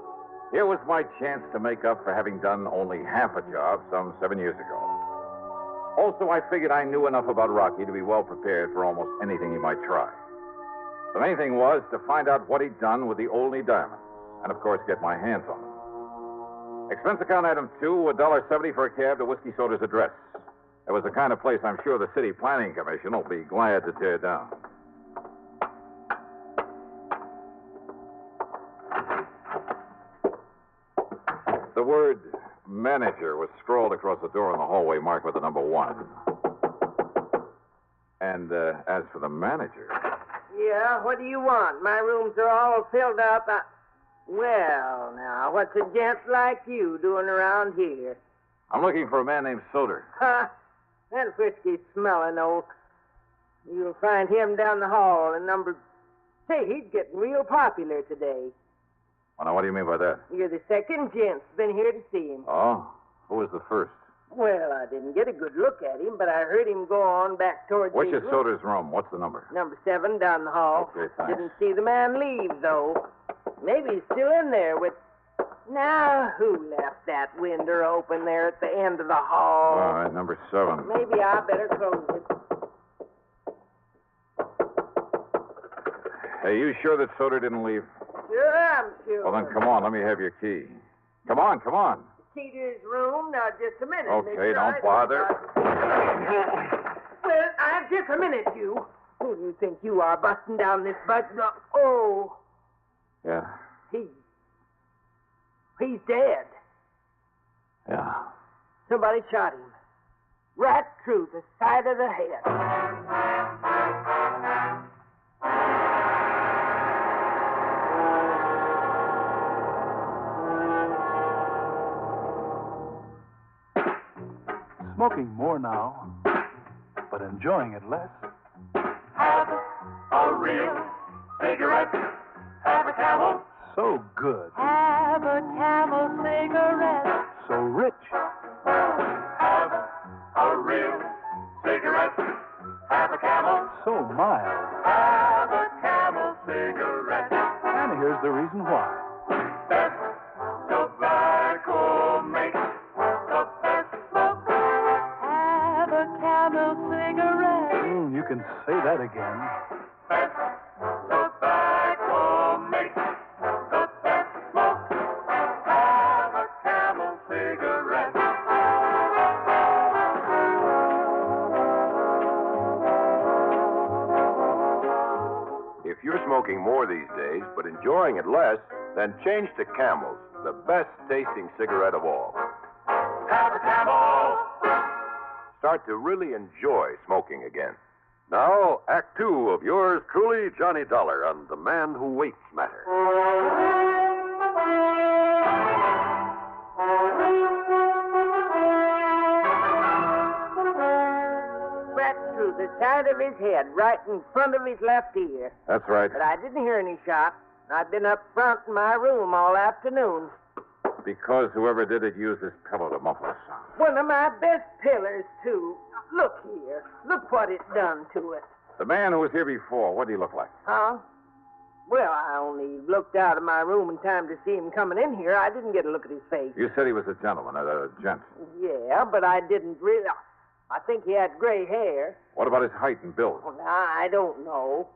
Here was my chance to make up for having done only half a job some 7 years ago. Also, I figured I knew enough about Rocky to be well prepared for almost anything he might try. The main thing was to find out what he'd done with the Olney diamonds, and of course, get my hands on them. Expense account item 2, $1.70 for a cab to Whiskey Soda's address. It was the kind of place I'm sure the City Planning Commission will be glad to tear down. The word manager was scrawled across the door in the hallway marked with the number 1. And as for the manager... Yeah, what do you want? My rooms are all filled up. Well, now, what's a gent like you doing around here? I'm looking for a man named Soder. Ha! That whiskey-smelling old... You'll find him down the hall in number... Hey, he's getting real popular today. Well, now, what do you mean by that? You're the second gent's been here to see him. Oh? Who was the first? Well, I didn't get a good look at him, but I heard him go on back towards Which his is Soder's room? What's the number? Number 7 down the hall. Okay, thanks. Didn't see the man leave, though. Maybe he's still in there with... Now, who left that window open there at the end of the hall? All right, number 7. Maybe I better close it. Hey, you sure that Soder didn't leave? Sure, I'm sure. Well, then come on. Let me have your key. Come on. Key to his room? Now, just a minute. Okay, mister. don't bother. Well, just a minute, you. Who do you think you are, busting down this butt? Oh. Yeah. He's dead. Yeah. Somebody shot him. Right through the side of the head. Smoking more now, but enjoying it less. Have a real cigarette. Have a Camel. So good. Have a Camel cigarette. So rich. Have a real cigarette. Have a Camel. So mild. Have a Camel cigarette. And here's the reason why. Best tobacco makes the best smoke. Have a Camel cigarette. You can say that again. Best tobacco makes the best smoke. Have a Camel cigarette. If you're smoking more these days, but enjoying it less, then change to Camels, the best tasting cigarette of all. Have a Camel. Start to really enjoy smoking again. Now, Act 2 of yours truly, Johnny Dollar, on The Man Who Waits Matter. Right through the side of his head, right in front of his left ear. That's right. But I didn't hear any shot. I've been up front in my room all afternoon. Because whoever did it used this pillow to muffle the sound. One of my best pillars, too. Look here. Look what it's done to it. The man who was here before, what did he look like? Huh? Well, I only looked out of my room in time to see him coming in here. I didn't get a look at his face. You said he was a gentleman, a gent. Yeah, but I didn't really... I think he had gray hair. What about his height and build? Well, now, I don't know.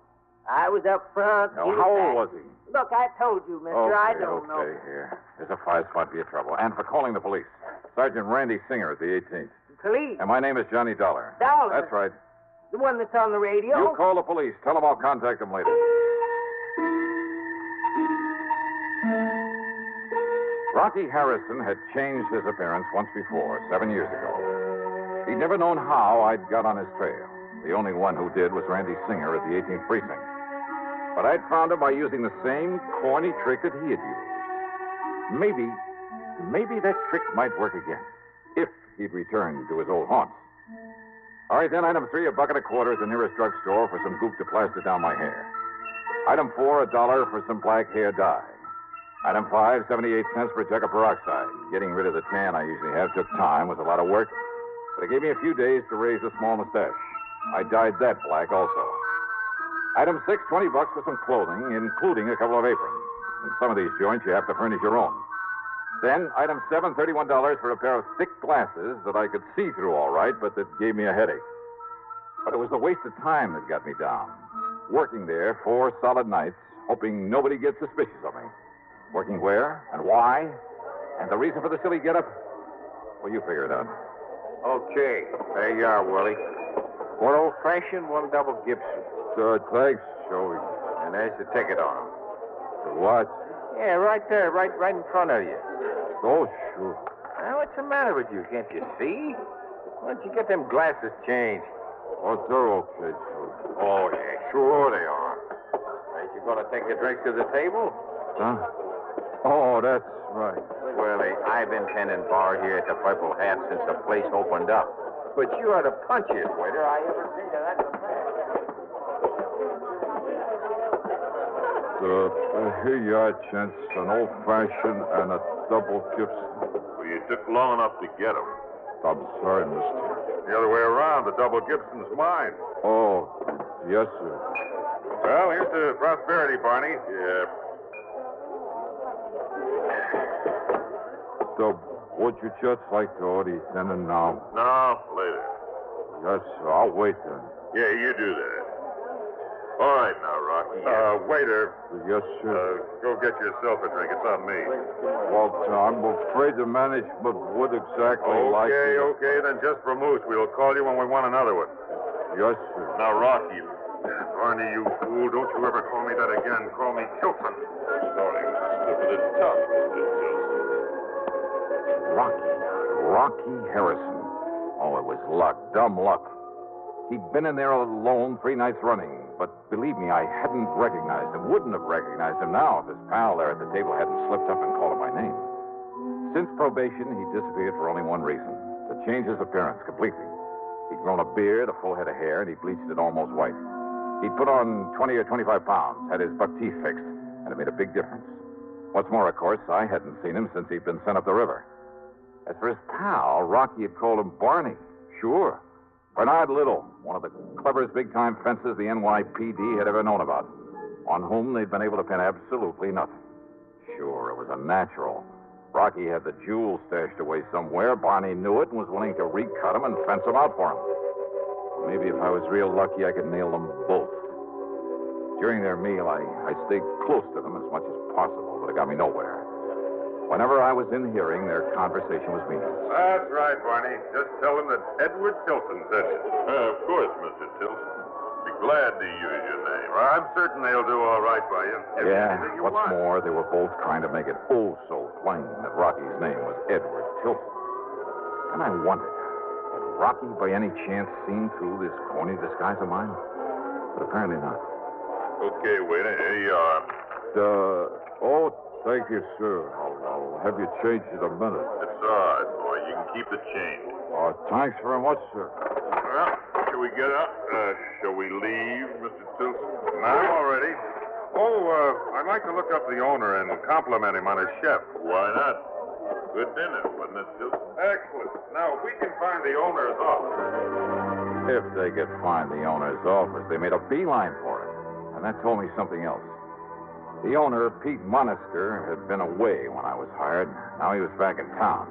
I was up front. Now, how old was he? Look, I told you, mister, I don't know. Okay, here. Here's a 5-spot for your trouble. And for calling the police. Sergeant Randy Singer at the 18th. Police? And my name is Johnny Dollar. Dollar? That's right. The one that's on the radio? You call the police. Tell them I'll contact them later. Rocky Harrison had changed his appearance once before, 7 years ago. He'd never known how I'd got on his trail. The only one who did was Randy Singer at the 18th Precinct. But I'd found him by using the same corny trick that he had used. Maybe that trick might work again, if he'd return to his old haunts. All right, then, item 3, $1.25 at the nearest drugstore for some goop to plaster down my hair. Item 4, $1 for some black hair dye. Item 5, 78 cents for a jug of peroxide. Getting rid of the tan I usually have took time, was a lot of work, but it gave me a few days to raise a small mustache. I dyed that black also. Item 6, $20 for some clothing, including a couple of aprons. In some of these joints, you have to furnish your own. Then, item 7, $31 for a pair of thick glasses that I could see through all right, but that gave me a headache. But it was the waste of time that got me down. Working there 4 solid nights, hoping nobody gets suspicious of me. Working where and why, and the reason for the silly getup, well, you figure it out. Okay, there you are, Willie. One old-fashioned, one double Gibson. Thanks, Joey. And there's the ticket on them. For what? Yeah, right there, right in front of you. Oh, sure. Now, what's the matter with you? Can't you see? Why don't you get them glasses changed? Oh, they're okay, Joey. Oh, yeah, sure they are. Ain't you going to take a drink to the table? Huh? Oh, that's right. Willie, I've been tending bar here at the Purple Hat since the place opened up. But you are the punchiest waiter I ever seen. That's a fact. Here you are, gents. An old-fashioned and a double Gibson. Well, you took long enough to get them. I'm sorry, mister. The other way around, the double Gibson's mine. Oh, yes, sir. Well, here's to prosperity, Barney. Yeah. So, would you just like to order dinner now? No, later. Yes, sir. I'll wait then. Yeah, you do that. All right now, Rocky. Waiter. Yes, sir. Go get yourself a drink. It's on me. Well, I'm afraid the management would exactly like it. Okay, then just for moose. We'll call you when we want another one. Yes, sir. Now, Rocky. Barney, you fool. Don't you ever call me that again. Call me Tilson. Sorry, it was a slip of the tongue, Mr. Tilson. Rocky Harrison. Oh, it was luck, dumb luck. He'd been in there alone 3 nights running, but believe me, I hadn't recognized him, wouldn't have recognized him now if his pal there at the table hadn't slipped up and called him by name. Since probation, he disappeared for only one reason, to change his appearance completely. He'd grown a beard, a full head of hair, and he bleached it almost white. He'd put on 20 or 25 pounds, had his buck teeth fixed, and it made a big difference. What's more, of course, I hadn't seen him since he'd been sent up the river. As for his pal, Rocky had called him Barney. Sure. Bernard Little, one of the cleverest big-time fences the NYPD had ever known about, on whom they'd been able to pin absolutely nothing. Sure, it was a natural. Rocky had the jewels stashed away somewhere. Barney knew it and was willing to recut him and fence them out for him. Maybe if I was real lucky, I could nail them both. During their meal, I stayed close to them as much as possible, but it got me nowhere. Whenever I was in hearing, their conversation was meaningless. That's right, Barney. Just tell them that Edward Tilson sent you. Of course, Mr. Tilson. Be glad to use your name. I'm certain they'll do all right by you. Give Yeah, you anything you what's want. more, they were both trying to make it oh so plain that Rocky's name was Edward Tilson. And I wondered, had Rocky by any chance seen through this corny disguise of mine? But apparently not. Okay, waiter, here you are. Thank you, sir. I'll have you changed in a minute. It's all right, boy. You can keep the change. Thanks very much, sir. Well, shall we get up? Shall we leave, Mr. Tilson? Now already. Oh, I'd like to look up the owner and compliment him on his chef. Why not? Good dinner, wasn't it, Tilson? Excellent. Now, if we can find the owner's office. If they could find the owner's office, they made a beeline for it. And that told me something else. The owner, Pete Monaster, had been away when I was hired. Now he was back in town.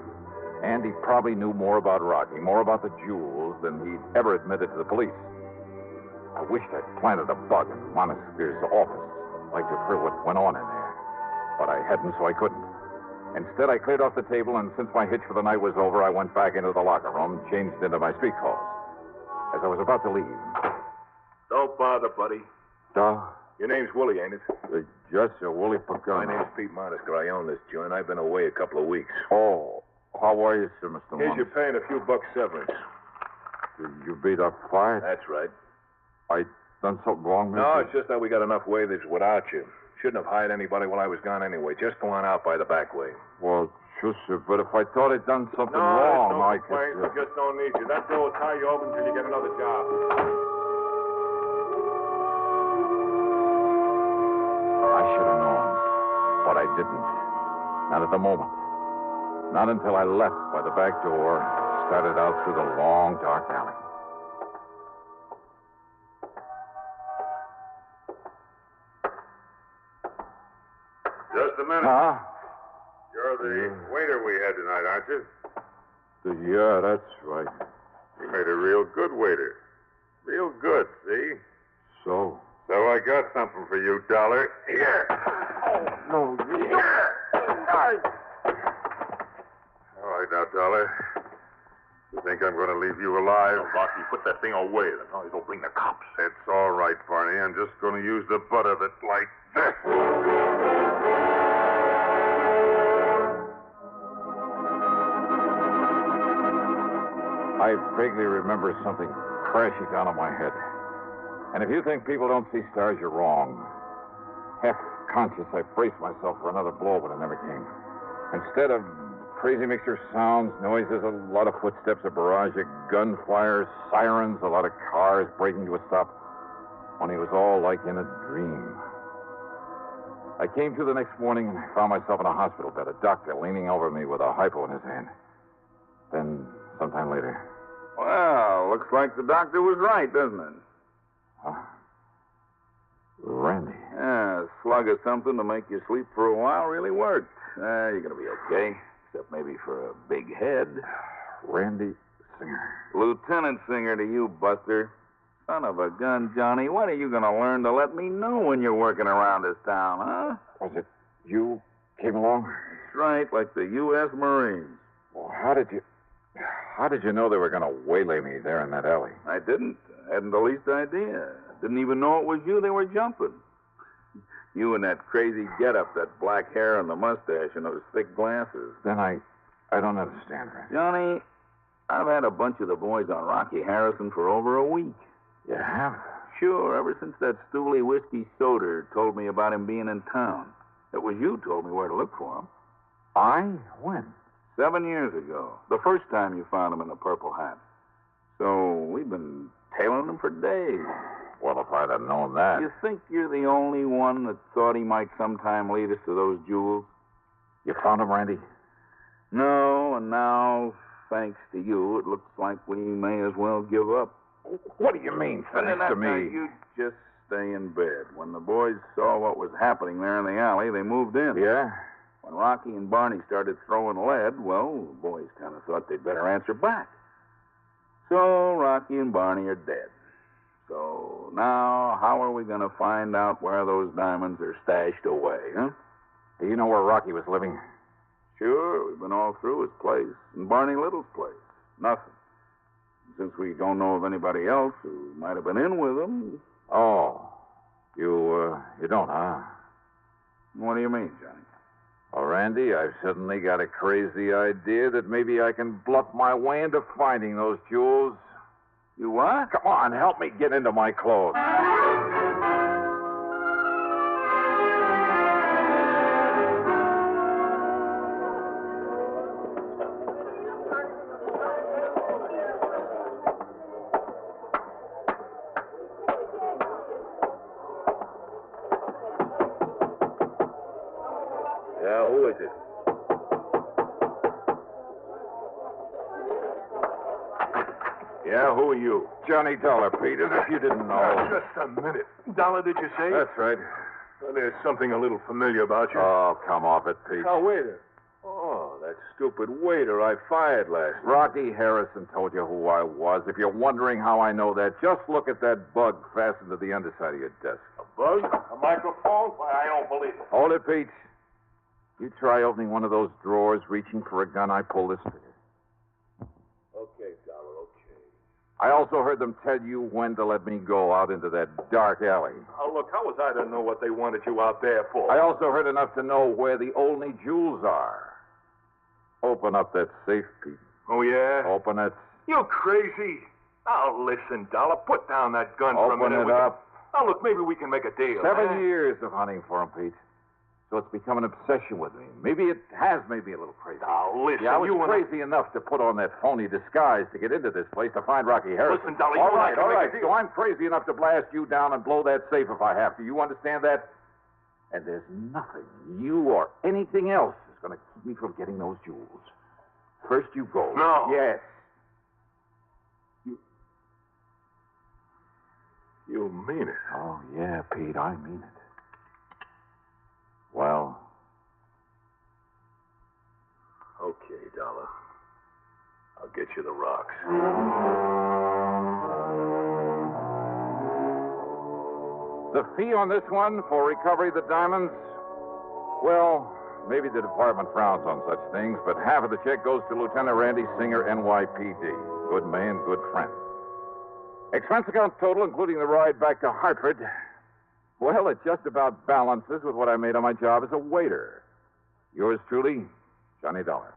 And he probably knew more about Rocky, more about the jewels than he'd ever admitted to the police. I wished I'd planted a bug in Monaster's office. I'd like to have heard what went on in there. But I hadn't, so I couldn't. Instead, I cleared off the table, and since my hitch for the night was over, I went back into the locker room, changed into my street clothes. As I was about to leave... Don't bother, buddy. Your name's Willie, ain't it? Just a Willie Pagano. My name's Pete Monaster. I own this joint. I've been away a couple of weeks. Oh, how are you, sir, Mr. Here's Monaster? your pay and a few bucks severance. You beat up fired? That's right. I done something wrong, No, Mr. it's just that we got enough waiters without you. Shouldn't have hired anybody while I was gone anyway. Just go on out by the back way. Well, sure, sir, but if I thought I'd done something No, wrong, there's no I complaints. could... We just don't need you. That door will tie you over until you get another job. I should have known, but I didn't. Not at the moment. Not until I left by the back door, started out through the long, dark alley. Just a minute. Huh? You're the waiter we had tonight, aren't you? Yeah, that's right. You made a real good waiter. Real good, see? So? So I got something for you, Dollar. Here. No, All right now, Dollar. You think I'm going to leave you alive? No, Rocky, put that thing away. The noise will bring the cops. It's all right, Barney. I'm just going to use the butt of it like this. I vaguely remember something crashing down on my head. And if you think people don't see stars, you're wrong. Half conscious, I braced myself for another blow, but it never came. Instead of crazy mixture of sounds, noises, a lot of footsteps, a barrage of gunfire, sirens, a lot of cars braking to a stop. Only it was all like in a dream. I came to the next morning and I found myself in a hospital bed, a doctor leaning over me with a hypo in his hand. Then, sometime later. Well, looks like the doctor was right, doesn't it? Randy. Yeah, a slug of something to make you sleep for a while really worked. You're going to be okay, except maybe for a big head. Randy Singer. Lieutenant Singer to you, Buster. Son of a gun, Johnny. When are you going to learn to let me know when you're working around this town, huh? Was it you came along? That's right, like the U.S. Marines. Well, how did you know they were going to waylay me there in that alley? I didn't. I hadn't the least idea. Didn't even know it was you they were jumping. You and that crazy getup, that black hair and the mustache and those thick glasses. Then I don't understand, Randy. Johnny, I've had a bunch of the boys on Rocky Harrison for over a week. You have? Sure, ever since that Stooley whiskey soda told me about him being in town. It was you told me where to look for him. I? When? 7 years ago. The first time you found him in the purple hat. So we've been tailing him for days. Well, if I'd have known that. You think you're the only one that thought he might sometime lead us to those jewels? You found him, Randy? No, and now, thanks to you, it looks like we may as well give up. What do you mean, thanks to me? You just stay in bed. When the boys saw what was happening there in the alley, they moved in. Yeah? When Rocky and Barney started throwing lead, well, the boys kind of thought they'd better answer back. So Rocky and Barney are dead. So now, how are we going to find out where those diamonds are stashed away, huh? Do you know where Rocky was living? Sure, we've been all through his place and Barney Little's place. Nothing. Since we don't know of anybody else who might have been in with him. Oh. You don't, huh? What do you mean, Johnny? Well, Randy, I've suddenly got a crazy idea that maybe I can bluff my way into finding those jewels. You what? Come on, help me get into my clothes. Yeah, who is it? Yeah, who are you? Johnny Dollar, Pete, as if you didn't know. Just a minute. Dollar, did you say? That's right. Well, there's something a little familiar about you. Oh, come off it, Pete. Oh, waiter. Oh, that stupid waiter I fired last night. Rocky Harrison told you who I was. If you're wondering how I know that, just look at that bug fastened to the underside of your desk. A bug? A microphone? Why, I don't believe it. Hold it, Pete. You try opening one of those drawers, reaching for a gun, I pull this trigger. Okay, Dollar, okay. I also heard them tell you when to let me go out into that dark alley. Oh, look, how was I to know what they wanted you out there for? I also heard enough to know where the only jewels are. Open up that safe, Pete. Oh, yeah? Open it. You crazy? Oh, listen, Dollar, put down that gun for a minute. Open it up. Oh, look, maybe we can make a deal. 7 years of hunting for him, Pete. So it's become an obsession with me. Maybe it has made me a little crazy. Now, listen, Yeah, I was you crazy enough to put on that phony disguise to get into this place to find Rocky Harrison. Listen, Dolly, all you and I right, can all make a right. deal. So I'm crazy enough to blast you down and blow that safe if I have to. You understand that? And there's nothing, you or anything else, is going to keep me from getting those jewels. First you go. No. Yes. You mean it? Oh, yeah, Pete, I mean it. Well... Okay, Dollar. I'll get you the rocks. The fee on this one for recovery of the diamonds? Well, maybe the department frowns on such things, but half of the check goes to Lieutenant Randy Singer, NYPD. Good man, good friend. Expense account total, including the ride back to Hartford, well, it just about balances with what I made on my job as a waiter. Yours truly, Johnny Dollar.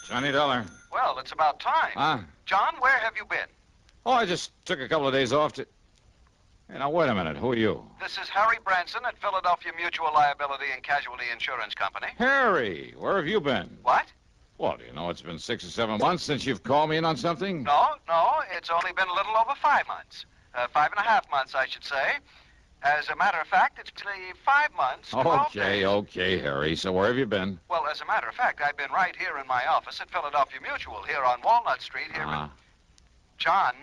Johnny Dollar. Well, it's about time. Huh? John, where have you been? Oh, I just took a couple of days off to... Hey, now, wait a minute. Who are you? This is Harry Branson at Philadelphia Mutual Liability and Casualty Insurance Company. Harry, where have you been? What? Well, do you know it's been 6 or 7 months since you've called me in on something? No, it's only been a little over 5 months. 5.5 months, I should say. As a matter of fact, it's actually 5 months. 12 days. Okay, Harry. So where have you been? Well, as a matter of fact, I've been right here in my office at Philadelphia Mutual, here on Walnut Street, here in... John,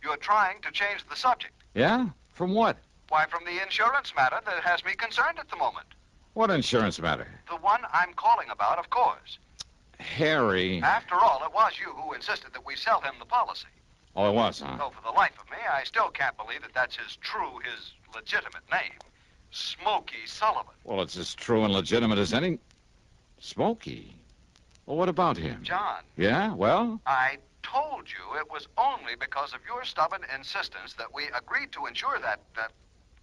you're trying to change the subject. Yeah? From what? Why, from the insurance matter that has me concerned at the moment. What insurance matter? The one I'm calling about, of course. Harry. After all, it was you who insisted that we sell him the policy. Oh, it was, huh? Though for the life of me, I still can't believe that that's his legitimate name. Smokey Sullivan. Well, it's as true and legitimate as any... Smokey? Well, what about him? John. Yeah? Well? I told you it was only because of your stubborn insistence that we agreed to insure that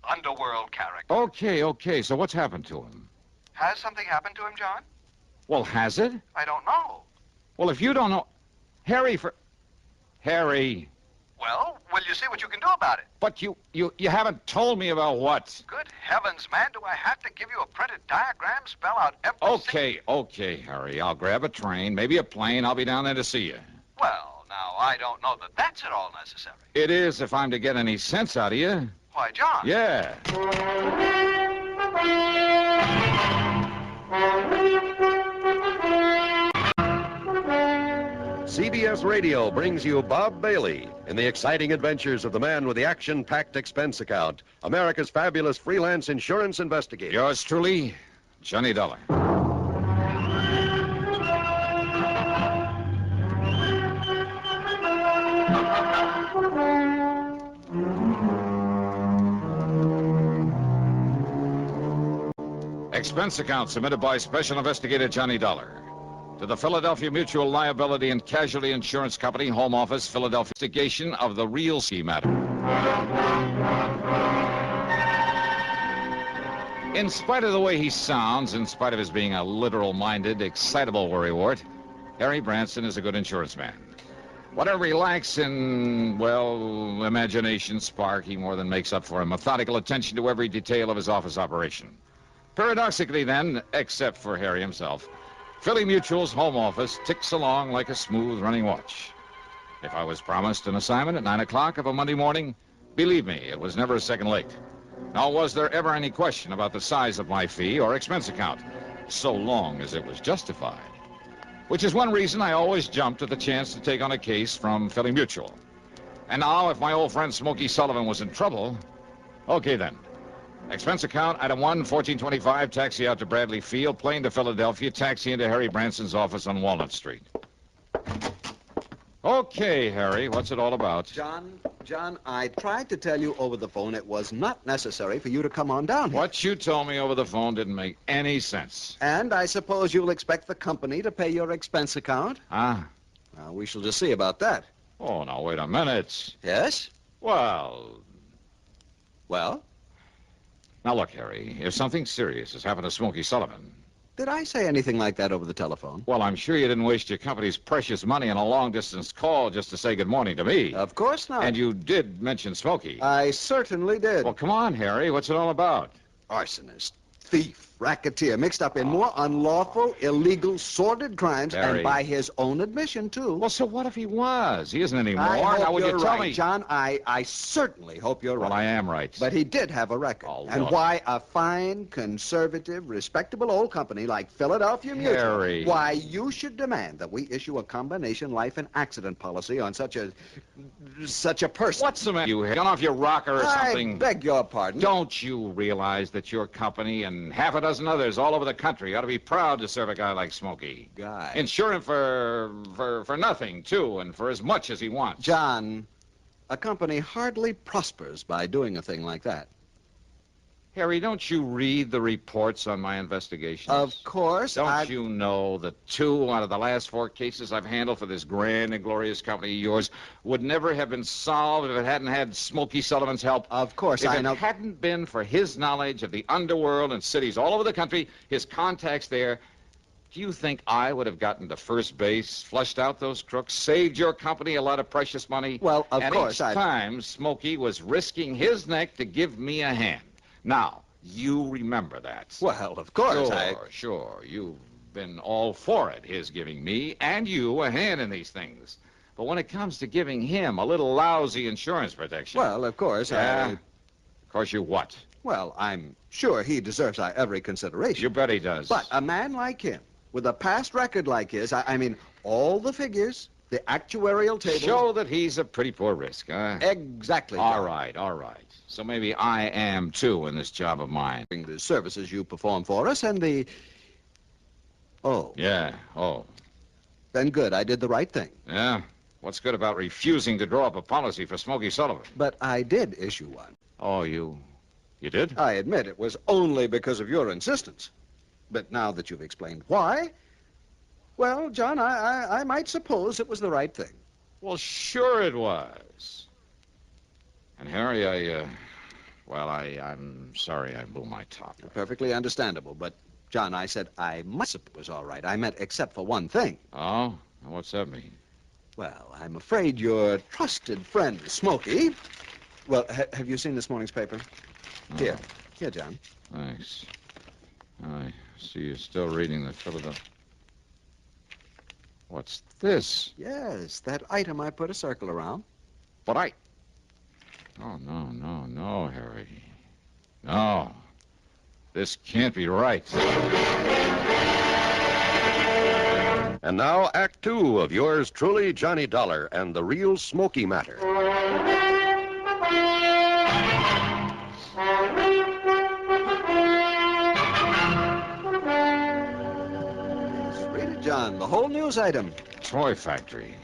underworld character. Okay. So what's happened to him? Has something happened to him, John? Well, has it? I don't know. Well, if you don't know... Harry... Well, will you see what you can do about it? But you haven't told me about what? Good heavens, man, do I have to give you a printed diagram, spell out everything? Okay, Harry. I'll grab a train, maybe a plane. I'll be down there to see you. Well, now, I don't know that that's at all necessary. It is if I'm to get any sense out of you. Why, John. Yeah. CBS Radio brings you Bob Bailey in the exciting adventures of the man with the action-packed expense account, America's fabulous freelance insurance investigator. Yours truly, Johnny Dollar. Expense account submitted by Special Investigator Johnny Dollar. To the Philadelphia Mutual Liability and Casualty Insurance Company, Home Office, Philadelphia. Investigation of the real ski matter. In spite of the way he sounds, in spite of his being a literal-minded, excitable worrywart, Harry Branson is a good insurance man. Whatever he lacks in, well, imagination, spark, he more than makes up for in methodical attention to every detail of his office operation. Paradoxically, then, except for Harry himself, Philly Mutual's home office ticks along like a smooth running watch. If I was promised an assignment at 9 o'clock of a Monday morning, believe me, it was never a second late. Nor was there ever any question about the size of my fee or expense account, so long as it was justified. Which is one reason I always jumped at the chance to take on a case from Philly Mutual. And now, if my old friend Smokey Sullivan was in trouble, Okay, then. Expense account, item 1, 1425, taxi out to Bradley Field, plane to Philadelphia, taxi into Harry Branson's office on Walnut Street. Okay, Harry, what's it all about? John, I tried to tell you over the phone it was not necessary for you to come on down here. What you told me over the phone didn't make any sense. And I suppose you'll expect the company to pay your expense account? Ah. Well, we shall just see about that. Oh, now, wait a minute. Yes? Well? Now, look, Harry, if something serious has happened to Smokey Sullivan... Did I say anything like that over the telephone? Well, I'm sure you didn't waste your company's precious money on a long-distance call just to say good morning to me. Of course not. And you did mention Smokey. I certainly did. Well, come on, Harry. What's it all about? Arsonist, thief, racketeer, mixed up in more unlawful, illegal, sordid crimes, Harry. and by his own admission, too. Well, so what if he was? He isn't anymore. I hope now, would you're you tell right, me? John. I certainly hope you're right. Well, I am right. But he did have a record. Oh, and look. why a fine, conservative, respectable old company like Philadelphia Mutual, Harry. why you should demand that we issue a combination life and accident policy on such a person. What's the matter? You gone off your rocker or something? I beg your pardon. Don't you realize that your company and half a dozen others all over the country ought to be proud to serve a guy like Smokey? Guy. Insure him for nothing, too, and for as much as he wants. John, a company hardly prospers by doing a thing like that. Harry, don't you read the reports on my investigations? Of course. Don't you know that 2 out of the last 4 cases I've handled for this grand and glorious company of yours would never have been solved if it hadn't had Smokey Sullivan's help? Of course, if I know. If it hadn't been for his knowledge of the underworld and cities all over the country, his contacts there, do you think I would have gotten to first base, flushed out those crooks, saved your company a lot of precious money? Well, of and course, each time, Smokey was risking his neck to give me a hand. Now, you remember that. Well, of course, Sure. You've been all for it, his giving me and you a hand in these things. But when it comes to giving him a little lousy insurance protection... Well, of course, Of course you what? Well, I'm sure he deserves our every consideration. You bet he does. But a man like him, with a past record like his, I mean, all the figures, the actuarial tables... Show that he's a pretty poor risk, huh? Exactly. All right. So maybe I am, too, in this job of mine. The services you perform for us and the... Oh. Yeah, Then good, I did the right thing. Yeah? What's good about refusing to draw up a policy for Smokey Sullivan? But I did issue one. Oh, you did? I admit it was only because of your insistence. But now that you've explained why, well, John, I might suppose it was the right thing. Well, sure it was. And Harry, I'm sorry I blew my top. Perfectly understandable, but, John, I said I must have it was all right. I meant except for one thing. Oh? What's that mean? Well, I'm afraid your trusted friend, Smokey... Well, have you seen this morning's paper? No. Here, John. Thanks. I see you're still reading the Philadelphia... What's this? Yes, that item I put a circle around. But I... Oh, no, Harry. No. This can't be right. And now, Act 2 of yours truly, Johnny Dollar, and the real Smokey Matter. Read it, John, the whole news item. Toy factory.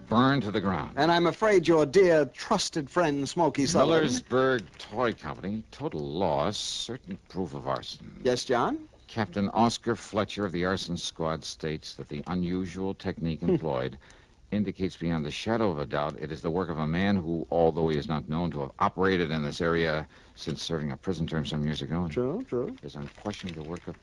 Burned to the ground. And I'm afraid your dear trusted friend, Smokey Sullivan... Millersburg Toy Company. Total loss. Certain proof of arson. Yes, John? Captain Oscar Fletcher of the arson squad states that the unusual technique employed indicates beyond the shadow of a doubt it is the work of a man who, although he is not known to have operated in this area since serving a prison term some years ago... True. ...is unquestionably the work of...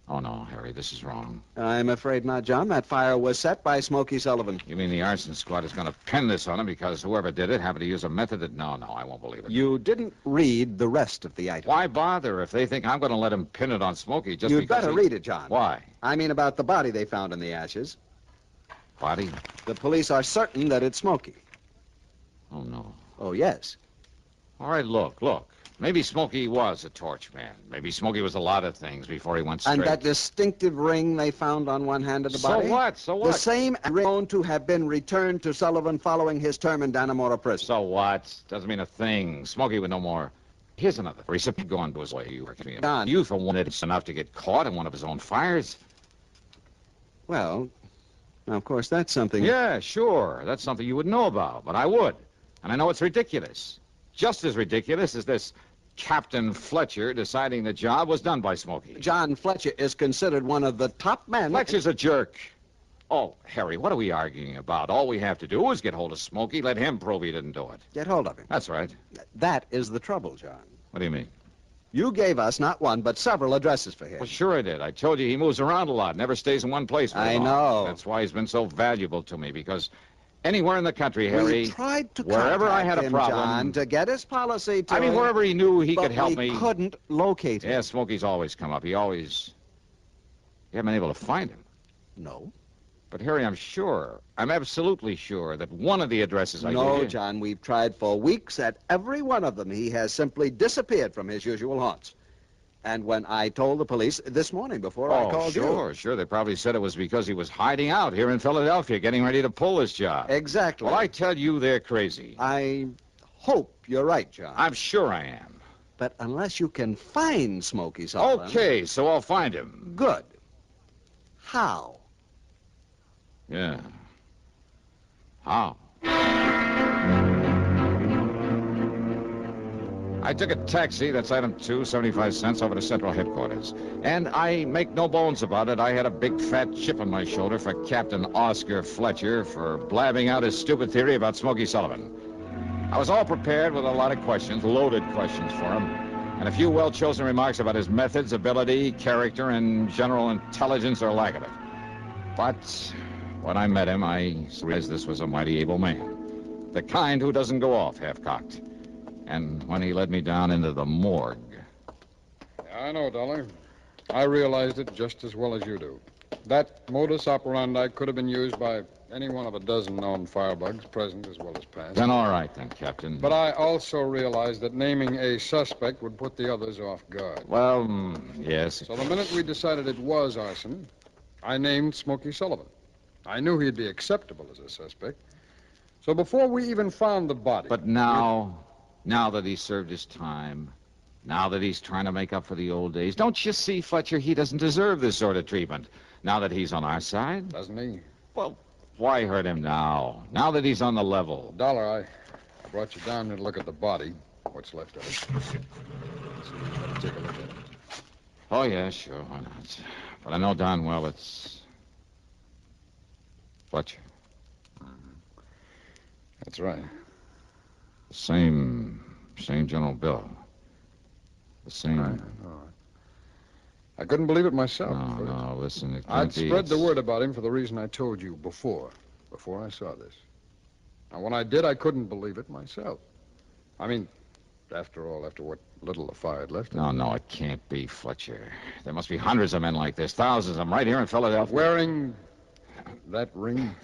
Oh, no, Harry, this is wrong. I'm afraid not, John. That fire was set by Smokey Sullivan. You mean the arson squad is going to pin this on him because whoever did it happened to use a method that... No, I won't believe it. You didn't read the rest of the item. Why bother if they think I'm going to let him pin it on Smokey just You'd because better read it, John. Why? I mean about the body they found in the ashes. Body? The police are certain that it's Smokey. Oh, no. Oh, yes. All right, look. Maybe Smokey was a torch man. Maybe Smokey was a lot of things before he went straight. And that distinctive ring they found on one hand of the body? So what? The same ring known to have been returned to Sullivan following his term in Dannemora prison. So what? Doesn't mean a thing. Smokey would know more. Here's another. He's going to his way. You work me. Don, you for one, it's enough to get caught in one of his own fires. Well, now, of course, that's something... Yeah, sure. That's something you would know about, but I would. And I know it's ridiculous. Just as ridiculous as this Captain Fletcher deciding the job was done by Smokey. John Fletcher is considered one of the top men... Fletcher's a jerk. Oh, Harry, what are we arguing about? All we have to do is get hold of Smokey, let him prove he didn't do it. Get hold of him. That's right. That is the trouble, John. What do you mean? You gave us not one, but several addresses for him. Well, sure I did. I told you he moves around a lot, never stays in one place very long. I know. That's why he's been so valuable to me, because anywhere in the country, Harry, we tried to wherever I had a him, problem... John, to get his policy to... I mean, wherever he knew he could help me... we couldn't locate him. Yeah, Smokey's always come up. You haven't been able to find him. No. But, Harry, I'm absolutely sure that one of the addresses I gave No, you... John, we've tried for weeks at every one of them. He has simply disappeared from his usual haunts. And when I told the police this morning before I called you... Sure. They probably said it was because he was hiding out here in Philadelphia, getting ready to pull this job. Exactly. Well, I tell you, they're crazy. I hope you're right, John. I'm sure I am. But unless you can find Smokey Sullivan... Okay, so I'll find him. Good. How? Yeah. How? I took a taxi, that's item 2, 75 cents, over to Central Headquarters. And I make no bones about it, I had a big fat chip on my shoulder for Captain Oscar Fletcher for blabbing out his stupid theory about Smokey Sullivan. I was all prepared with a lot of questions, loaded questions for him, and a few well-chosen remarks about his methods, ability, character, and general intelligence or lack of it. But when I met him, I realized this was a mighty able man. The kind who doesn't go off half-cocked. And when he led me down into the morgue... Yeah, I know, Dollar. I realized it just as well as you do. That modus operandi could have been used by any one of a dozen known firebugs, present as well as past. Then all right, then, Captain. But I also realized that naming a suspect would put the others off guard. Well, yes. So the minute we decided it was arson, I named Smokey Sullivan. I knew he'd be acceptable as a suspect. So before we even found the body... But now that he's served his time, now that he's trying to make up for the old days, don't you see, Fletcher, he doesn't deserve this sort of treatment. Now that he's on our side? Doesn't he? Well, why hurt him now? Now that he's on the level. Dollar, I brought you down here to look at the body. What's left of it. So you gotta take a look at it. Oh, yeah, sure, why not? But I know darn well it's... Fletcher. That's right. Same general bill. The same... I know. I couldn't believe it myself. No, listen, it can't I'd be. spread the word about him for the reason I told you before I saw this. Now, when I did, I couldn't believe it myself. I mean, after all, after what little the fire had left. No, it can't be Fletcher. There must be hundreds of men like this, thousands of them right here in Philadelphia. Wearing that ring?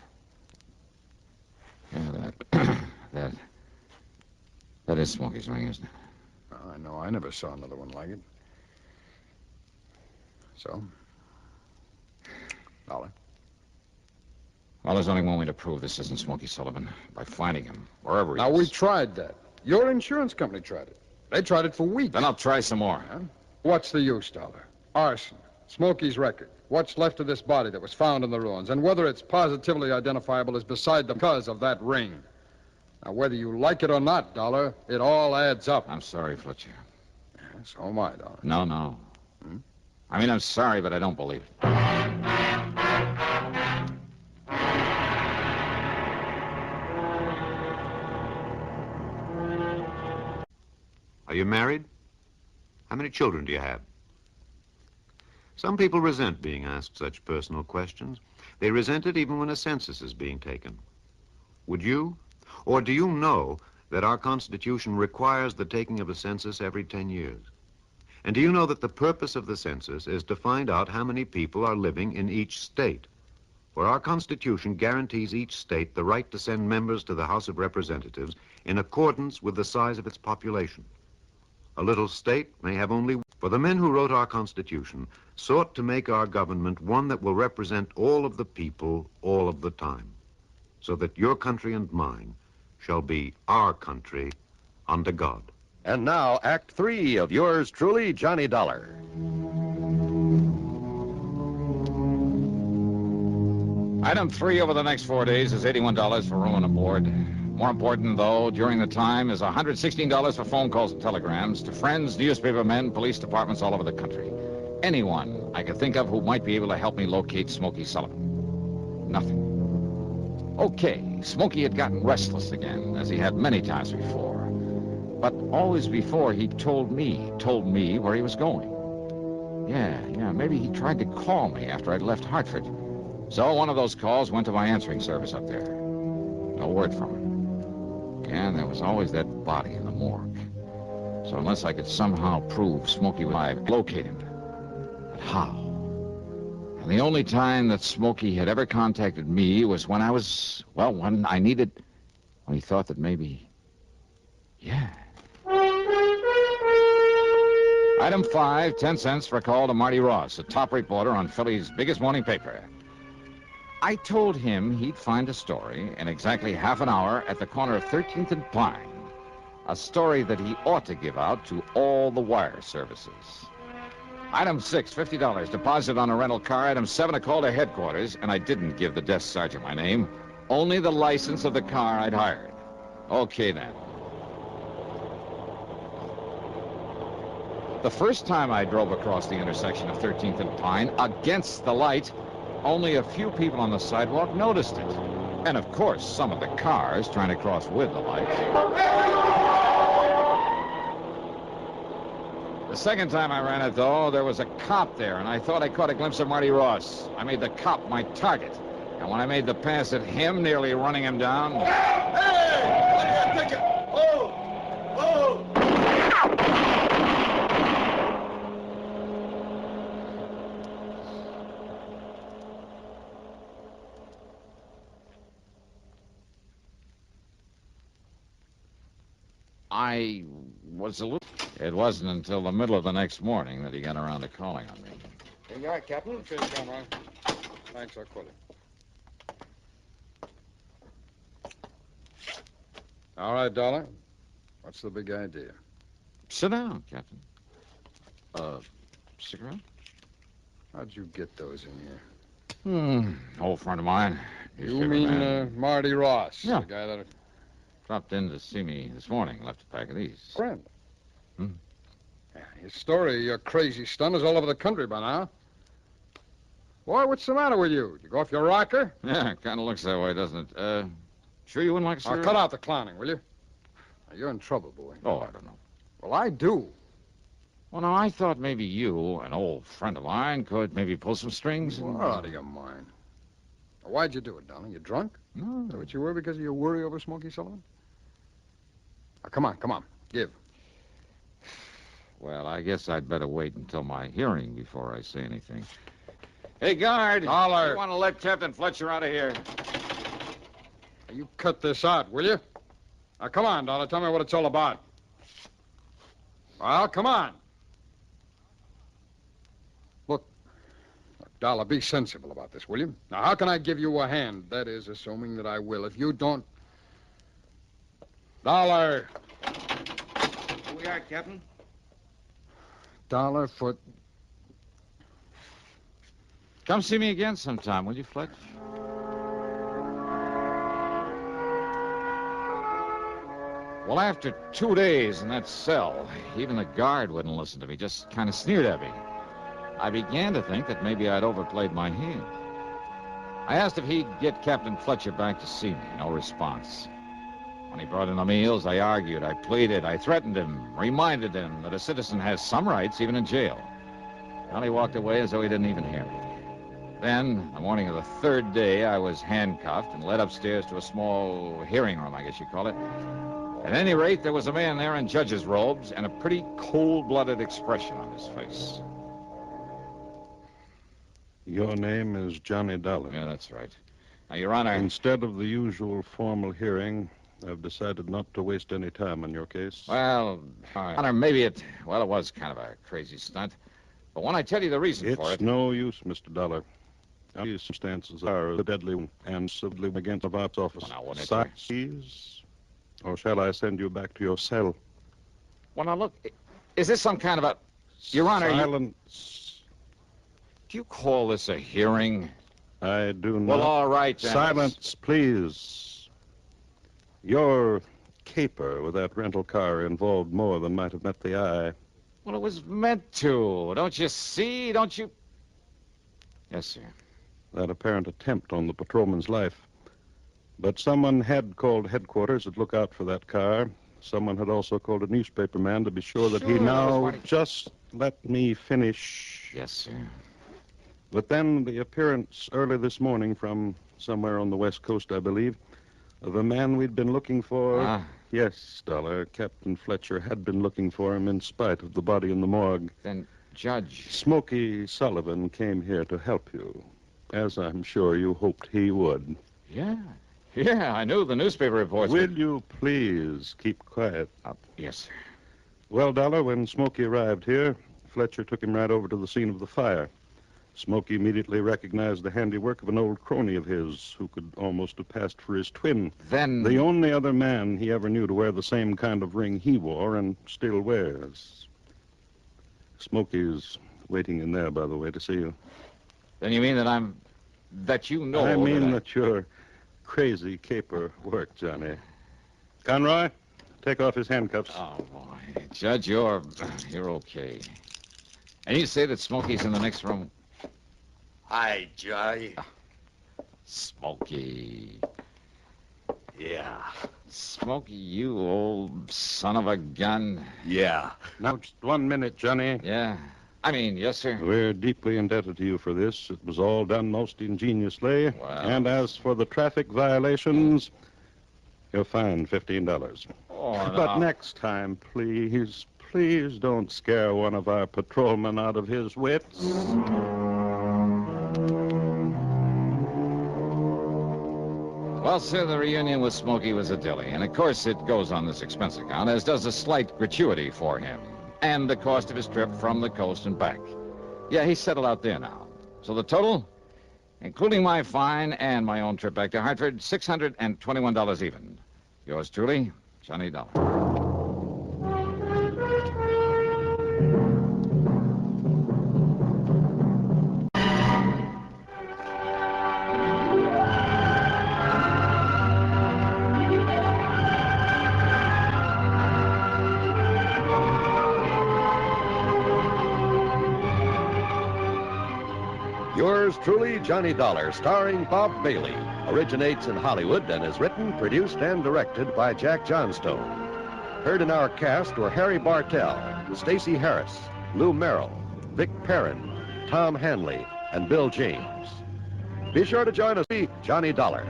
Yeah, that is Smokey's ring, isn't it? I know. I never saw another one like it. So? Dollar? Well, there's only one way to prove this isn't Smokey Sullivan. By finding him, wherever he Now, is. we tried that. Your insurance company tried it. They tried it for weeks. Then I'll try some more. Huh? What's the use, Dollar? Arson. Smokey's record. What's left of this body that was found in the ruins, and whether it's positively identifiable is beside the cause of that ring. Now, whether you like it or not, Dollar, it all adds up. I'm sorry, Fletcher. So am I, Dollar. No. I mean, I'm sorry, but I don't believe it. Are you married? How many children do you have? Some people resent being asked such personal questions. They resent it even when a census is being taken. Would you? Or do you know that our Constitution requires the taking of a census every 10 years? And do you know that the purpose of the census is to find out how many people are living in each state? For our Constitution guarantees each state the right to send members to the House of Representatives in accordance with the size of its population. A little state may have only... For the men who wrote our Constitution sought to make our government one that will represent all of the people all of the time, so that your country and mine shall be our country under God. And now, Act 3 of yours truly, Johnny Dollar. Item 3 over the next 4 days is $81 for room and board. More important, though, during the time is $116 for phone calls and telegrams to friends, newspaper men, police departments all over the country. Anyone I could think of who might be able to help me locate Smokey Sullivan. Nothing. Okay, Smokey had gotten restless again, as he had many times before. But always before, he told me where he was going. Yeah, maybe he tried to call me after I'd left Hartford. So one of those calls went to my answering service up there. No word from him. And there was always that body in the morgue. So unless I could somehow prove Smokey was alive, locate him. But how? And the only time that Smokey had ever contacted me was when when I needed... When he thought that maybe... Yeah. Item 5, 10 cents for a call to Marty Ross, a top reporter on Philly's biggest morning paper. I told him he'd find a story in exactly half an hour at the corner of 13th and Pine. A story that he ought to give out to all the wire services. Item 6, $50, deposit on a rental car. Item 7, a call to headquarters, and I didn't give the desk sergeant my name, only the license of the car I'd hired. Okay, then. The first time I drove across the intersection of 13th and Pine against the light, only a few people on the sidewalk noticed it. And, of course, some of the cars trying to cross with the light. The second time I ran it, though, there was a cop there, and I thought I caught a glimpse of Marty Ross. I made the cop my target. And when I made the pass at him, nearly running him down... Hey! Let me get a ticket! Oh! I was a little... It wasn't until the middle of the next morning that he got around to calling on me. Here you are, Captain. Cheers, Cameron. Thanks, I'll call you. All right, Dollar. What's the big idea? Sit down, Captain. Cigarette? How'd you get those in here? Old friend of mine. You mean Marty Ross? Yeah. The guy that... Dropped in to see me this morning. Left a pack of these. Friend? Yeah, his story, your crazy stunt, is all over the country by now. Boy, what's the matter with you? Did you go off your rocker? Yeah, kind of looks that way, doesn't it? Sure you wouldn't like a cigarette? Cut out the clowning, will you? Now, you're in trouble, boy. Oh, I don't know. Well, I do. Well, now, I thought maybe you, an old friend of mine, could maybe pull some strings. You're out of your mind. Now, why'd you do it, darling? You drunk? No. Is that what you were because of your worry over Smokey Sullivan? Now, come on. Give. Well, I guess I'd better wait until my hearing before I say anything. Hey, guard! Dollar! You want to let Captain Fletcher out of here? Now, you cut this out, will you? Now, come on, Dollar. Tell me what it's all about. Well, come on. Look, Dollar, be sensible about this, will you? Now, how can I give you a hand? That is, assuming that I will. If you don't... Dollar! Here we are, Captain. Dollar for... Come see me again sometime, will you, Fletch? Well, after 2 days in that cell, even the guard wouldn't listen to me, just kind of sneered at me. I began to think that maybe I'd overplayed my hand. I asked if he'd get Captain Fletcher back to see me. No response. When he brought in the meals, I argued, I pleaded, I threatened him, reminded him that a citizen has some rights, even in jail. Well, he walked away as though he didn't even hear me. Then, the morning of the third day, I was handcuffed and led upstairs to a small hearing room, I guess you'd call it. At any rate, there was a man there in judge's robes and a pretty cold-blooded expression on his face. Your name is Johnny Dollar. Yeah, that's right. Now, Your Honor... Instead of the usual formal hearing, I've decided not to waste any time on your case. Well, Your Honor, maybe it was kind of a crazy stunt. But when I tell you the reason for it... It's no use, Mr. Dollar. These circumstances are deadly and civilly against the box office. Well, now, wouldn't it Size, or shall I send you back to your cell? Well, now, look, is this some kind of a... Your Honor, Silence. Do you call this a hearing? I do not. Well, all right, then. Silence, please. Your caper with that rental car involved more than might have met the eye. Well, it was meant to. Don't you see? Don't you... Yes, sir. That apparent attempt on the patrolman's life. But someone had called headquarters to look out for that car. Someone had also called a newspaper man to be sure that he now... Just let me finish. Yes, sir. But then the appearance early this morning from somewhere on the West Coast, I believe, of a man we'd been looking for. Ah. Yes, Dollar. Captain Fletcher had been looking for him in spite of the body in the morgue. Then, Judge... Smokey Sullivan came here to help you, as I'm sure you hoped he would. Yeah. Yeah, I knew the newspaper reports. Will you please keep quiet? Yes, sir. Well, Dollar, when Smokey arrived here, Fletcher took him right over to the scene of the fire. Smokey immediately recognized the handiwork of an old crony of his who could almost have passed for his twin. Then... The only other man he ever knew to wear the same kind of ring he wore and still wears. Smokey's waiting in there, by the way, to see you. Then you mean that that you know... I mean that your crazy caper worked, Johnny. Conroy, take off his handcuffs. Oh, boy. Judge, you're okay. And you say that Smokey's in the next room? Hi, Joy. Smokey. Yeah. Smokey, you old son of a gun. Yeah. Now, just 1 minute, Johnny. Yeah. I mean, yes, sir. We're deeply indebted to you for this. It was all done most ingeniously. Wow. And as for the traffic violations, you're fined $15. Oh, But next time, please don't scare one of our patrolmen out of his wits. Well, sir, the reunion with Smokey was a dilly. And, of course, it goes on this expense account, as does a slight gratuity for him. And the cost of his trip from the coast and back. Yeah, he's settled out there now. So the total, including my fine and my own trip back to Hartford, $621 even. Yours truly, Johnny Dollar. Yours truly, Johnny Dollar, starring Bob Bailey, originates in Hollywood and is written, produced, and directed by Jack Johnstone. Heard in our cast were Harry Bartell, Stacey Harris, Lou Merrill, Vic Perrin, Tom Hanley, and Bill James. Be sure to join us, Johnny Dollar.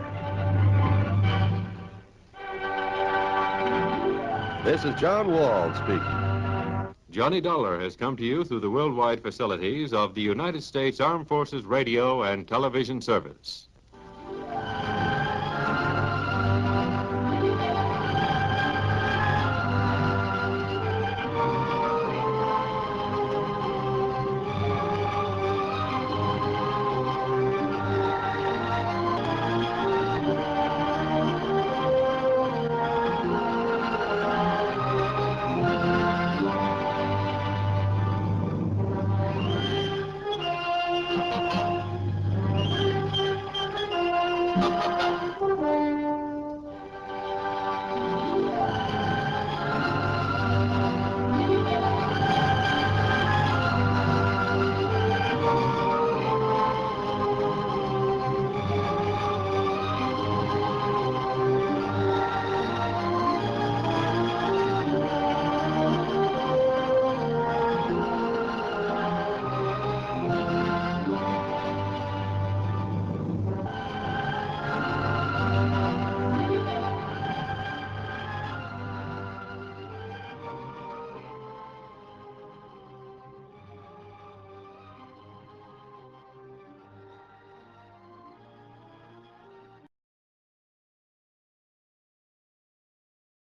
This is John Wald speaking. Johnny Dollar has come to you through the worldwide facilities of the United States Armed Forces Radio and Television Service.